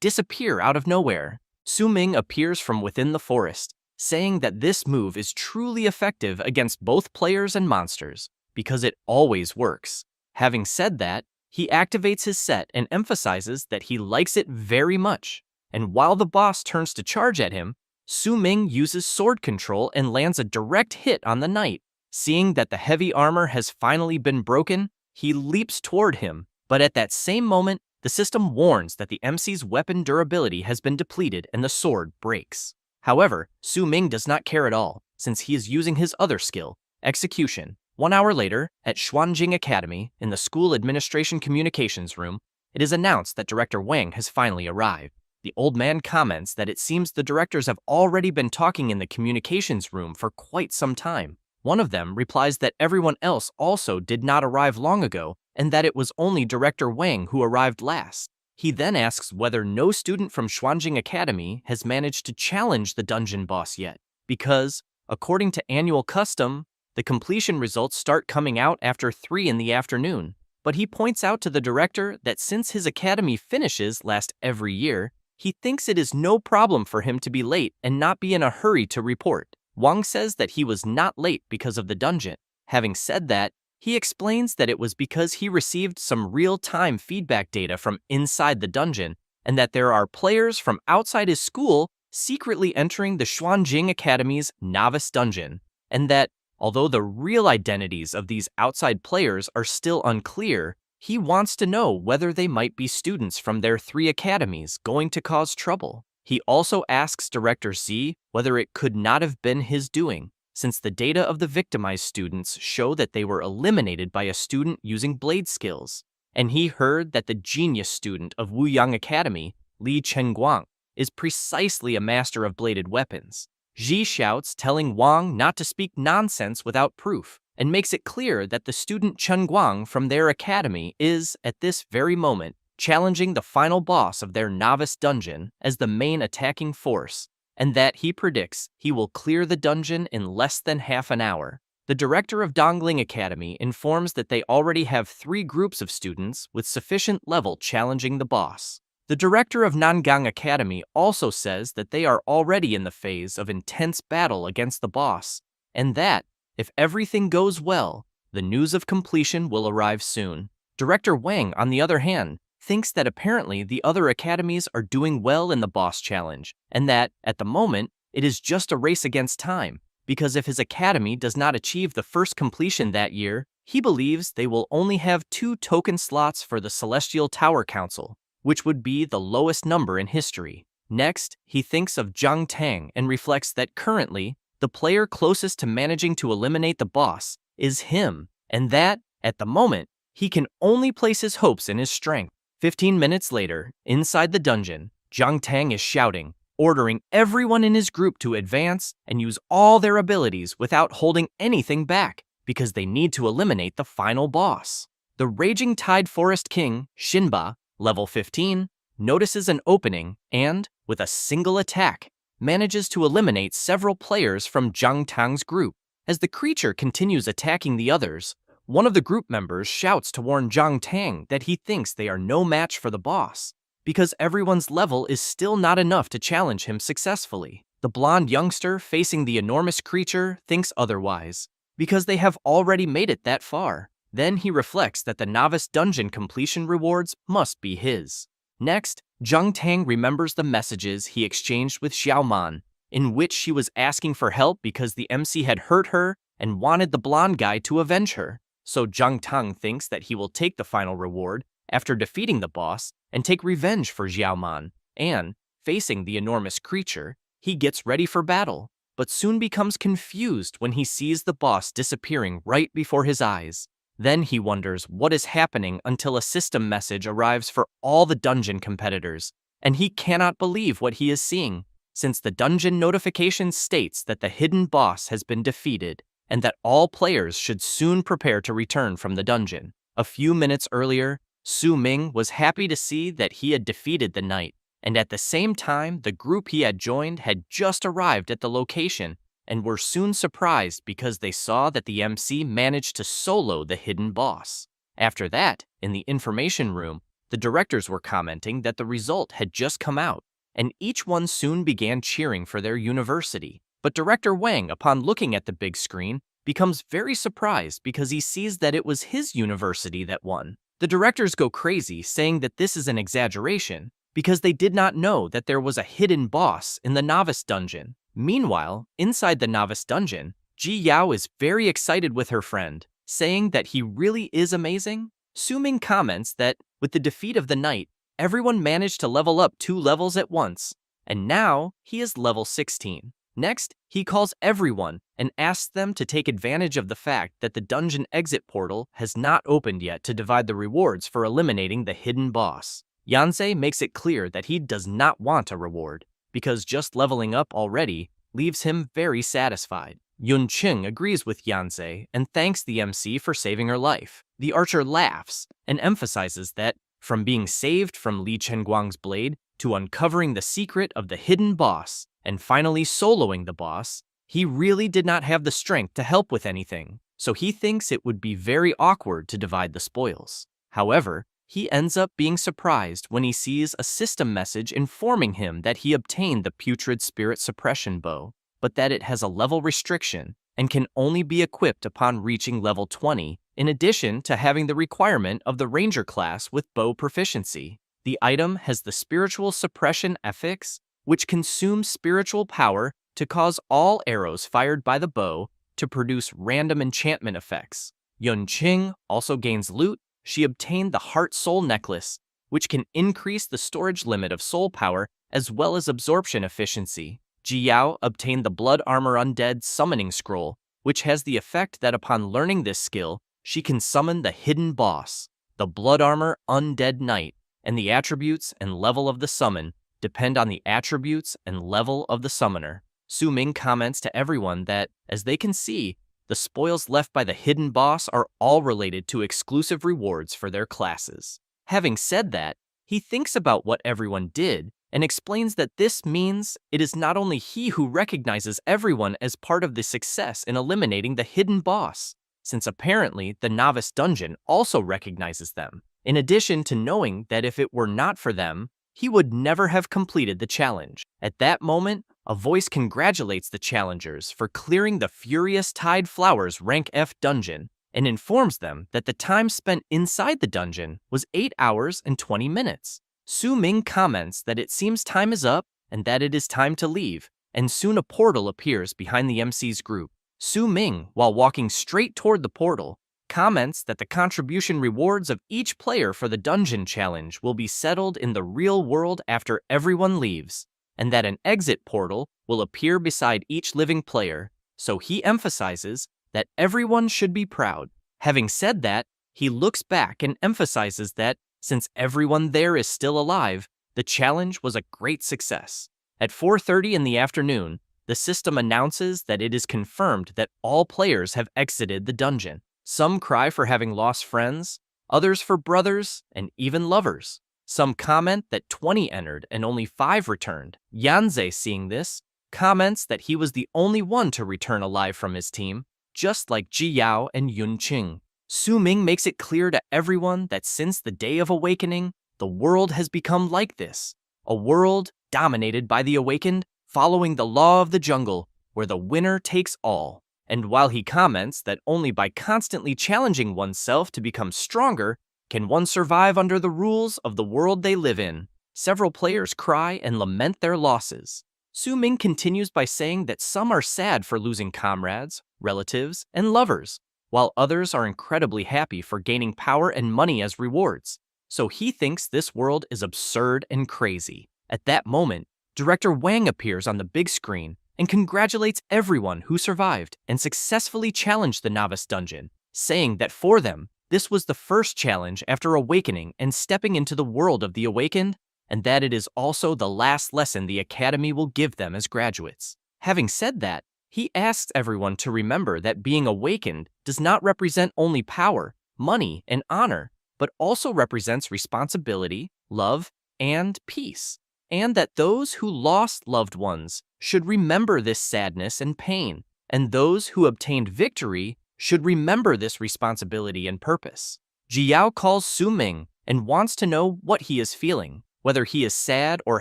disappear out of nowhere. Su Ming appears from within the forest, saying that this move is truly effective against both players and monsters, because it always works. Having said that, he activates his set and emphasizes that he likes it very much. and while the boss turns to charge at him, Su Ming uses sword control and lands a direct hit on the knight. Seeing that the heavy armor has finally been broken, he leaps toward him, but at that same moment, the system warns that the MC's weapon durability has been depleted and the sword breaks. However, Su Ming does not care at all, since he is using his other skill, execution. 1 hour later, at Xuanjing Academy, in the school administration communications room, it is announced that Director Wang has finally arrived. The old man comments that it seems the directors have already been talking in the communications room for quite some time. One of them replies that everyone else also did not arrive long ago, and that it was only Director Wang who arrived last. He then asks whether no student from Xuanjing Academy has managed to challenge the dungeon boss yet, because, according to annual custom, the completion results start coming out after 3 in the afternoon. But he points out to the director that since his academy finishes last every year, he thinks it is no problem for him to be late and not be in a hurry to report. Wang says that he was not late because of the dungeon. Having said that, he explains that it was because he received some real-time feedback data from inside the dungeon and that there are players from outside his school secretly entering the Xuanjing Academy's Novice dungeon, and that, although the real identities of these outside players are still unclear, he wants to know whether they might be students from their 3 academies going to cause trouble. He also asks Director Z whether it could not have been his doing, since the data of the victimized students show that they were eliminated by a student using blade skills. And he heard that the genius student of Wuyang Academy, Li Chenguang, is precisely a master of bladed weapons. Ji shouts, telling Wang not to speak nonsense without proof, and makes it clear that the student Chen Guang from their academy is, at this very moment, challenging the final boss of their novice dungeon as the main attacking force, and that he predicts he will clear the dungeon in less than half an hour. The director of Dongling Academy informs that they already have 3 groups of students with sufficient level challenging the boss. The director of Nangang Academy also says that they are already in the phase of intense battle against the boss, and that, if everything goes well, the news of completion will arrive soon. Director Wang, on the other hand, thinks that apparently the other academies are doing well in the boss challenge, and that, at the moment, it is just a race against time, because if his academy does not achieve the first completion that year, he believes they will only have 2 token slots for the Celestial Tower Council, which would be the lowest number in history. Next, he thinks of Zhang Tang and reflects that currently, the player closest to managing to eliminate the boss is him, and that, at the moment, he can only place his hopes in his strength. 15 minutes later, inside the dungeon, Zhang Tang is shouting, ordering everyone in his group to advance and use all their abilities without holding anything back, because they need to eliminate the final boss. The Raging Tide Forest King, Shinba, level 15, notices an opening and, with a single attack, manages to eliminate several players from Zhang Tang's group. As the creature continues attacking the others, one of the group members shouts to warn Zhang Tang that he thinks they are no match for the boss, because everyone's level is still not enough to challenge him successfully. The blonde youngster facing the enormous creature thinks otherwise, because they have already made it that far. Then he reflects that the novice dungeon completion rewards must be his. Next, Zhang Tang remembers the messages he exchanged with Xiaoman, in which she was asking for help because the MC had hurt her and wanted the blonde guy to avenge her. So Zhang Tang thinks that he will take the final reward after defeating the boss and take revenge for Xiaoman, and, facing the enormous creature, he gets ready for battle, but soon becomes confused when he sees the boss disappearing right before his eyes. Then he wonders what is happening until a system message arrives for all the dungeon competitors, and he cannot believe what he is seeing, since the dungeon notification states that the hidden boss has been defeated, and that all players should soon prepare to return from the dungeon. A few minutes earlier, Su Ming was happy to see that he had defeated the knight, and at the same time the group he had joined had just arrived at the location and were soon surprised because they saw that the MC managed to solo the hidden boss. After that, in the information room, the directors were commenting that the result had just come out, and each one soon began cheering for their university. But Director Wang, upon looking at the big screen, becomes very surprised because he sees that it was his university that won. The directors go crazy, saying that this is an exaggeration, because they did not know that there was a hidden boss in the Novice dungeon. Meanwhile, inside the Novice dungeon, Ji Yao is very excited with her friend, saying that he really is amazing. Su Ming comments that, with the defeat of the knight, everyone managed to level up 2 levels at once, and now he is level 16. Next, he calls everyone and asks them to take advantage of the fact that the dungeon exit portal has not opened yet to divide the rewards for eliminating the hidden boss. Yanzei makes it clear that he does not want a reward, because just leveling up already leaves him very satisfied. Yunqing agrees with Yanzei and thanks the MC for saving her life. The archer laughs and emphasizes that, from being saved from Li Chenguang's blade to uncovering the secret of the hidden boss and finally soloing the boss, he really did not have the strength to help with anything, so he thinks it would be very awkward to divide the spoils. However, he ends up being surprised when he sees a system message informing him that he obtained the putrid spirit suppression bow, but that it has a level restriction and can only be equipped upon reaching level 20, in addition to having the requirement of the ranger class with bow proficiency. The item has the spiritual suppression affix, which consumes spiritual power to cause all arrows fired by the bow to produce random enchantment effects. Yunqing also gains loot. She obtained the Heart Soul Necklace, which can increase the storage limit of soul power as well as absorption efficiency. Ji Yao obtained the Blood Armor Undead Summoning Scroll, which has the effect that upon learning this skill, she can summon the hidden boss, the Blood Armor Undead Knight, and the attributes and level of the summon depend on the attributes and level of the summoner. Su Ming comments to everyone that, as they can see, the spoils left by the hidden boss are all related to exclusive rewards for their classes. Having said that, he thinks about what everyone did and explains that this means it is not only he who recognizes everyone as part of the success in eliminating the hidden boss, since apparently the Novice dungeon also recognizes them, in addition to knowing that if it were not for them, he would never have completed the challenge. At that moment, a voice congratulates the challengers for clearing the Furious Tide Flowers Rank F dungeon and informs them that the time spent inside the dungeon was 8 hours and 20 minutes. Su Ming comments that it seems time is up and that it is time to leave, and soon a portal appears behind the MC's group. Su Ming, while walking straight toward the portal, comments that the contribution rewards of each player for the dungeon challenge will be settled in the real world after everyone leaves, and that an exit portal will appear beside each living player, so he emphasizes that everyone should be proud. Having said that, he looks back and emphasizes that, since everyone there is still alive, the challenge was a great success. At 4:30 in the afternoon, the system announces that it is confirmed that all players have exited the dungeon. Some cry for having lost friends, others for brothers, and even lovers. Some comment that 20 entered and only 5 returned. Yanzei, seeing this, comments that he was the only one to return alive from his team, just like Ji Yao and Yunqing. Su Ming makes it clear to everyone that since the Day of Awakening, the world has become like this. A world dominated by the awakened, following the law of the jungle, where the winner takes all. And while he comments that only by constantly challenging oneself to become stronger can one survive under the rules of the world they live in, several players cry and lament their losses. Su Ming continues by saying that some are sad for losing comrades, relatives, and lovers, while others are incredibly happy for gaining power and money as rewards. So he thinks this world is absurd and crazy. At that moment, Director Wang appears on the big screen and congratulates everyone who survived and successfully challenged the Novice dungeon, saying that for them, this was the first challenge after awakening and stepping into the world of the awakened, and that it is also the last lesson the Academy will give them as graduates. Having said that, he asks everyone to remember that being awakened does not represent only power, money, and honor, but also represents responsibility, love, and peace, and that those who lost loved ones should remember this sadness and pain, and those who obtained victory should remember this responsibility and purpose. Ji Yao calls Su Ming and wants to know what he is feeling, whether he is sad or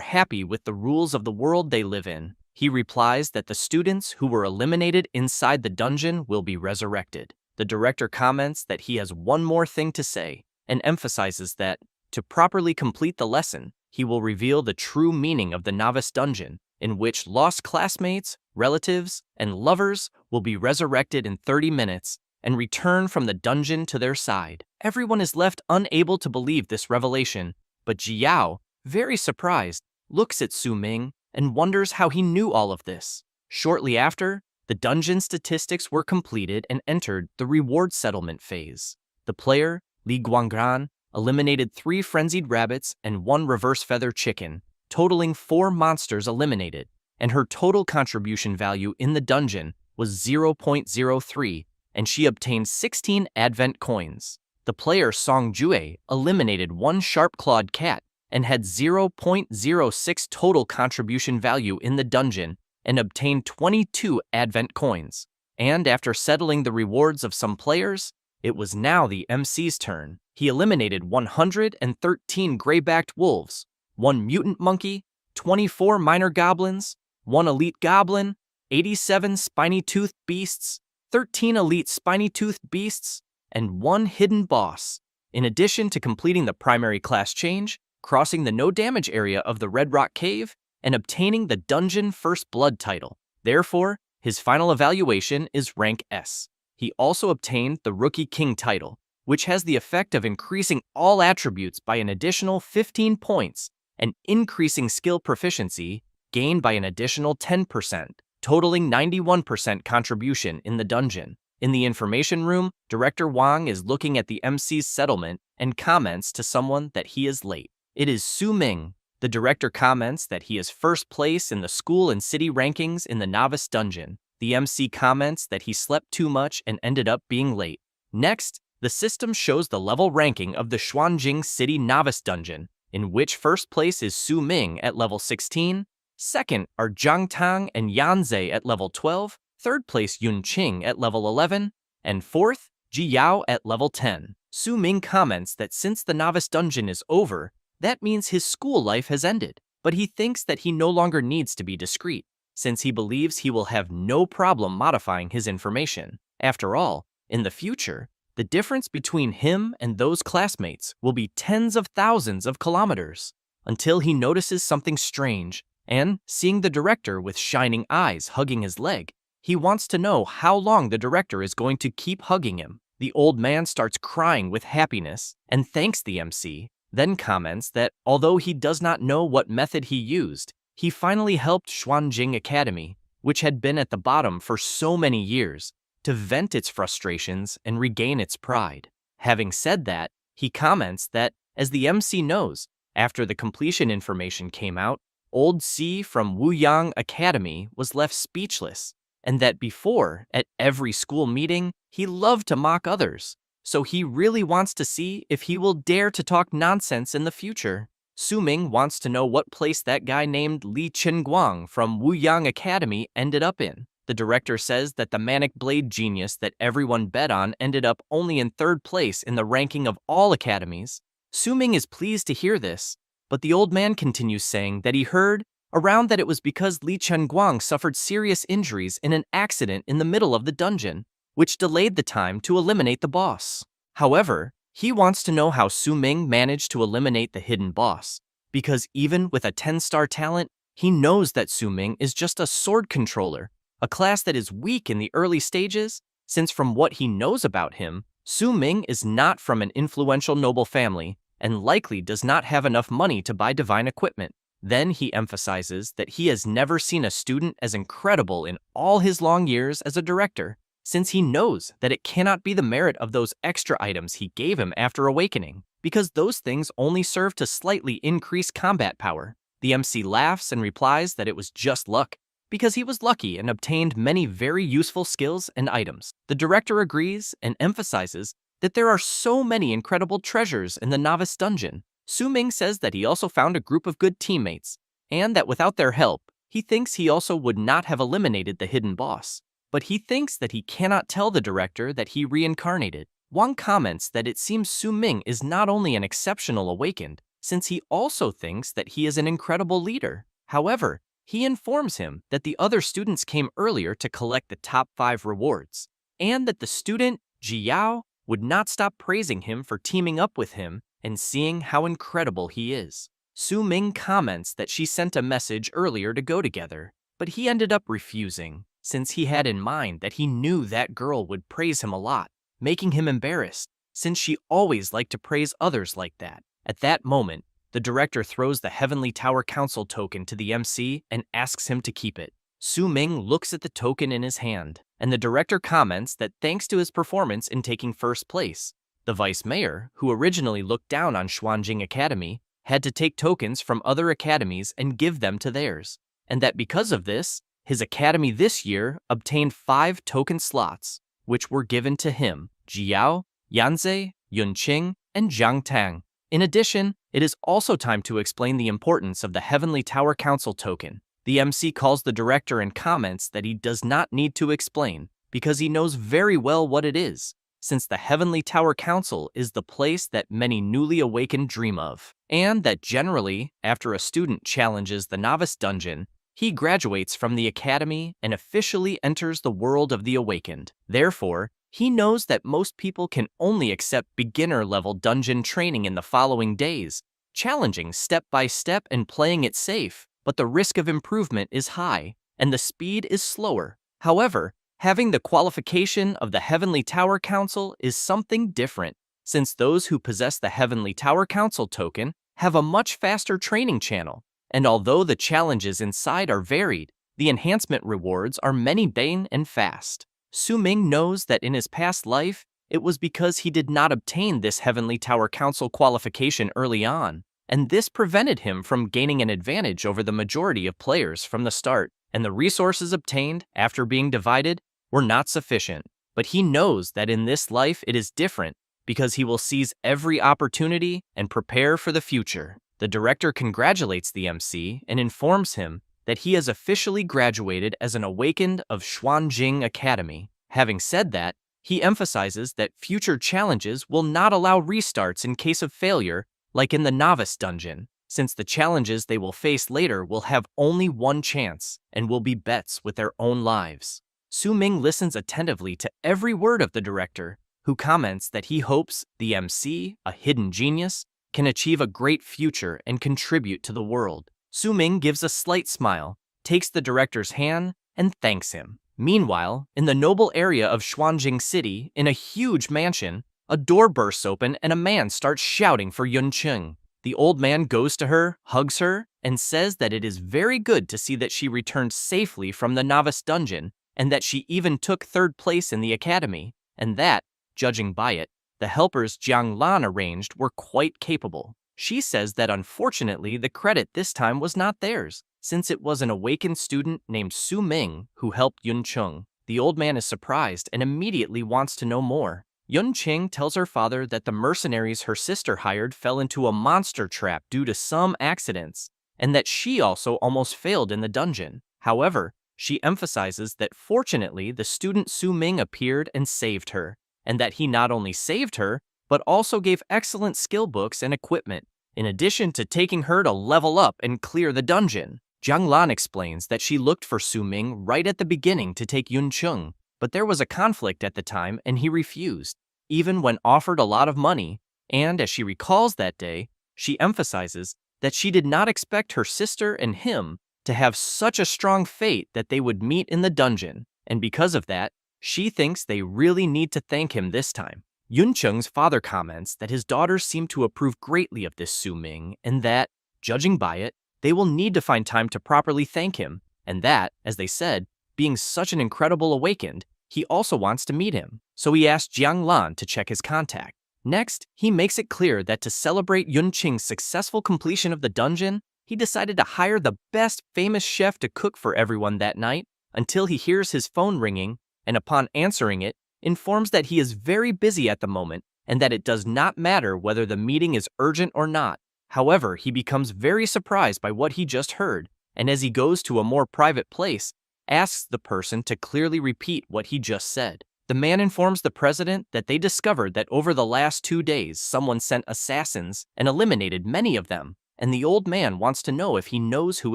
happy with the rules of the world they live in. He replies that the students who were eliminated inside the dungeon will be resurrected. The director comments that he has one more thing to say and emphasizes that, to properly complete the lesson, he will reveal the true meaning of the Novice Dungeon, in which lost classmates, relatives, and lovers will be resurrected in 30 minutes and return from the dungeon to their side. Everyone is left unable to believe this revelation, but Jiao, very surprised, looks at Su Ming and wonders how he knew all of this. Shortly after, the dungeon statistics were completed and entered the reward settlement phase. The player, Li Guangran, eliminated 3 frenzied rabbits and 1 reverse feather chicken, totaling 4 monsters eliminated, and her total contribution value in the dungeon was 0.03, and she obtained 16 advent coins. The player Song Jue eliminated 1 sharp-clawed cat and had 0.06 total contribution value in the dungeon and obtained 22 advent coins. And after settling the rewards of some players, it was now the MC's turn. He eliminated 113 gray-backed wolves, 1 mutant monkey, 24 minor goblins, 1 elite goblin, 87 spiny-toothed beasts, 13 elite spiny-toothed beasts, and 1 hidden boss. In addition to completing the primary class change, crossing the no-damage area of the Red Rock Cave, and obtaining the Dungeon First Blood title. Therefore, his final evaluation is rank S. He also obtained the Rookie King title, which has the effect of increasing all attributes by an additional 15 points and increasing skill proficiency gained by an additional 10%, totaling 91% contribution in the dungeon. In the information room, Director Wang is looking at the MC's settlement and comments to someone that he is late. It is Su Ming. The director comments that he is first place in the school and city rankings in the Novice Dungeon. The MC comments that he slept too much and ended up being late. Next, the system shows the level ranking of the Xuanjing City Novice Dungeon, in which first place is Su Ming at level 16, second are Zhang Tang and Yanzei at level 12, third place Yun Qing at level 11, and fourth, Ji Yao at level 10. Su Ming comments that since the Novice Dungeon is over, that means his school life has ended, but he thinks that he no longer needs to be discreet, since he believes he will have no problem modifying his information. After all, in the future, the difference between him and those classmates will be tens of thousands of kilometers, until he notices something strange, and, seeing the director with shining eyes hugging his leg, he wants to know how long the director is going to keep hugging him. The old man starts crying with happiness and thanks the MC, then comments that although he does not know what method he used, he finally helped Xuanjing Academy, which had been at the bottom for so many years, to vent its frustrations and regain its pride. Having said that, he comments that, as the MC knows, after the completion information came out, Old C from Wuyang Academy was left speechless, and that before, at every school meeting, he loved to mock others. So he really wants to see if he will dare to talk nonsense in the future. Su Ming wants to know what place that guy named Li Chenguang from Wuyang Academy ended up in. The director says that the manic blade genius that everyone bet on ended up only in 3rd place in the ranking of all academies. Su Ming is pleased to hear this, but the old man continues saying that he heard around that it was because Li Chenguang suffered serious injuries in an accident in the middle of the dungeon, which delayed the time to eliminate the boss. However, he wants to know how Su Ming managed to eliminate the hidden boss, because even with a 10-star talent, he knows that Su Ming is just a sword controller, a class that is weak in the early stages, since from what he knows about him, Su Ming is not from an influential noble family and likely does not have enough money to buy divine equipment. Then he emphasizes that he has never seen a student as incredible in all his long years as a director, since he knows that it cannot be the merit of those extra items he gave him after awakening, because those things only serve to slightly increase combat power. The MC laughs and replies that it was just luck, because he was lucky and obtained many very useful skills and items. The director agrees and emphasizes that there are so many incredible treasures in the Novice Dungeon. Su Ming says that he also found a group of good teammates, and that without their help, he thinks he also would not have eliminated the hidden boss. But he thinks that he cannot tell the director that he reincarnated. Wang comments that it seems Su Ming is not only an exceptional awakened, since he also thinks that he is an incredible leader. However, he informs him that the other students came earlier to collect the top 5 rewards, and that the student, Ji Yao, would not stop praising him for teaming up with him and seeing how incredible he is. Su Ming comments that she sent a message earlier to go together, but he ended up refusing, since he had in mind that he knew that girl would praise him a lot, making him embarrassed, since she always liked to praise others like that. At that moment, the director throws the Heavenly Tower Council token to the MC and asks him to keep it. Su Ming looks at the token in his hand, and the director comments that thanks to his performance in taking first place, the vice mayor, who originally looked down on Xuanjing Academy, had to take tokens from other academies and give them to theirs, and that because of this, his academy this year obtained 5 token slots, which were given to him, Jiao, Yanzhe, Yunqing, and Zhang Tang. In addition, it is also time to explain the importance of the Heavenly Tower Council token. The MC calls the director and comments that he does not need to explain, because he knows very well what it is, since the Heavenly Tower Council is the place that many newly awakened dream of, and that generally, after a student challenges the Novice dungeon, he graduates from the academy and officially enters the world of the awakened. Therefore, he knows that most people can only accept beginner-level dungeon training in the following days, challenging step by step and playing it safe, but the risk of improvement is high, and the speed is slower. However, having the qualification of the Heavenly Tower Council is something different, since those who possess the Heavenly Tower Council token have a much faster training channel, and although the challenges inside are varied, the enhancement rewards are many bane and fast. Su Ming knows that in his past life, it was because he did not obtain this Heavenly Tower Council qualification early on, and this prevented him from gaining an advantage over the majority of players from the start, and the resources obtained after being divided were not sufficient. But he knows that in this life it is different, because he will seize every opportunity and prepare for the future. The director congratulates the MC and informs him that he has officially graduated as an awakened of Xuanjing Academy. Having said that, he emphasizes that future challenges will not allow restarts in case of failure, like in the Novice dungeon, since the challenges they will face later will have only one chance and will be bets with their own lives. Su Ming listens attentively to every word of the director, who comments that he hopes the MC, a hidden genius, can achieve a great future and contribute to the world. Su Ming gives a slight smile, takes the director's hand, and thanks him. Meanwhile, in the noble area of Xuanjing City, in a huge mansion, a door bursts open and a man starts shouting for Yunqing. The old man goes to her, hugs her, and says that it is very good to see that she returned safely from the Novice dungeon, and that she even took 3rd place in the academy, and that, judging by it, the helpers Jiang Lan arranged were quite capable. She says that unfortunately the credit this time was not theirs, since it was an awakened student named Su Ming who helped Yunqing. The old man is surprised and immediately wants to know more. Yunqing tells her father that the mercenaries her sister hired fell into a monster trap due to some accidents, and that she also almost failed in the dungeon. However, she emphasizes that fortunately the student Su Ming appeared and saved her, and that he not only saved her, but also gave excellent skill books and equipment, in addition to taking her to level up and clear the dungeon. Jiang Lan explains that she looked for Su Ming right at the beginning to take Yunqing, but there was a conflict at the time and he refused, even when offered a lot of money, and as she recalls that day, she emphasizes that she did not expect her sister and him to have such a strong fate that they would meet in the dungeon, and because of that, she thinks they really need to thank him this time. Yunqing's father comments that his daughters seem to approve greatly of this Su Ming, and that, judging by it, they will need to find time to properly thank him, and that, as they said, being such an incredible awakened, he also wants to meet him. So he asks Jiang Lan to check his contact. Next, he makes it clear that to celebrate Yunqing's successful completion of the dungeon, he decided to hire the best famous chef to cook for everyone that night until he hears his phone ringing, and upon answering it, informs that he is very busy at the moment and that it does not matter whether the meeting is urgent or not. However, he becomes very surprised by what he just heard, and as he goes to a more private place, asks the person to clearly repeat what he just said. The man informs the president that they discovered that over the last 2 days someone sent assassins and eliminated many of them, and the old man wants to know if he knows who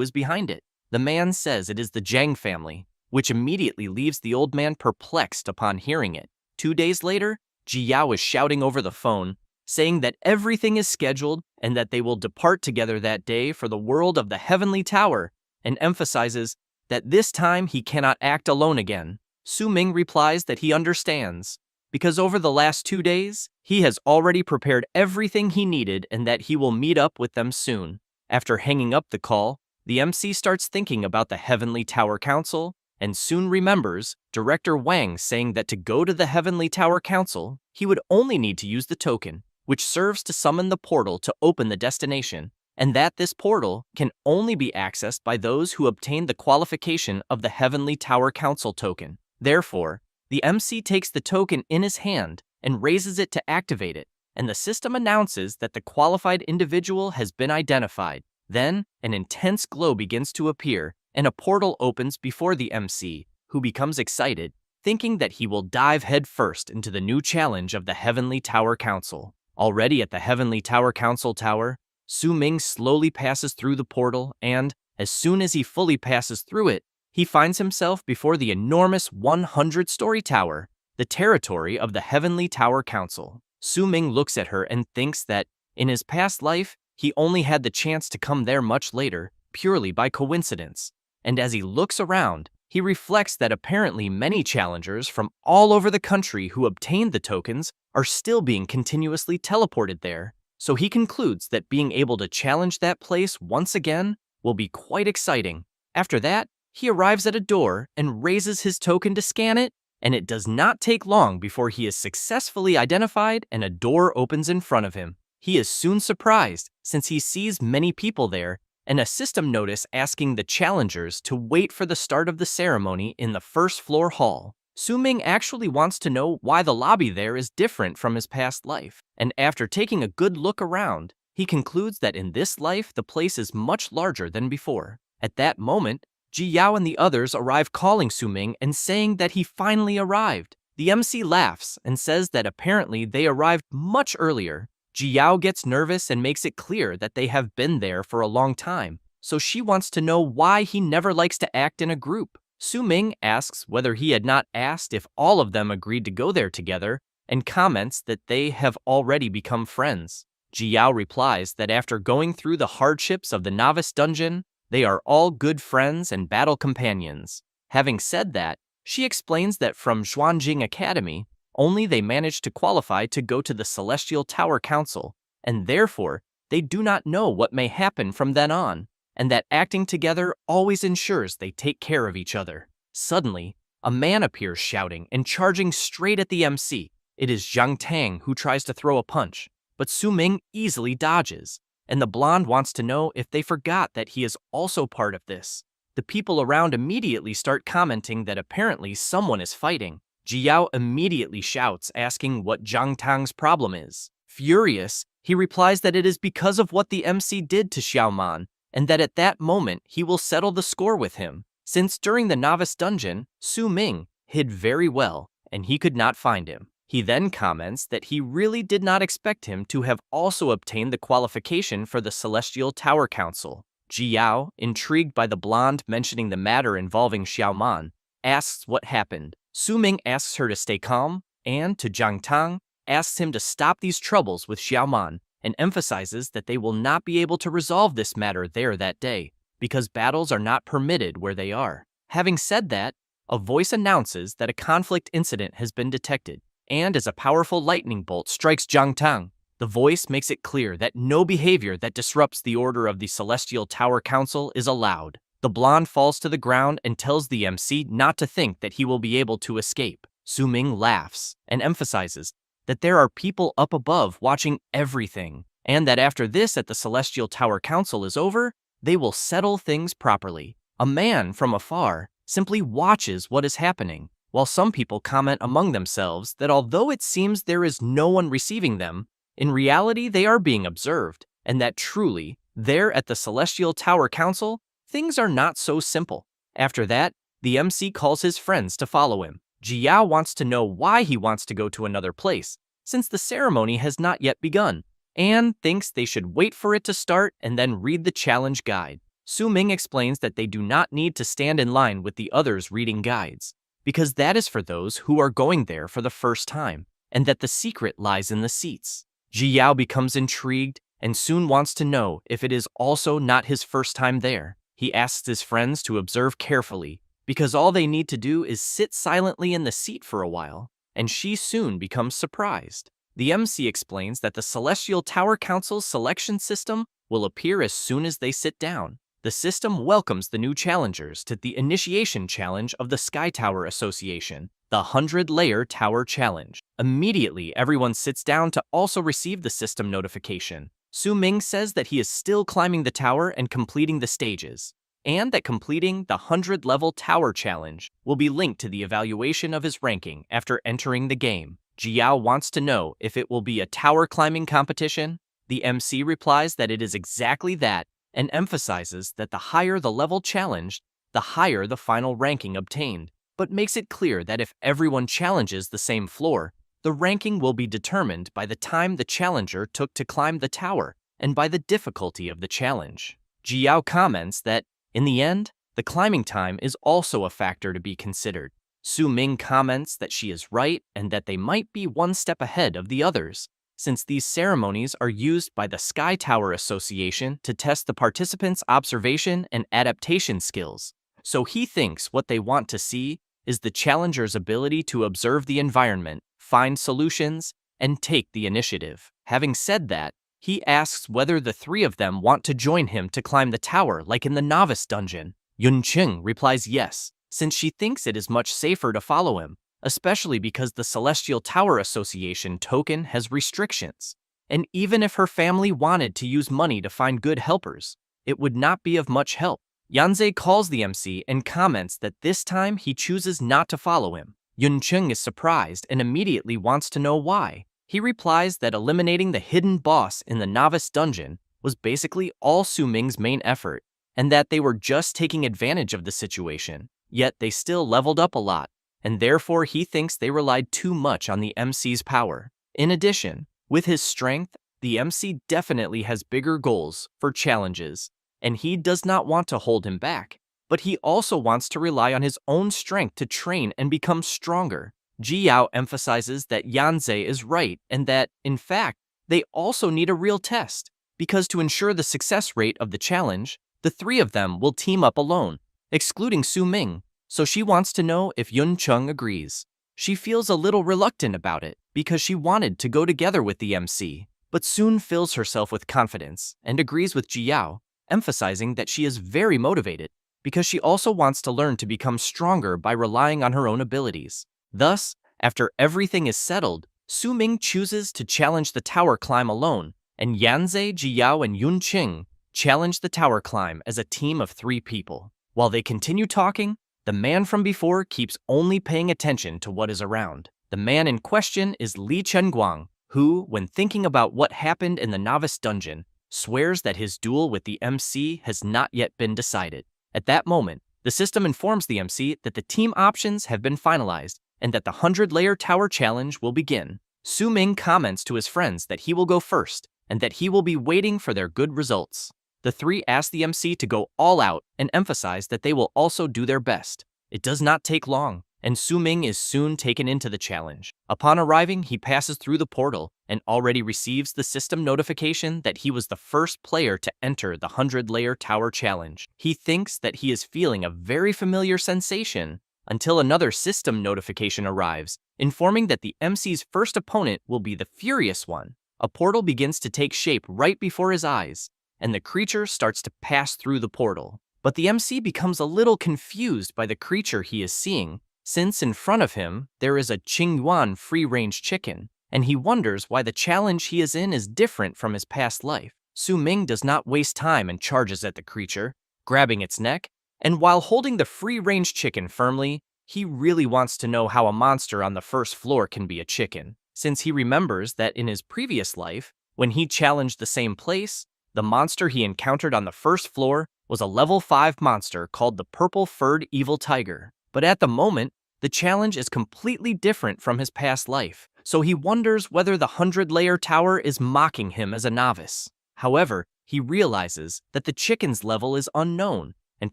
is behind it. The man says it is the Zhang family, which immediately leaves the old man perplexed upon hearing it. 2 days later, Ji Yao is shouting over the phone, saying that everything is scheduled and that they will depart together that day for the world of the Heavenly Tower, and emphasizes that this time he cannot act alone again. Ming replies that he understands, because over the last 2 days, he has already prepared everything he needed and that he will meet up with them soon. After hanging up the call, the MC starts thinking about the Heavenly Tower Council and soon remembers Director Wang saying that to go to the Heavenly Tower Council, he would only need to use the token, which serves to summon the portal to open the destination, and that this portal can only be accessed by those who obtain the qualification of the Heavenly Tower Council token. Therefore, the MC takes the token in his hand and raises it to activate it, and the system announces that the qualified individual has been identified. Then, an intense glow begins to appear, and a portal opens before the MC, who becomes excited, thinking that he will dive headfirst into the new challenge of the Heavenly Tower Council. Already at the Heavenly Tower Council Tower, Ming slowly passes through the portal, and, as soon as he fully passes through it, he finds himself before the enormous 100-story tower, the territory of the Heavenly Tower Council. Ming looks at her and thinks that, in his past life, he only had the chance to come there much later, purely by coincidence. And as he looks around, he reflects that apparently many challengers from all over the country who obtained the tokens are still being continuously teleported there. So he concludes that being able to challenge that place once again will be quite exciting. After that, he arrives at a door and raises his token to scan it, and it does not take long before he is successfully identified and a door opens in front of him. He is soon surprised since he sees many people there and a system notice asking the challengers to wait for the start of the ceremony in the first floor hall. Ming actually wants to know why the lobby there is different from his past life, and after taking a good look around, he concludes that in this life the place is much larger than before. At that moment, Ji Yao and the others arrive calling Ming and saying that he finally arrived. The MC laughs and says that apparently they arrived much earlier. Ji Yao gets nervous and makes it clear that they have been there for a long time, so she wants to know why he never likes to act in a group. Ming asks whether he had not asked if all of them agreed to go there together, and comments that they have already become friends. Ji Yao replies that after going through the hardships of the Novice dungeon, they are all good friends and battle companions. Having said that, she explains that from Xuanjing Academy, only they managed to qualify to go to the Celestial Tower Council, and therefore, they do not know what may happen from then on, and that acting together always ensures they take care of each other. Suddenly, a man appears shouting and charging straight at the MC. It is Zhang Tang who tries to throw a punch, but Ming easily dodges, and the blonde wants to know if they forgot that he is also part of this. The people around immediately start commenting that apparently someone is fighting. Ji Yao immediately shouts, asking what Zhang Tang's problem is. Furious, he replies that it is because of what the MC did to Xiaoman, and that at that moment he will settle the score with him, since during the Novice dungeon, Ming hid very well, and he could not find him. He then comments that he really did not expect him to have also obtained the qualification for the Celestial Tower Council. Ji Yao, intrigued by the blonde mentioning the matter involving Xiaoman, asks what happened. Ming asks her to stay calm, and, to Zhang Tang, asks him to stop these troubles with Xiaoman, and emphasizes that they will not be able to resolve this matter there that day, because battles are not permitted where they are. Having said that, a voice announces that a conflict incident has been detected, and as a powerful lightning bolt strikes Zhang Tang, the voice makes it clear that no behavior that disrupts the order of the Celestial Tower Council is allowed. The blonde falls to the ground and tells the MC not to think that he will be able to escape. Ming laughs and emphasizes that there are people up above watching everything, and that after this at the Celestial Tower Council is over, they will settle things properly. A man from afar simply watches what is happening, while some people comment among themselves that although it seems there is no one receiving them, in reality they are being observed, and that truly, there at the Celestial Tower Council, things are not so simple. After that, the MC calls his friends to follow him. Ji Yao wants to know why he wants to go to another place, since the ceremony has not yet begun, and thinks they should wait for it to start and then read the challenge guide. Ming explains that they do not need to stand in line with the others reading guides, because that is for those who are going there for the first time, and that the secret lies in the seats. Ji Yao becomes intrigued and soon wants to know if it is also not his first time there. He asks his friends to observe carefully, because all they need to do is sit silently in the seat for a while, and she soon becomes surprised. The MC explains that the Celestial Tower Council's selection system will appear as soon as they sit down. The system welcomes the new challengers to the initiation challenge of the Sky Tower Association, the 100-layer Tower Challenge. Immediately, everyone sits down to also receive the system notification. Ming says that he is still climbing the tower and completing the stages, and that completing the 100-level Tower Challenge will be linked to the evaluation of his ranking after entering the game. Ji Yao wants to know if it will be a tower climbing competition. The MC replies that it is exactly that, and emphasizes that the higher the level challenged, the higher the final ranking obtained, but makes it clear that if everyone challenges the same floor, the ranking will be determined by the time the challenger took to climb the tower and by the difficulty of the challenge. Ji Yao comments that, in the end, the climbing time is also a factor to be considered. Ming comments that she is right and that they might be one step ahead of the others, since these ceremonies are used by the Sky Tower Association to test the participants' observation and adaptation skills. So he thinks what they want to see is the challenger's ability to observe the environment, find solutions, and take the initiative. Having said that, he asks whether the three of them want to join him to climb the tower like in the Novice dungeon. Yunqing replies yes, since she thinks it is much safer to follow him, especially because the Celestial Tower Association token has restrictions. And even if her family wanted to use money to find good helpers, it would not be of much help. Yanzhe calls the MC and comments that this time he chooses not to follow him. Yunqing is surprised and immediately wants to know why. He replies that eliminating the hidden boss in the Novice dungeon was basically all Ming's main effort, and that they were just taking advantage of the situation. Yet they still leveled up a lot, and therefore he thinks they relied too much on the MC's power. In addition, with his strength, the MC definitely has bigger goals for challenges, and he does not want to hold him back. But he also wants to rely on his own strength to train and become stronger. Ji Yao emphasizes that Yanzhe is right and that, in fact, they also need a real test, because to ensure the success rate of the challenge, the three of them will team up alone, excluding Ming, so she wants to know if Yunqing agrees. She feels a little reluctant about it because she wanted to go together with the MC, but soon fills herself with confidence and agrees with Ji Yao, emphasizing that she is very motivated because she also wants to learn to become stronger by relying on her own abilities. Thus, after everything is settled, Ming chooses to challenge the tower climb alone, and Yanzhe, Ji Yao, and Yunqing challenge the tower climb as a team of 3 people. While they continue talking, the man from before keeps only paying attention to what is around. The man in question is Li Chenguang, who, when thinking about what happened in the Novice dungeon, swears that his duel with the MC has not yet been decided. At that moment, the system informs the MC that the team options have been finalized and that the 100-layer tower challenge will begin. Ming comments to his friends that he will go first and that he will be waiting for their good results. The 3 ask the MC to go all out and emphasize that they will also do their best. It does not take long, and Ming is soon taken into the challenge. Upon arriving, he passes through the portal and already receives the system notification that he was the first player to enter the 100-layer tower challenge. He thinks that he is feeling a very familiar sensation until another system notification arrives, informing that the MC's first opponent will be the Furious One. A portal begins to take shape right before his eyes, and the creature starts to pass through the portal. But the MC becomes a little confused by the creature he is seeing, since in front of him there is a Qingyuan free-range chicken, and he wonders why the challenge he is in is different from his past life. Ming does not waste time and charges at the creature, grabbing its neck, and while holding the free-range chicken firmly, he really wants to know how a monster on the first floor can be a chicken, since he remembers that in his previous life, when he challenged the same place, the monster he encountered on the first floor was a level 5 monster called the purple-furred evil tiger. But at the moment, the challenge is completely different from his past life, so he wonders whether the 100-layer tower is mocking him as a novice. However, he realizes that the chicken's level is unknown, and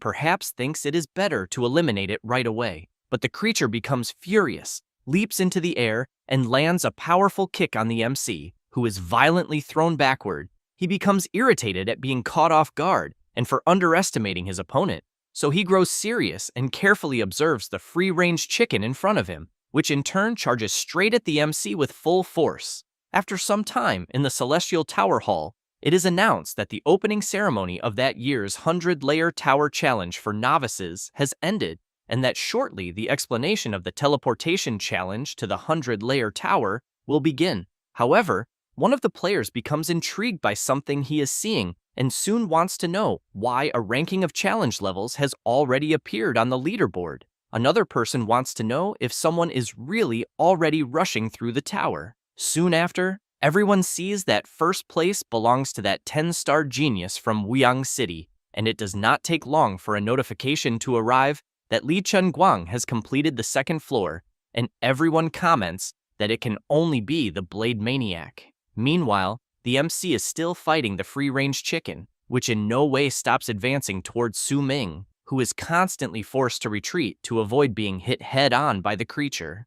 perhaps thinks it is better to eliminate it right away. But the creature becomes furious, leaps into the air, and lands a powerful kick on the MC, who is violently thrown backward. He becomes irritated at being caught off guard and for underestimating his opponent, so he grows serious and carefully observes the free-range chicken in front of him, which in turn charges straight at the MC with full force. After some time in the Celestial Tower Hall, it is announced that the opening ceremony of that year's 100-layer tower challenge for novices has ended, and that shortly the explanation of the teleportation challenge to the 100-layer tower will begin. However, one of the players becomes intrigued by something he is seeing and soon wants to know why a ranking of challenge levels has already appeared on the leaderboard. Another person wants to know if someone is really already rushing through the tower. Soon after, everyone sees that first place belongs to that 10-star genius from Wuyang City, and it does not take long for a notification to arrive that Li Chunguang has completed the second floor, and everyone comments that it can only be the Blade Maniac. Meanwhile, the MC is still fighting the free-range chicken, which in no way stops advancing towards Su Ming, who is constantly forced to retreat to avoid being hit head-on by the creature.